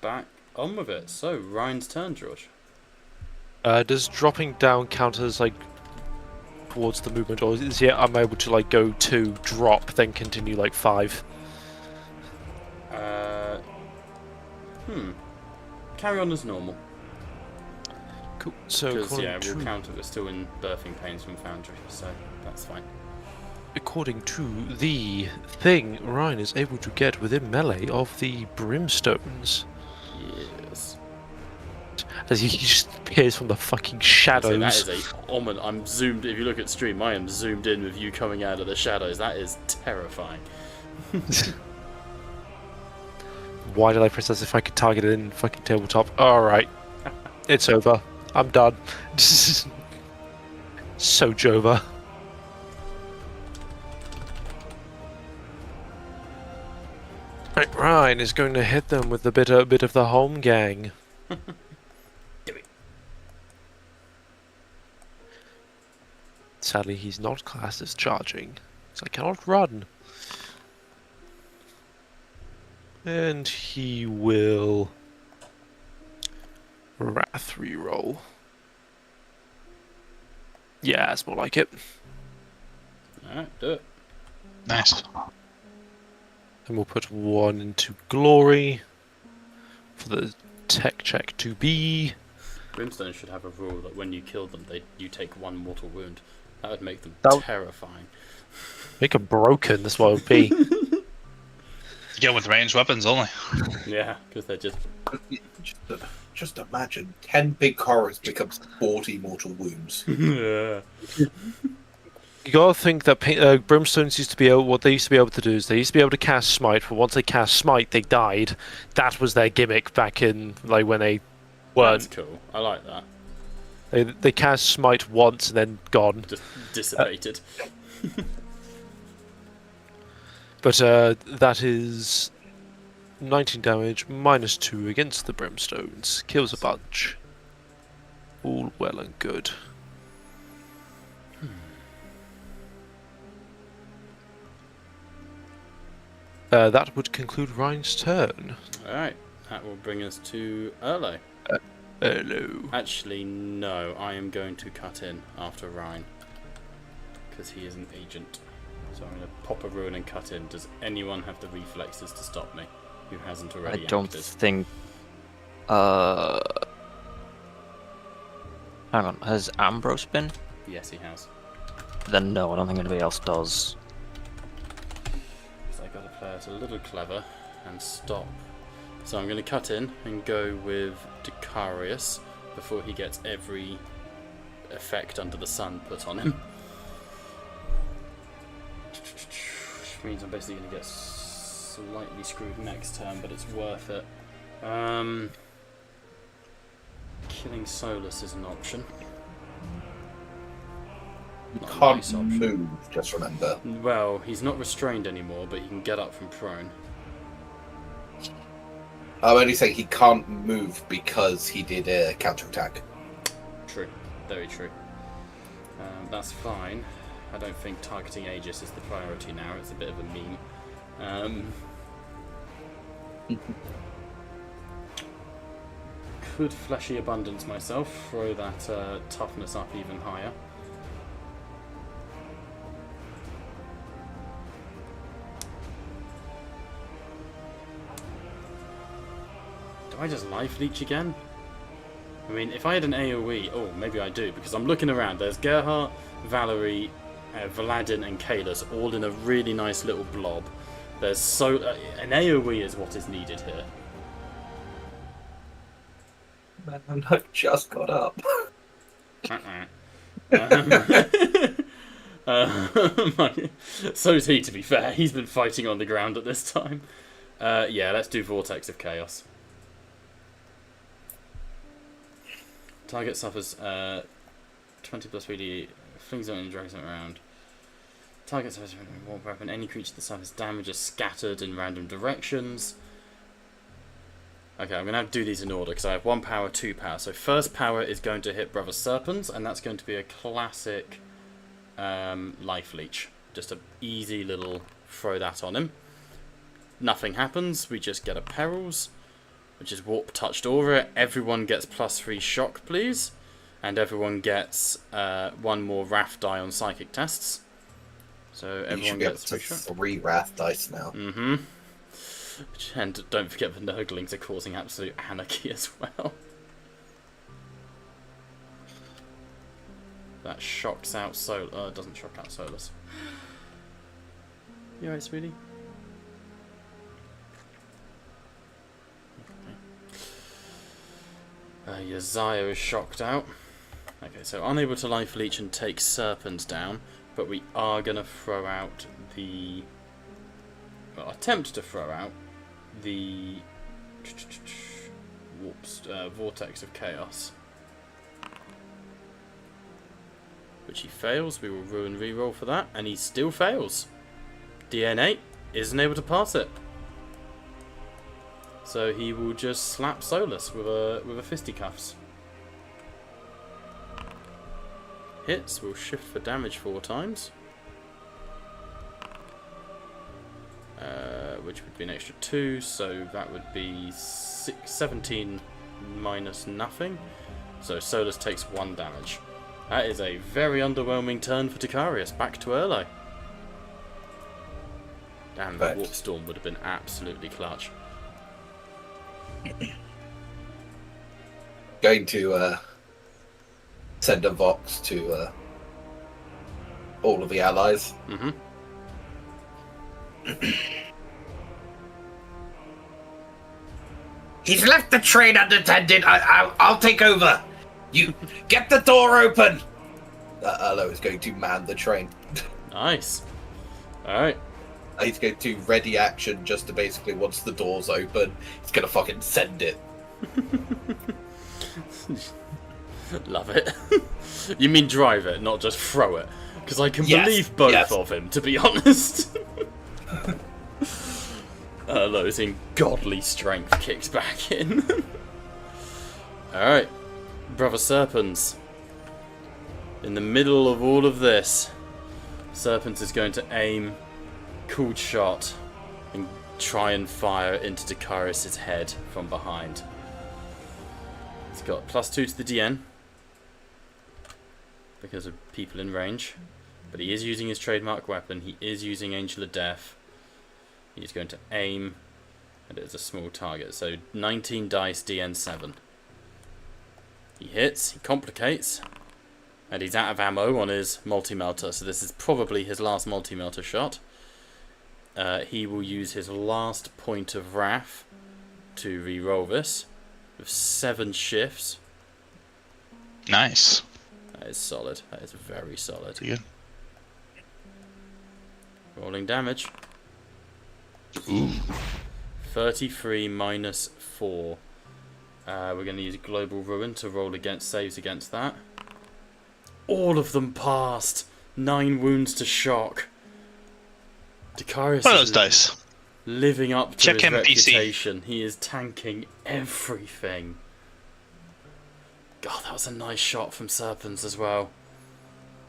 back on with it. So, Ryan's turn, George. Does dropping down count as like towards the movement, or is it I'm able to like go 2, drop, then continue like 5? Carry on as normal. Cool. So Because, yeah, we'll count it. We're still in birthing pains from Foundry, so that's fine. According to the thing, Ryan is able to get within melee of the brimstones. Yes. As he just appears from the fucking So shadows. that is a omen. I'm zoomed. If you look at stream, I am zoomed in with you coming out of the shadows. That is terrifying. Why did I press as if I could target it in fucking tabletop? Alright. It's over. I'm done. So Jova. Right, Ryan is going to hit them with a bit of the home gang. Do it. Sadly, he's not classed as charging, so I cannot run. And he will Wrath reroll. Yeah, that's more like it. Alright, do it. Nice. And we'll put 1 into glory for the tech check to be. Brimstone should have a rule that when you kill them, you take 1 mortal wound. That would make them That- terrifying. Make them broken, that's what it would be. Yeah, with ranged weapons only. Yeah, because they're just... Just imagine 10 big horrors becomes 40 mortal wounds. Yeah. You gotta think that brimstones used to be able. What they used to be able to do is they used to be able to cast smite, but once they cast smite, they died. That was their gimmick back in like when they That's weren't. cool. I like that. They cast smite once and then gone. Just dissipated. But that is 19 damage minus 2 against the brimstones. Kills a bunch. All well and good. That would conclude Ryan's turn. Alright, that will bring us to Erlo. Hello. Actually, no, I am going to cut in after Ryan. Because he is an agent. So I'm going to pop a ruin and cut in. Does anyone have the reflexes to stop me? Who hasn't I already don't acted? think. Hang on, has Ambrose been? Yes, he has. Then no, I don't think anybody else does. So I got to play it a little clever and stop. So I'm going to cut in and go with Decarius before he gets every effect under the sun put on him. Which means I'm basically going to get slightly screwed next turn, but it's worth it. Killing Solus is an option. You Not a can't nice option. move, just remember. Well, he's not restrained anymore, but he can get up from prone. I'm only saying he can't move because he did a counterattack. True, very true. That's fine. I don't think targeting Aegis is the priority now. It's a bit of a meme. Could Fleshy Abundance myself, throw that toughness up even higher. Do I just life leech again? I mean, if I had an AoE, oh, maybe I do, because I'm looking around. There's Gerhardt, Valerie, Valadin, and Kalis, all in a really nice little blob. There's an AoE is what is needed here. Man, I've just got up. So's he, to be fair. He's been fighting on the ground at this time. Yeah, let's do Vortex of Chaos. Target suffers 20 plus 3d, flings it and drags it around. Target suffers more weapon. Any creature that suffers damage is scattered in random directions. Okay, I'm going to have to do these in order because I have 1 power, 2 power. So first power is going to hit Brother Serpents, and that's going to be a classic life leech. Just a easy little throw that on him. Nothing happens, we just get a perils. which is warp touched aura. Everyone gets +3 shock, please. And everyone gets 1 more Wrath die on psychic tests. So everyone gets 3 Wrath dice now. Mm-hmm. And don't forget the Nurglings are causing absolute anarchy as well. That shocks out Solus. It doesn't shock out Solus. You alright, sweetie? Okay. Yaziah is shocked out. Okay, so unable to life leech and take Serpents down, but we are going to throw out the... Well, attempt to throw out the Vortex of Chaos. Which he fails. We will ruin reroll for that, and he still fails. DNA isn't able to pass it. So he will just slap Solus with a fisticuffs. Hits, will shift for damage 4 times. Which would be an extra 2, so that would be 17 minus nothing. So Solus takes 1 damage. That is a very underwhelming turn for Decarius. Back to Erlo. Damn, the Warp Storm would have been absolutely clutch. Going to send a Vox to all of the allies. Mm-hmm. He's left the train unattended. I'll take over. You get the door open. Erlo is going to man the train. Nice. Alright. He's going to ready action just to basically, once the door's open, he's going to fucking send it. Love it. You mean drive it, not just throw it? Because I can believe both of him, to be honest. Erlo's in godly strength kicks back in. Alright. Brother Serpents. In the middle of all of this, Serpents is going to aim cooled shot and try and fire into Decarius' head from behind. He's got +2 to the DN because of people in range, but he is using his trademark weapon. He is using Angel of Death. He's going to aim, and it's a small target, so 19 dice, DN 7. He hits, he complicates, and he's out of ammo on his multi-melter, so this is probably his last multi-melter shot. He will use his last point of wrath to re-roll this with 7 shifts. Nice. That is solid. That is very solid. Yeah. Rolling damage. Ooh. 33 minus 4. We're going to use Global Ruin to roll against saves against that. All of them passed. 9 wounds to shock. Decarius One of those dice. Living up to Check his him, reputation. He is tanking everything. God, that was a nice shot from Serpents as well.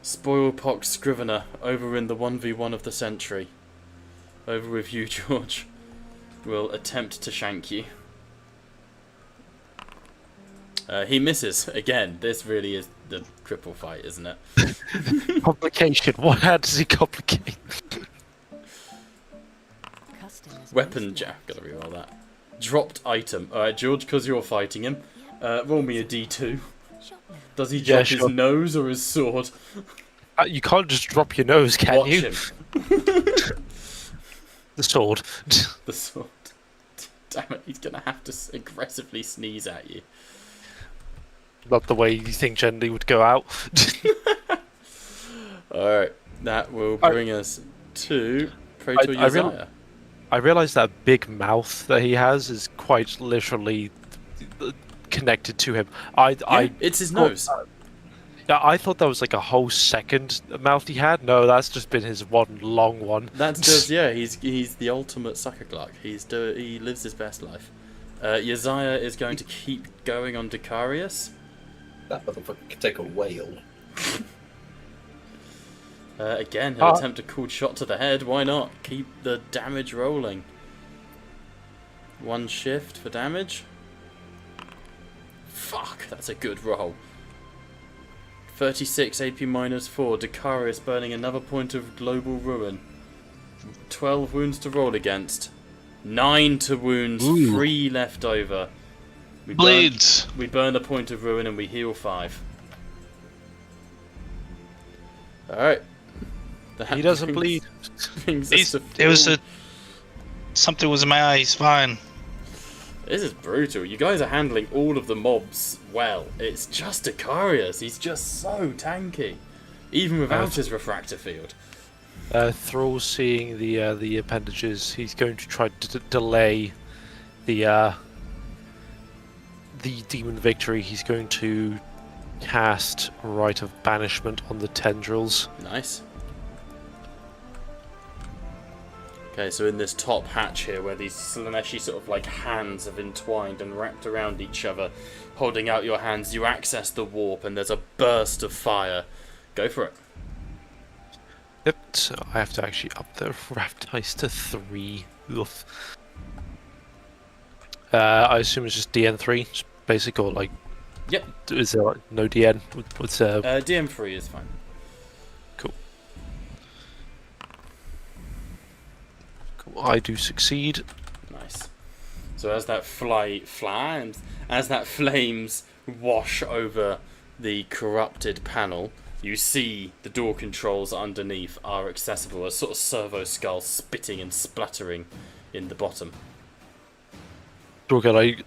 Spoilpox Scrivener over in the 1v1 of the century. Over with you, George. Will attempt to shank you. He misses again. This really is the cripple fight, isn't it? Complication. How does he complicate? Weapon jab. Gotta reroll that. Dropped item. Alright, George, because you're fighting him, roll me a d2. Does he drop his nose or his sword? You can't just drop your nose, can Watch you? him. The sword. The sword. Damn it, he's gonna have to aggressively sneeze at you. Not the way you think generally would go out. Alright, that will bring us to Praetor Uzziah. I realise that big mouth that he has is quite literally connected to him. It's his nose. I thought that was like a whole second mouth he had. No, that's just been his one long one. That's just, he's the ultimate sucker gluck. He lives his best life. Uzziah is going to keep going on Decarius. That motherfucker can take a whale. Again, he'll attempt a cool shot to the head. Why not? Keep the damage rolling. 1 shift for damage. That's a good roll. 36 AP minus 4. Decarius burning another point of global ruin. 12 wounds to roll against. 9 to wounds. Ooh. 3 left over. Bleeds. We burn a point of ruin and we heal 5. Alright. He doesn't bleed. Something was in my eye. He's fine. This is brutal. You guys are handling all of the mobs well. It's just Decarius. He's just so tanky. Even without his refractor field. Thrall seeing the appendages, he's going to try to delay the demon victory. He's going to cast Rite of Banishment on the tendrils. Nice. Okay, so in this top hatch here, where these Slaneshi sort of like hands have entwined and wrapped around each other, holding out your hands, you access the warp and there's a burst of fire. Go for it. Yep, so I have to actually up the wrap dice to 3. Oof. I assume it's just DN3, just basic, or like... Yep. Is there like no DN? What's DM3 is fine. Cool. I do succeed. Nice. So as that flames wash over the corrupted panel, you see the door controls underneath are accessible, a sort of servo skull spitting and spluttering in the bottom. I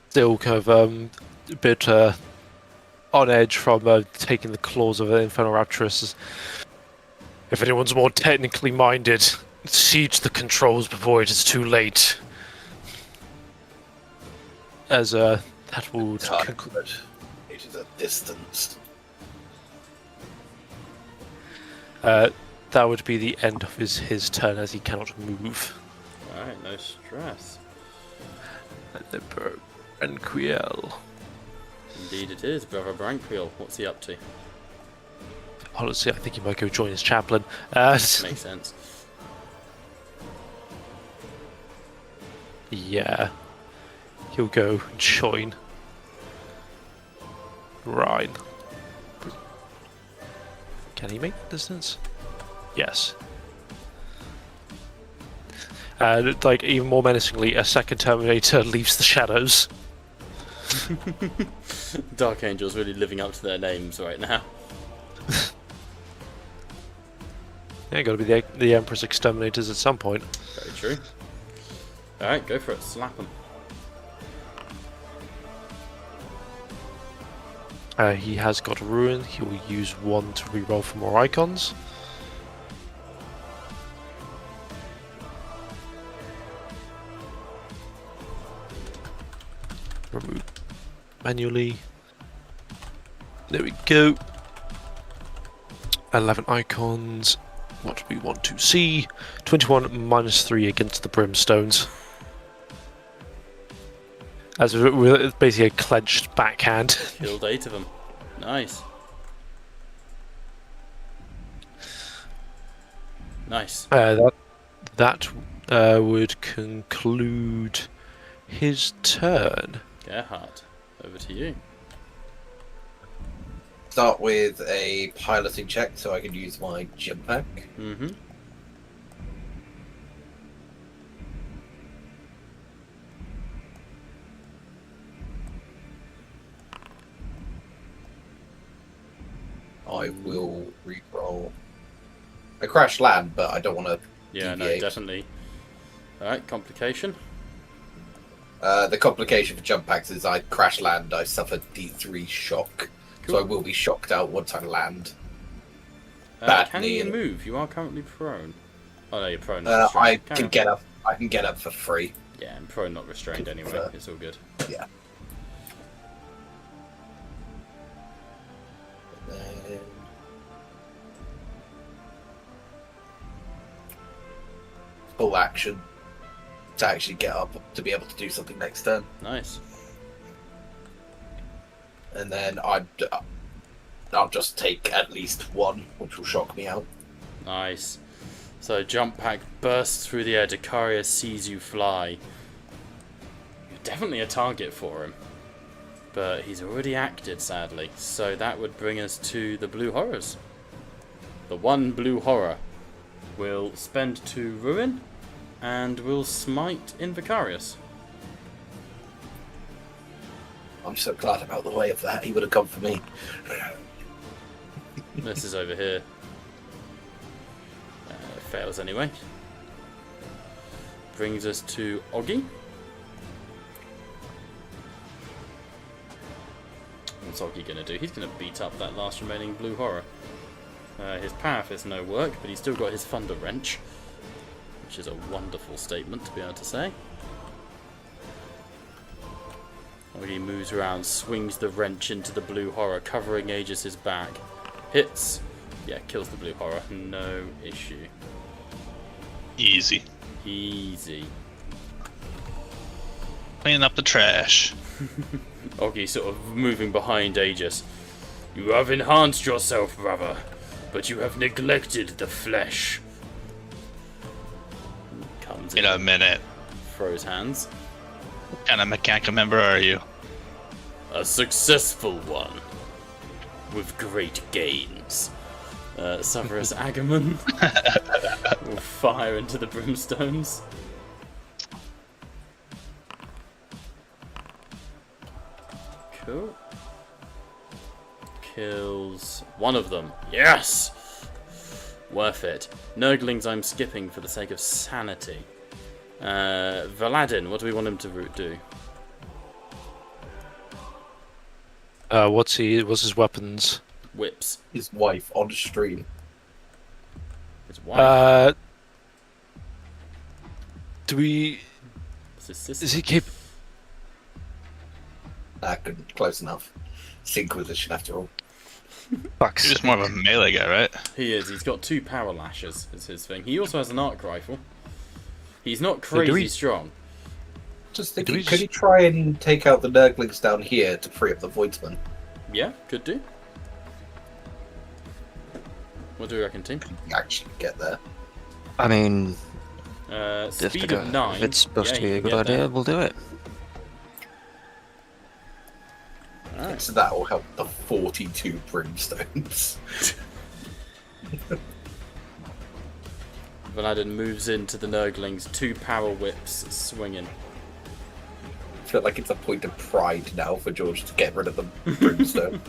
still kind of a bit on edge from taking the claws of an Infernal Rapturous. If anyone's more technically minded, siege the controls before it is too late. As that will conclude. It is a distance. That would be the end of his turn, as he cannot move. Alright, no stress. Branquiel. Indeed it is, Brother Branquiel. What's he up to? Honestly, I think he might go join his chaplain. Makes sense. Yeah. He'll go join Rhine. Can he make the distance? Yes. And like even more menacingly, a second Terminator leaves the shadows. Dark Angel's really living up to their names right now. Yeah, gotta be the Emperor's exterminators at some point. Very true. Alright, go for it. Slap him. He has got a ruin. He will use 1 to reroll for more icons. Remove manually. There we go. 11 icons. What do we want to see? 21 minus 3 against the brimstones. As it's basically a clenched backhand. Killed 8 of them. Nice. Nice. That would conclude his turn. Gerhardt, over to you. Start with a piloting check so I can use my jump pack. Mm-hmm. I will re-roll. I crash land, but I don't want to. Yeah, deviate. no, definitely. Alright, complication. The complication for jump packs is I crash land, I suffer D3 shock. Cool. So I will be shocked out once I land. Can you move? You are currently prone. Oh no, you're prone. I can get up. I can get up for free. Yeah, and prone not restrained anyway. It's all good. Yeah. And then... full action to actually get up to be able to do something next turn. Nice. And then I'll just take at least 1, which will shock me out. Nice. So jump pack bursts through the air. Decarius sees you fly. You're definitely a target for him. But he's already acted, sadly. So that would bring us to the Blue Horrors. The one Blue Horror will spend 2 ruin and will smite in Decarius. I'm so glad I'm out of the way of that. He would have come for me. This is over here. Fails anyway. Brings us to Oggy. What's Oggy going to do? He's going to beat up that last remaining Blue Horror. His Paraff is no work, but he's still got his Thunder Wrench, which is a wonderful statement to be able to say. Oggy moves around, swings the wrench into the Blue Horror, covering Aegis's back. Hits. Yeah, kills the Blue Horror. No issue. Easy. Easy. Cleaning up the trash. Oggy sort of moving behind Aegis. You have enhanced yourself, brother, but you have neglected the flesh. Comes In a minute. throws hands. What kind of mechanical member are you? A successful one. With great gains. Severus Agamemnon will fire into the brimstones. Cool. Kills one of them. Yes! Worth it. Nurglings I'm skipping for the sake of sanity. Valadin, what do we want him to do? What's his weapons? Whips. His wife on stream. His wife. Do we? It's his sister. Is he keep? Close enough. Synchronization after all. Fuck's He's more of a melee guy, right? He is. He's got 2 power lashes. Is his thing. He also has an arc rifle. He's not crazy strong. Just thinking, could he try and take out the Nurglings down here to free up the Voidsman? Yeah, could do. What do you reckon, team? Actually get there. I mean, Speed of 9. if it's supposed to Yeah, be you a can good get there. idea, we'll do it. Alright. So that will help the 42 brimstones. Valadin moves into the Nurglings, 2 power whips swinging. I feel like it's a point of pride now for George to get rid of the brimstone.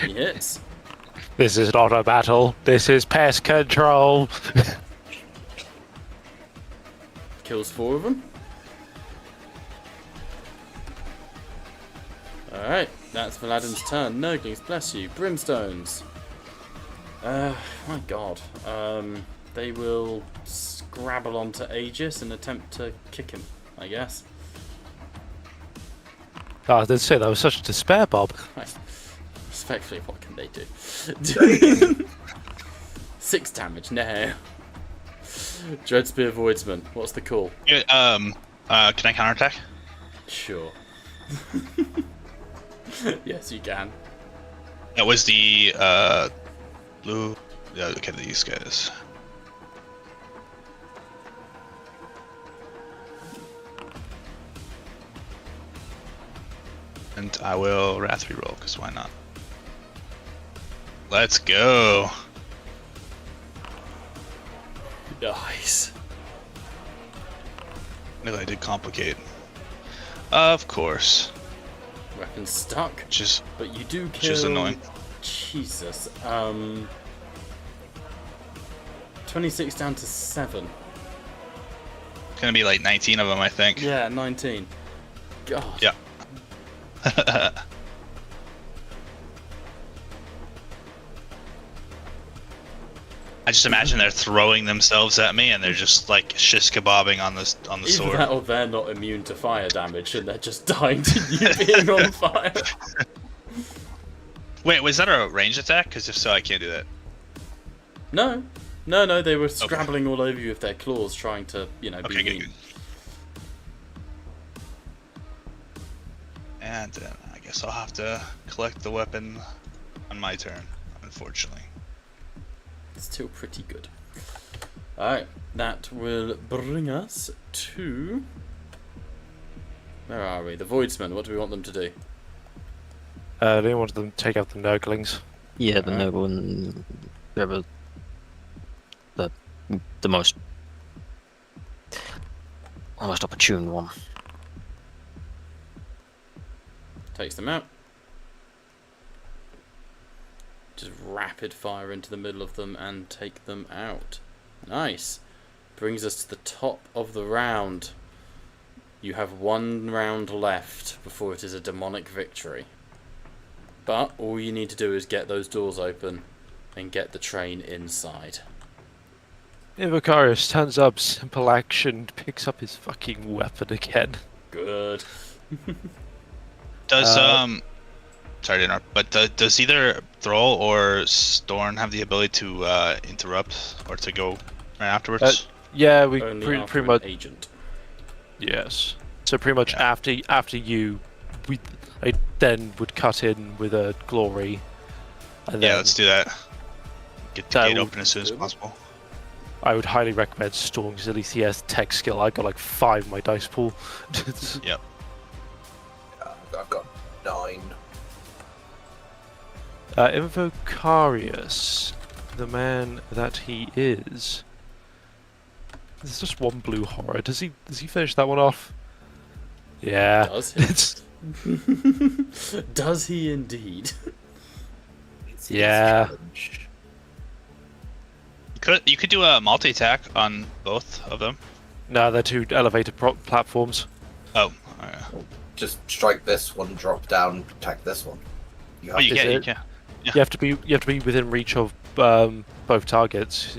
He hits. This is not a battle. This is pest control. Kills 4 of them. Alright, that's Valadin's turn. Nurglings, bless you. Brimstones. My god. They will scrabble onto Aegis and attempt to kick him, I guess. Oh, I didn't say that was such despair, Bob. Respectfully, what can they do? 6 damage, no. Dreadspear Voidsman, what's the call? Yeah, can I counterattack? Sure. Yes, you can. That was the blue. Yeah, look at these guys. And I will Wrath reroll, because why not? Let's go. Nice. No, I did complicate. Of course. Weapon stuck. But you do kill. Which is annoying. Jesus. 26 down to 7. It's gonna be like 19 of them, I think. Yeah, 19. God. Yeah. I just imagine they're throwing themselves at me and they're just like shish kebabbing on the Either sword. that or they're not immune to fire damage and they're just dying to you being on fire. Wait, was that a range attack? Because if so, I can't do that. No, they were scrabbling all over you with their claws, trying to, be mean. Good. And then I guess I'll have to collect the weapon on my turn, unfortunately. It's still pretty good. Alright, that will bring us to Where are we? The Voidsmen, what do we want them to do? They wanted them to take out the Nurglings. Yeah, the Alright. noble and whoever the most opportune one. Takes them out. Just rapid fire into the middle of them and take them out. Nice. Brings us to the top of the round. You have 1 round left before it is a demonic victory. But all you need to do is get those doors open and get the train inside. Decarius stands up, simple action, picks up his fucking weapon again. Good. Does sorry to interrupt, but does either Thrall or Storm have the ability to interrupt or to go right afterwards? Yeah, we Only pretty after much. an agent. Yes. So pretty much after you, I then would cut in with a glory. And Yeah, then let's do that. Get the That gate would- open as soon as possible. I would highly recommend Storm because at least he has tech skill. I got like 5 in my dice pool. Yep. I've got 9. Invocarius, the man that he is. There's just 1 blue horror. Does he finish that one off? Yeah. Does he? It's, Does he indeed? It's Yeah. his challenge. You could do a multi attack on both of them. no, they're 2 elevated platforms. Oh, Just strike this one, drop down, attack this one. You have you Is can. You it? can. Yeah. You have to be within reach of both targets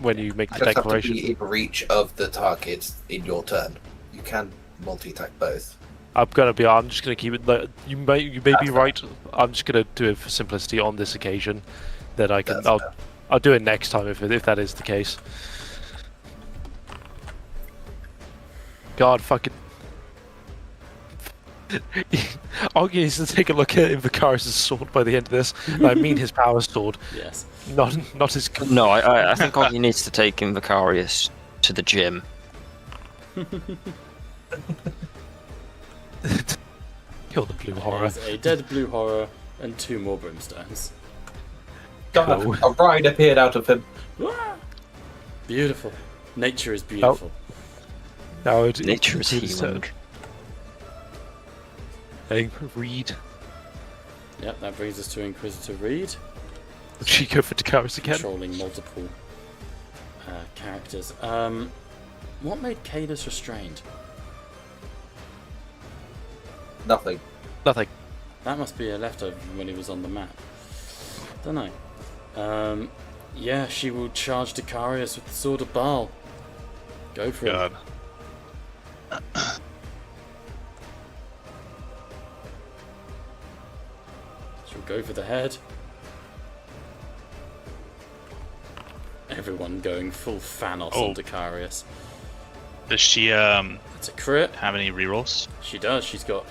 when you make the just have to declaration. be in reach of the targets in your turn. You can multi-attack both. I'm just gonna keep it. You may be right. I'm just gonna do it for simplicity on this occasion. Then I can. That's fair. I'll do it next time if that is the case. God fucking. Augie needs to take a look at Invocarius' sword by the end of this. And I mean his power sword, Yes. not his. No, I think Oggy needs to take Invocarius to the gym. Kill the blue horror. There's a dead blue horror and 2 more brimstones. God, Cool. a bride appeared out of him. Beautiful. Nature is beautiful. Now Nature is healing. Hey, Reed. Yep, that brings us to Inquisitor Reed, Would she go for Decarius again? controlling multiple characters. What made Cadus restrained? Nothing. Nothing. That must be a leftover from when he was on the map. Don't know. Yeah, she will charge Decarius with the Sword of Baal. Go for it. God. She'll go for the head. Everyone going full Thanos on Decarius. Does she It's a crit. have any rerolls? She does. She's got.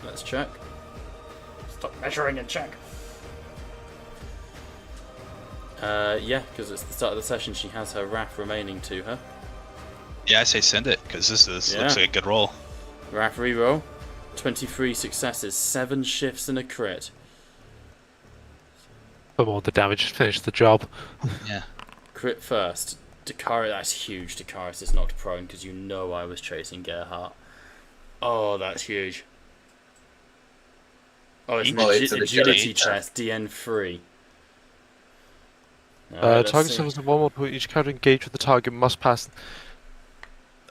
Let's check. Stop measuring and check. Yeah, because it's the start of the session. She has her wrath remaining to her. Yeah, I say send it because this Yeah. looks like a good roll. Wrath reroll. 23 successes, 7 shifts and a crit. For more the damage, finish the job. Yeah. Crit first. Decarius, that's huge. Decarius is knocked prone because you know I was chasing Gerhardt. Oh, that's huge. Oh, it's an It's an agility agility test, DN3. Alright, let's Target see. suffers 1 more point. Each character engaged with the target must pass.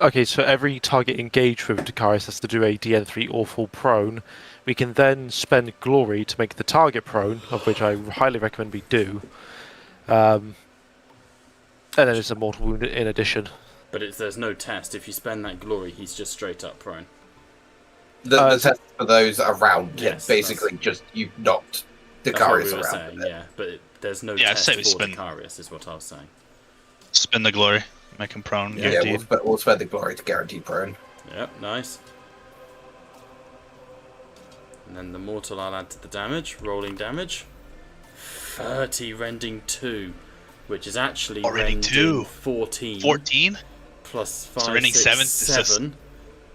Okay, so every target engaged with Decarius has to do a DN3 or fall prone. We can then spend glory to make the target prone, of which I highly recommend we do. And then it's a mortal wound in addition. But there's no test. If you spend that glory, he's just straight up prone. The test for those around him, Yes, basically, just you knocked That's what Decarius we were around. saying, yeah. But there's no Yeah, I'd test say for we spend- Decarius, is what I was saying. Spin the glory, make him prone. Yeah, Guaranteed. we'll spend the glory to guarantee prone. Yep, nice. And then the mortal I'll add to the damage, rolling damage. 30 rending 2, which is actually Oh, rending rending 2. 14. 14. Plus 5, So rending 6, 7, it's just- 7.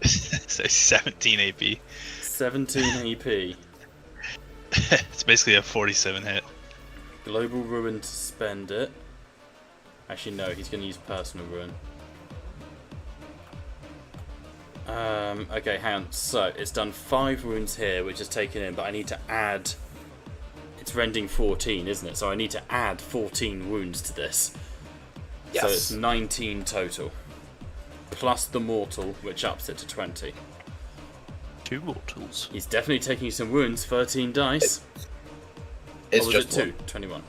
So 17 AP. 17 AP. It's basically a 47 hit. Global Ruin to spend it. Actually, no, he's going to use Personal Ruin. Okay, hang on. So, it's done 5 wounds here, which is taken in, but I need to add... It's rending 14, isn't it? So I need to add 14 wounds to this. Yes. So it's 19 total. Plus the mortal, which ups it to 20. 2 mortals. He's definitely taking some wounds, 13 dice. It's or was just it 2? one. 21.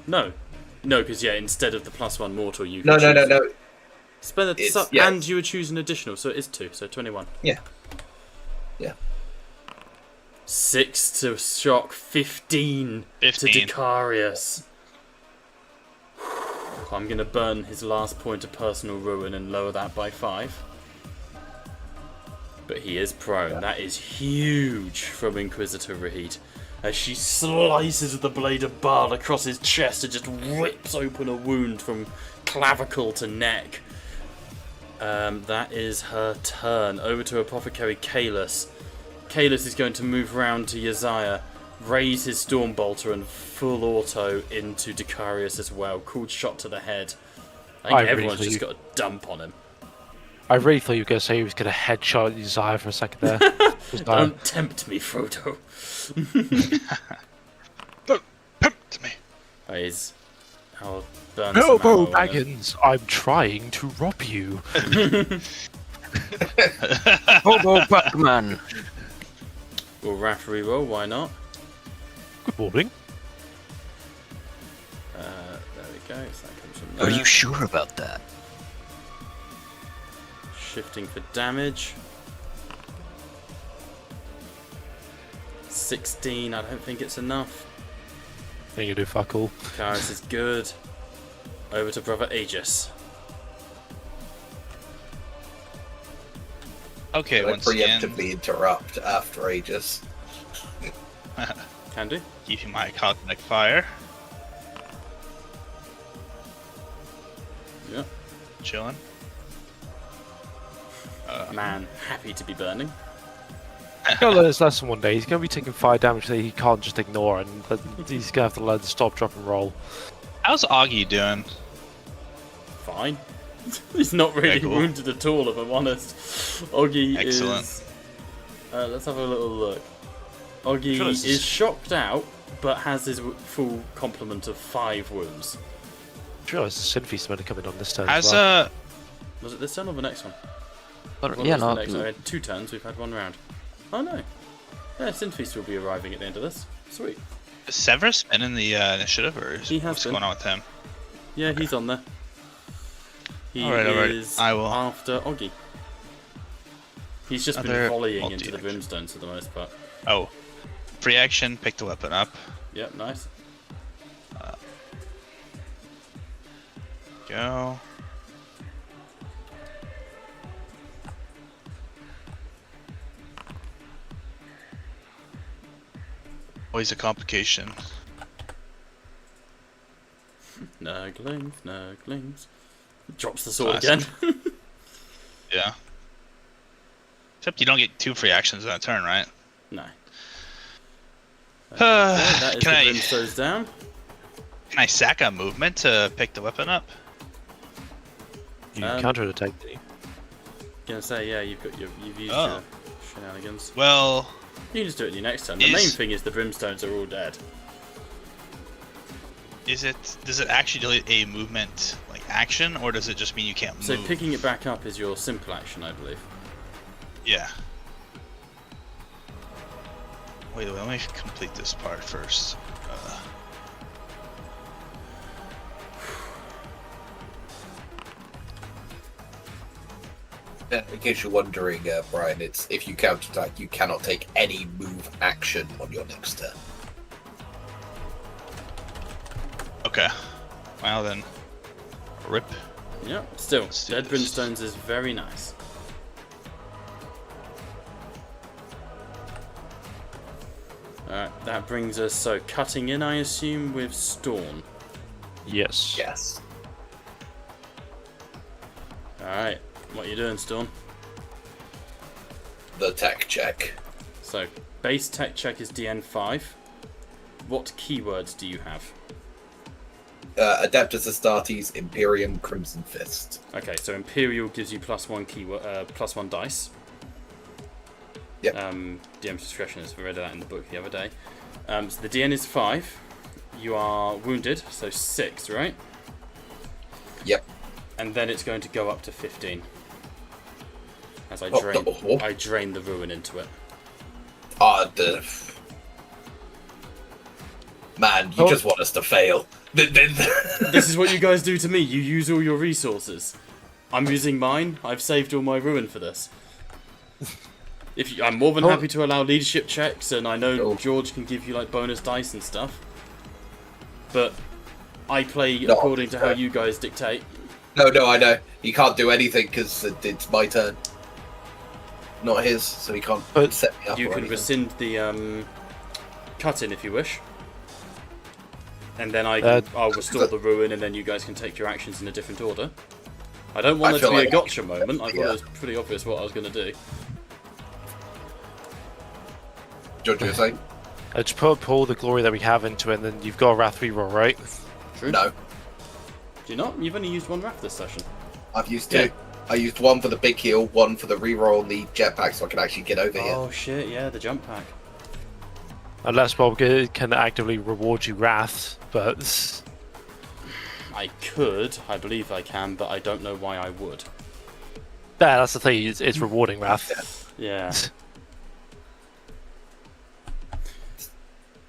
No. No, because yeah, instead of the +1 mortal, you No, can no, choose... no, no. Spend it, It's- yeah. and you would choose an additional, so it is 2, so 21. Yeah. Yeah. 6 to shock, 15 to 15. Decarius. I'm going to burn his last point of personal ruin and lower that by 5. But he is prone. Yeah. That is huge from Inquisitor Reed. As she slices with the blade of Bard across his chest and just rips open a wound from clavicle to neck. That is her turn. Over to Apothecary Kalis. Kalis is going to move round to Yaziah, raise his Stormbolter and full auto into Decarius as well. Cool shot to the head. I think everyone's just got a dump on him. I really thought you were going to say he was going to headshot Uzziah for a second there. Don't tempt me, Frodo. Don't tempt me. I'll burn Bilbo some ammo on him. Baggins, I'm trying to rob you. Bobo Batman. We'll Wrath reroll, why not? Good morning. There we go. So that comes from Are there. you sure about that? Shifting for damage. 16, I don't think it's enough. I think you do fuck all. Karis is good. Over to Brother Aegis. Okay, Can I once again, preemptively interrupt after Aegis? Can do. keeping my cosmic fire, Yeah. chilling. Man, happy to be burning. He's going to learn his lesson one day. He's going to be taking fire damage that he can't just ignore, and he's going to have to learn to stop, drop, and roll. How's Augie doing? Fine. He's not really Okay, cool. wounded at all, if I'm honest. Oggy Excellent. is... let's have a little look. Oggy Sure, this is is- shocked out, but has his full complement of 5 wounds. Sure, there's a Synfeast meant to come in on this turn. How's as well. Was it this turn or the next one? But, What yeah, was the no. next one? We had 2 turns, we've had 1 round. Oh no. Yeah, Synfeast will be arriving at the end of this. Sweet. Is Severus been in the initiative, or is, He has what's been. going on with him? Yeah, he's on there. He Alright. is I will. after Oggy. He's just been Other volleying into the multi-action. brimstones for the most part. Oh, free action, pick the weapon up. Yep, nice. Go. Always a complication. Nurglings, nurglings. Drops the sword Classic. again. Yeah. Except you don't get 2 free actions in a turn, right? No. Can That is the I- brimstones down. Can I sack a movement to pick the weapon up? You um, counter-attack, did you? Gonna say, yeah, you've used Oh. your shenanigans. Well, You can just do it in your next turn. The main Is- thing is the brimstones are all dead. does it actually delete a movement like action, or does it just mean you can't move? So picking it back up is your simple action, I believe. Yeah. Wait, let me complete this part first. In case you're wondering, Brian, it's if you counterattack, you cannot take any move action on your next turn. Okay. Well then, rip. Yeah, still, Let's do dead this. brimstones is very nice. Alright, that brings us, so cutting in, I assume, with Storm. Yes. Yes. Alright, what are you doing, Storm? the tech check. So, base tech check is DN5. What keywords do you have? Adeptus Astartes, Imperium, Crimson Fist. Okay, so Imperial gives you +1 keyword, +1 dice. Yep. DM's discretion is, we read that in the book the other day. So the DN is 5. You are wounded, so 6, right? Yep. And then it's going to go up to 15. As I drain the ruin into it. Man, you just want us to fail. This is what you guys do to me. You use all your resources. I'm using mine. I've saved all my ruin for this. I'm more than happy to allow leadership checks, and I know George can give you like bonus dice and stuff. But I play according to how you guys dictate. No, I know. He can't do anything because it's my turn. Not his, so he can't set me up. You can rescind the cut-in if you wish. And then I'll restore the ruin, and then you guys can take your actions in a different order. I don't want it to be a gotcha moment. I thought it was pretty obvious what I was going to do. George, you're saying? Just put all the glory that we have into it, and then you've got a Wrath reroll, right? True. No. Do you not? You've only used 1 Wrath this session. I've used 2. Yeah. I used 1 for the big heal, 1 for the reroll and the jetpack, so I can actually get over here. Oh shit! Yeah, the jump pack. Unless Bob can actively reward you Wrath, but... I could. I believe I can, but I don't know why I would. Yeah, that's the thing. It's rewarding Wrath. Yeah.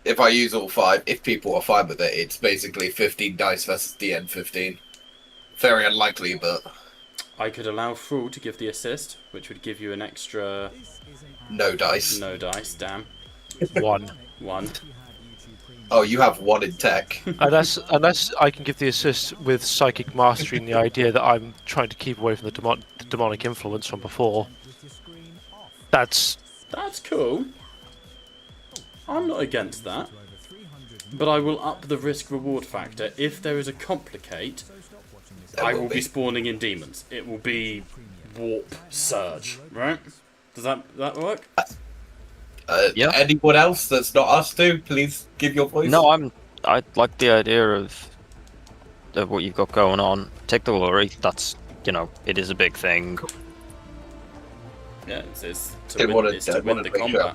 If I use all 5, if people are fine with it, it's basically 15 dice versus DN 15. Very unlikely, but... I could allow Thrall to give the assist, which would give you an extra... No dice. No dice, damn. 1. 1. Oh, you have 1 in tech. Unless I can give the assist with Psychic Mastery and the idea that I'm trying to keep away from the demonic influence from before. That's cool. I'm not against that. But I will up the risk-reward factor. If there is a complicate, I will be spawning in demons. It will be Warp Surge, right? Does that work? Yeah. Anyone else that's not us two, please give your voice. No, I like the idea of what you've got going on. Take the glory. That's, it is a big thing. Yeah, it's to win the combat.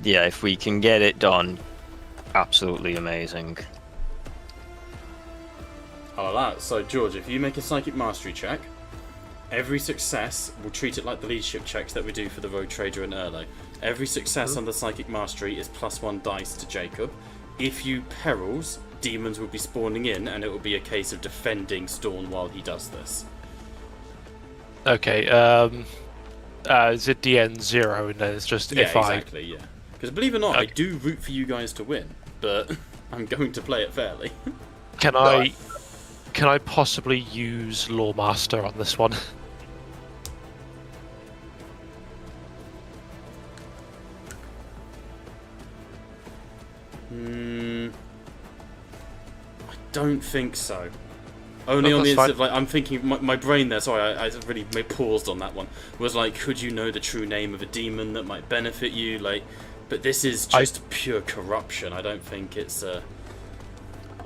Yeah, if we can get it done, absolutely amazing. I'll allow it. So, George, if you make a Psychic Mastery check, every success, we'll treat it like the leadership checks that we do for the Road Trader and Erlo. Every success on the Psychic Mastery is +1 dice to Jacob. If you perils, demons will be spawning in, and it will be a case of defending Storm while he does this. okay. Is it DN 0 and then it's just if exactly, yeah. Because believe it or not, I do root for you guys to win, but I'm going to play it fairly. Can I possibly use Lawmaster on this one? I don't think so. Only on the instant of, like, I'm thinking, my brain there, sorry, I really paused on that one, was like, could you know the true name of a demon that might benefit you? Like, but this is just pure corruption. I don't think it's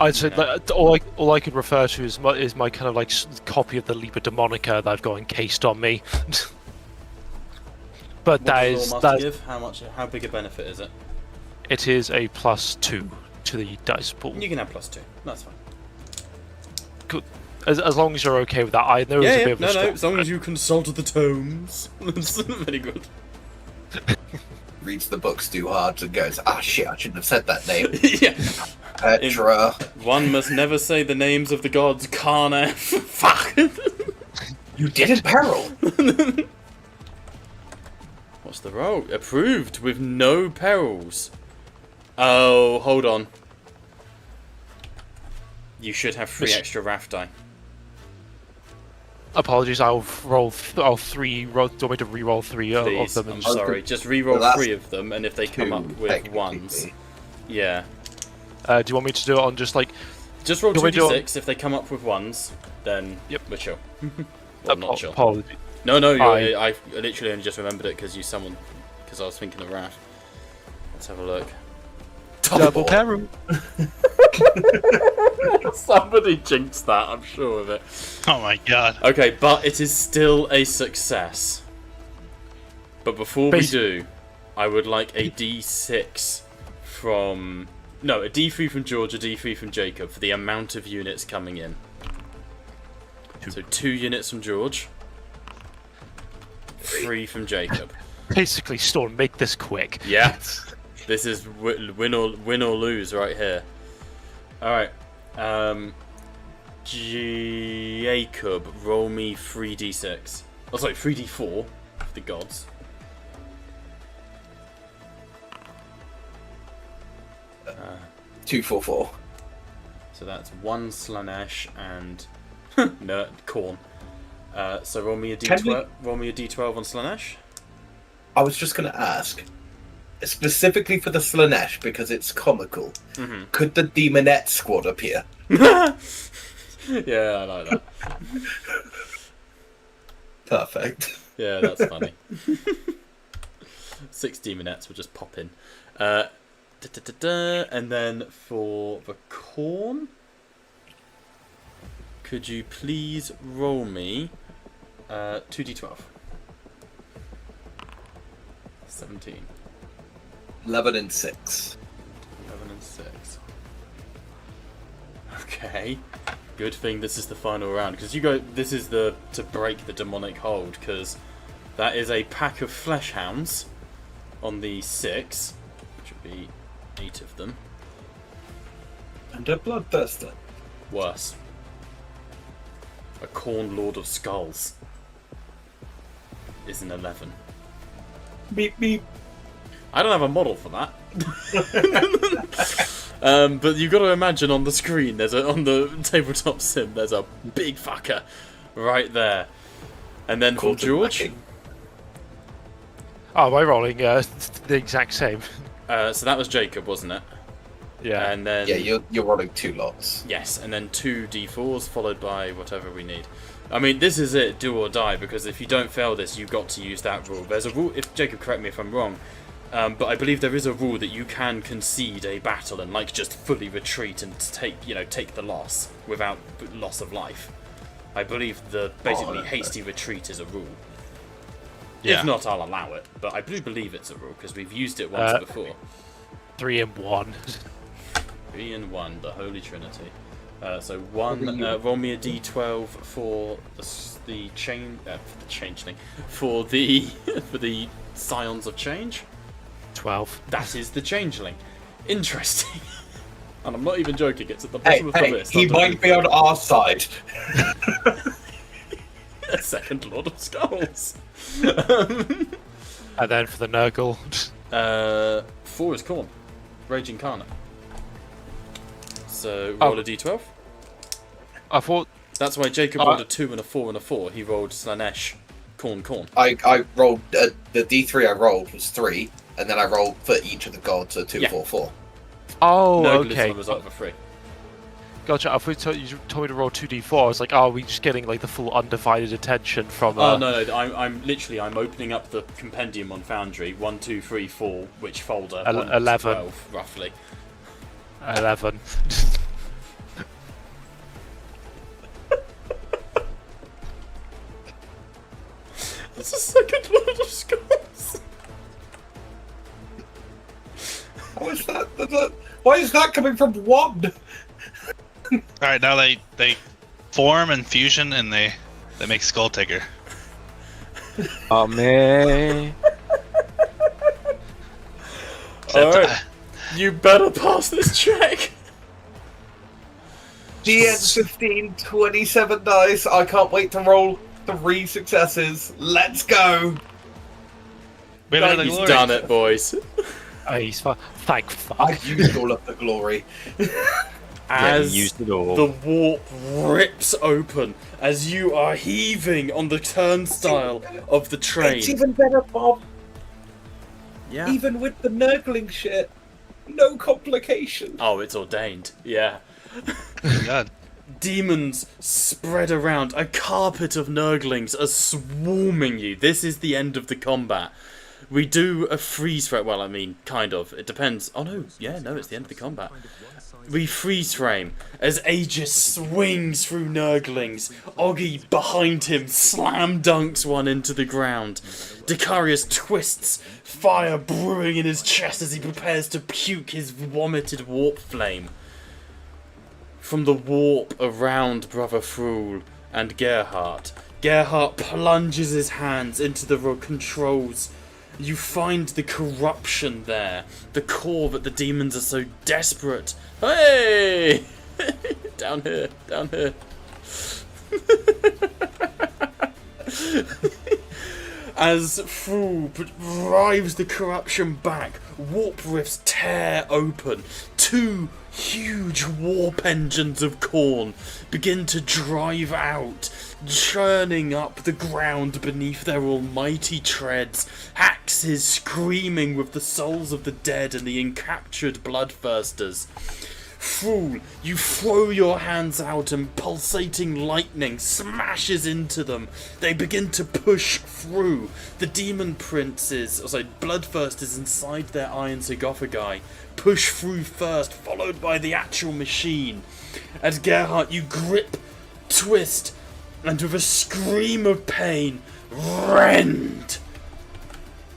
I'd say like, all I could refer to is my kind of like copy of the Liber Demonica that I've got encased on me. But how big a benefit is it? It is a +2 to the dice pool. You can have +2. That's fine. Good. As long as you're okay with that, I know it's a bit of a as long as you consulted the tomes. That's very good. Reads the books too hard and goes, shit, I shouldn't have said that name. Yeah. Petra. One must never say the names of the gods. Karnef. Fuck. You did in peril. What's the roll? Approved with no perils. Oh, hold on. You should have 3 extra Wrath die. Apologies, I'll 3. Do you want me to re-roll 3 Please, of them? I'm sorry. Just re-roll 3 of them, and if they come up with 1s, yeah. Do you want me to do it on just like? Just roll 2d6. If they come up with 1s, then we're chill. Well, not chill. Apologies. No, I literally only just remembered it because you summoned. Because I was thinking of Wrath. Let's have a look. Double peril. Somebody jinxed that, I'm sure of it. Oh my god. Okay, but it is still a success. But before we do, I would like a D6 from... No, a D3 from George, a D3 from Jacob for the amount of units coming in. So 2 units from George. 3 from Jacob. Basically, Storm, make this quick. Yeah. This is win or lose right here. Alright. Jacob, roll me 3d6. Oh, sorry, 3d4 for the gods. Uh, 2, 4, 4. So that's 1 Slanesh and no, Corn. So roll me a d12. Roll me a d12 on Slanesh. I was just going to ask, specifically for the Slanesh, because it's comical, could the Demonette squad appear? Yeah, I like that. Perfect. Yeah, that's funny. 6 Demonettes will just pop in. And then for the Corn, could you please roll me 2d12? 17. 11 and 6. 11 and 6. Okay. Good thing this is the final round, because you go. This is the to break the demonic hold, because that is a pack of flesh hounds on the 6, which would be 8 of them. And a bloodthirster. Worse. A Corn Lord of Skulls is an 11. Beep beep. I don't have a model for that. But you've got to imagine on the screen, on the tabletop sim, there's a big fucker right there. And then for George. Oh, am I rolling the exact same? So that was Jacob, wasn't it? Yeah. And then you're rolling 2 lots. Yes, and then 2 d4s followed by whatever we need. I mean, this is it, do or die, because if you don't fail this, you've got to use that rule. There's a rule. If Jacob, correct me if I'm wrong. But I believe there is a rule that you can concede a battle and just fully retreat and take the loss without loss of life. I believe basically hasty retreat is a rule. Yeah. If not, I'll allow it. But I do believe it's a rule because we've used it once before. 3 and 1. 3 and 1, the Holy Trinity. So 1. Roll me a d12 for the changeling for the Scions of Change. 12. That is the changeling. Interesting. And I'm not even joking, it's at the bottom of the list. He might be on our side. A second Lord of Skulls. And then for the Nurgle. 4 is Corn. Rage Incarnate. So roll a d12. I thought... That's why Jacob rolled a 2 and a 4 and a 4. He rolled Slanesh. Corn. I rolled... the D3 I rolled was 3. And then I rolled for each of the gods a 2, 4, 4. Oh, Nurgle okay. was up for 3. Gotcha. I thought you told me to roll 2d4. I was like, are we just getting the full undivided attention from? Oh no! I'm opening up the compendium on Foundry. 1, 2, 3, 4. Which folder? 11, 12, roughly. 11. It's the second Lord of Skulls. How is that? Why is that coming from 1? Alright, now they form and fusion and they make Skull Taker. Oh man. Alright. You better pass this check. GN 15, 27 dice. I can't wait to roll 3 successes. Let's go. He's done it, boys. Oh, he's fine. Thank fuck. I've used all of the glory. As used it all. the warp rips open, as you are heaving on the turnstile of the train. It's even better, Bob. Yeah. Even with the nurgling shit, no complications. Oh, it's ordained. Yeah. Oh my god. Demons spread around. A carpet of Nurglings are swarming you. This is the end of the combat. We do a freeze frame. Well, I mean, kind of. It depends. Oh no, yeah, no, it's the end of the combat. We freeze frame as Aegis swings through Nurglings. Oggy behind him slam dunks one into the ground. Decarius twists, fire brewing in his chest as he prepares to puke his vomited warp flame. From the warp around Brother Thrall and Gerhardt, Gerhardt plunges his hands into the controls. You find the corruption there, the core that the demons are so desperate. Hey! Down here, down here. As Thrall drives the corruption back, warp rifts tear open. Two huge warp engines of Khorne begin to drive out, churning up the ground beneath their almighty treads, axes screaming with the souls of the dead and the encaptured bloodthirsters. Thrall, you throw your hands out and pulsating lightning smashes into them. They begin to push through. The demon princes, bloodthirsters inside their iron sarcophagi, push through first, followed by the actual machine. As Gerhardt, you grip, twist, and with a scream of pain, rend.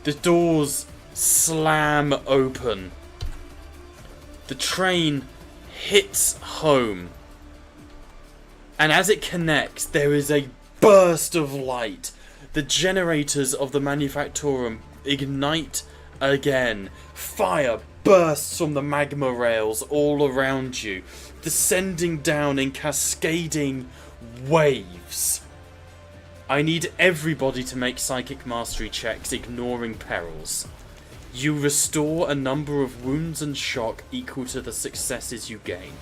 The doors slam open. The train hits home, and as it connects, there is a burst of light. The generators of the Manufactorum ignite again. Fire bursts from the magma rails all around you, descending down in cascading waves. I need everybody to make psychic mastery checks, ignoring perils. You restore a number of wounds and shock equal to the successes you gain.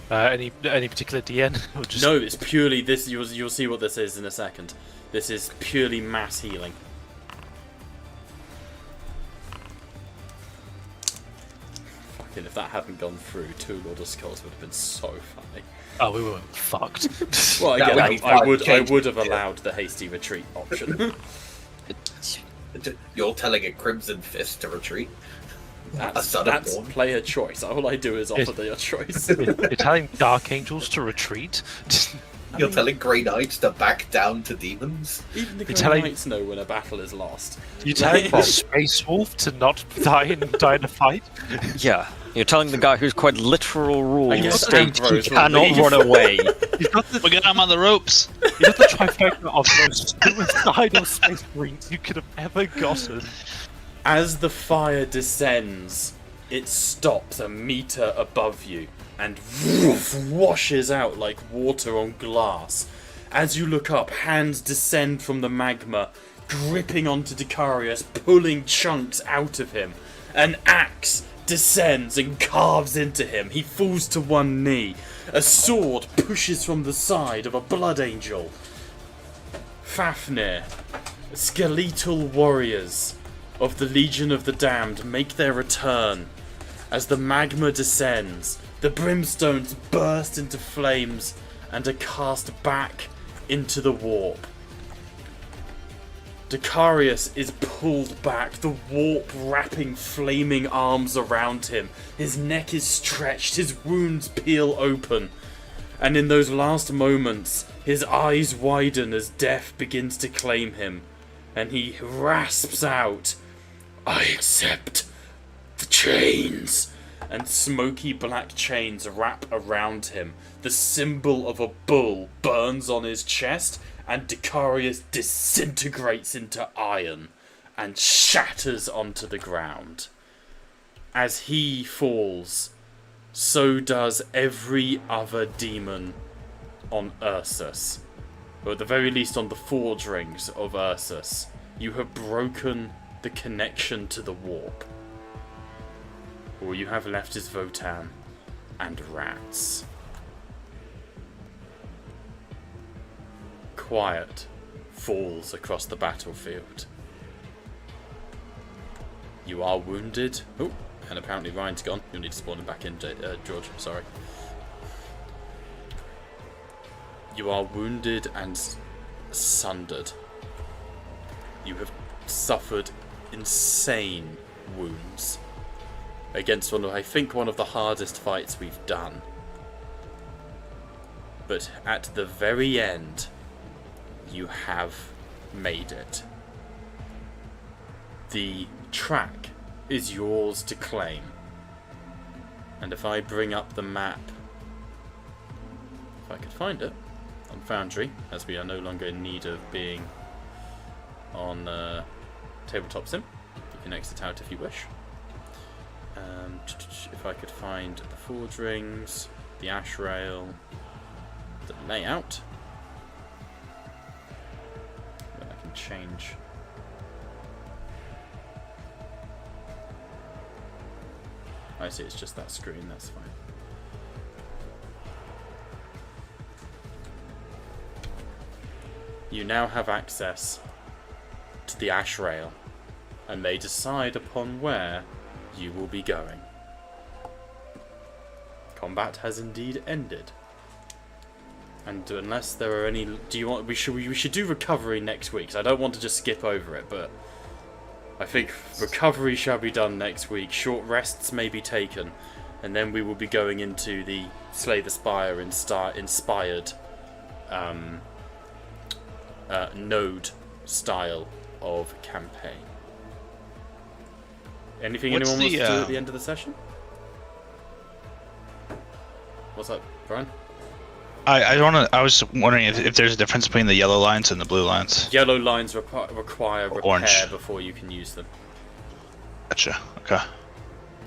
Any particular DN? Or just... No, it's purely this. You'll see what this is in a second. This is purely mass healing. Fucking, if that hadn't gone through, 2 Lord of Skulls would have been so funny. Oh, we were fucked. Well, again, I would have allowed the hasty retreat option. You're telling a Crimson Fist to retreat? That's player choice. All I do is offer their choice. You're telling Dark Angels to retreat? You're telling Grey Knights to back down to demons? Even the Grey Knights know when a battle is lost. You're telling the Space Wolf to not die in a fight? Yeah. You're telling the guy who's quite literal rules state he Ambrose cannot run away. We got him on the ropes. You got the trifecta of most suicidal Space Marines you could have ever gotten. As the fire descends, it stops a meter above you and washes out like water on glass. As you look up, hands descend from the magma, gripping onto Decarius, pulling chunks out of him. An axe descends and carves into him. He falls to one knee. A sword pushes from the side of a blood angel. Fafnir, skeletal warriors of the Legion of the Damned make their return. As the magma descends, the brimstones burst into flames and are cast back into the warp. Decarius is pulled back, the warp wrapping flaming arms around him. His neck is stretched, his wounds peel open. And in those last moments, his eyes widen as death begins to claim him. And he rasps out, "I accept the chains." And smoky black chains wrap around him. The symbol of a bull burns on his chest, and Decarius disintegrates into iron and shatters onto the ground. As he falls, so does every other demon on Ursus. Or at the very least on the forge rings of Ursus. You have broken the connection to the warp. All you have left is Votan and rats. Quiet falls across the battlefield. You are wounded. Oh, and apparently Ryan's gone. You'll need to spawn him back in, George. Sorry. You are wounded and sundered. You have suffered insane wounds against one of the hardest fights we've done. But at the very end, you have made it. The track is yours to claim. And if I bring up the map, if I could find it on Foundry, as we are no longer in need of being on Tabletop Sim, you can exit out if you wish. If I could find the forge rings, the ash rail, the layout, then I can change. I see, it's just that screen, that's fine. You now have access to the ash rail and may decide upon where you will be going. Combat has indeed ended. And unless there are any, we should do recovery next week. So I don't want to just skip over it, but I think recovery shall be done next week. Short rests may be taken, and then we will be going into the Slay the Spire inspired node style of campaign. Anything anyone wants to do at the end of the session? What's up, Brian? I was wondering if there's a difference between the yellow lines and the blue lines. Yellow lines require repair Orange. before you can use them. Gotcha. Okay.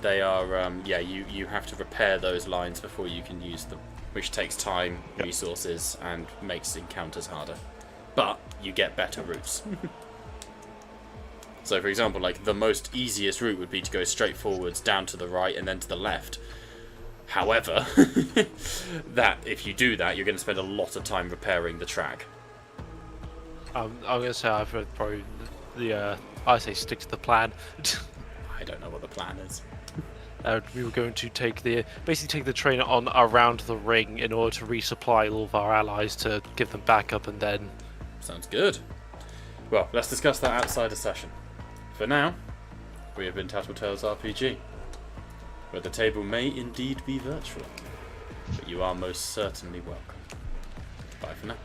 They are, you have to repair those lines before you can use them, which takes time, resources, and makes encounters harder. But you get better routes. So, for example, like the most easiest route would be to go straight forwards, down to the right, and then to the left. However, that if you do that, you're going to spend a lot of time repairing the track. I'm going to say I've probably I say stick to the plan. I don't know what the plan is. We were going to basically take the train on around the ring in order to resupply all of our allies to give them backup, and then. Sounds good. Well, let's discuss that outside a session. For now, we have been Tattletales RPG, where the table may indeed be virtual, but you are most certainly welcome. Bye for now.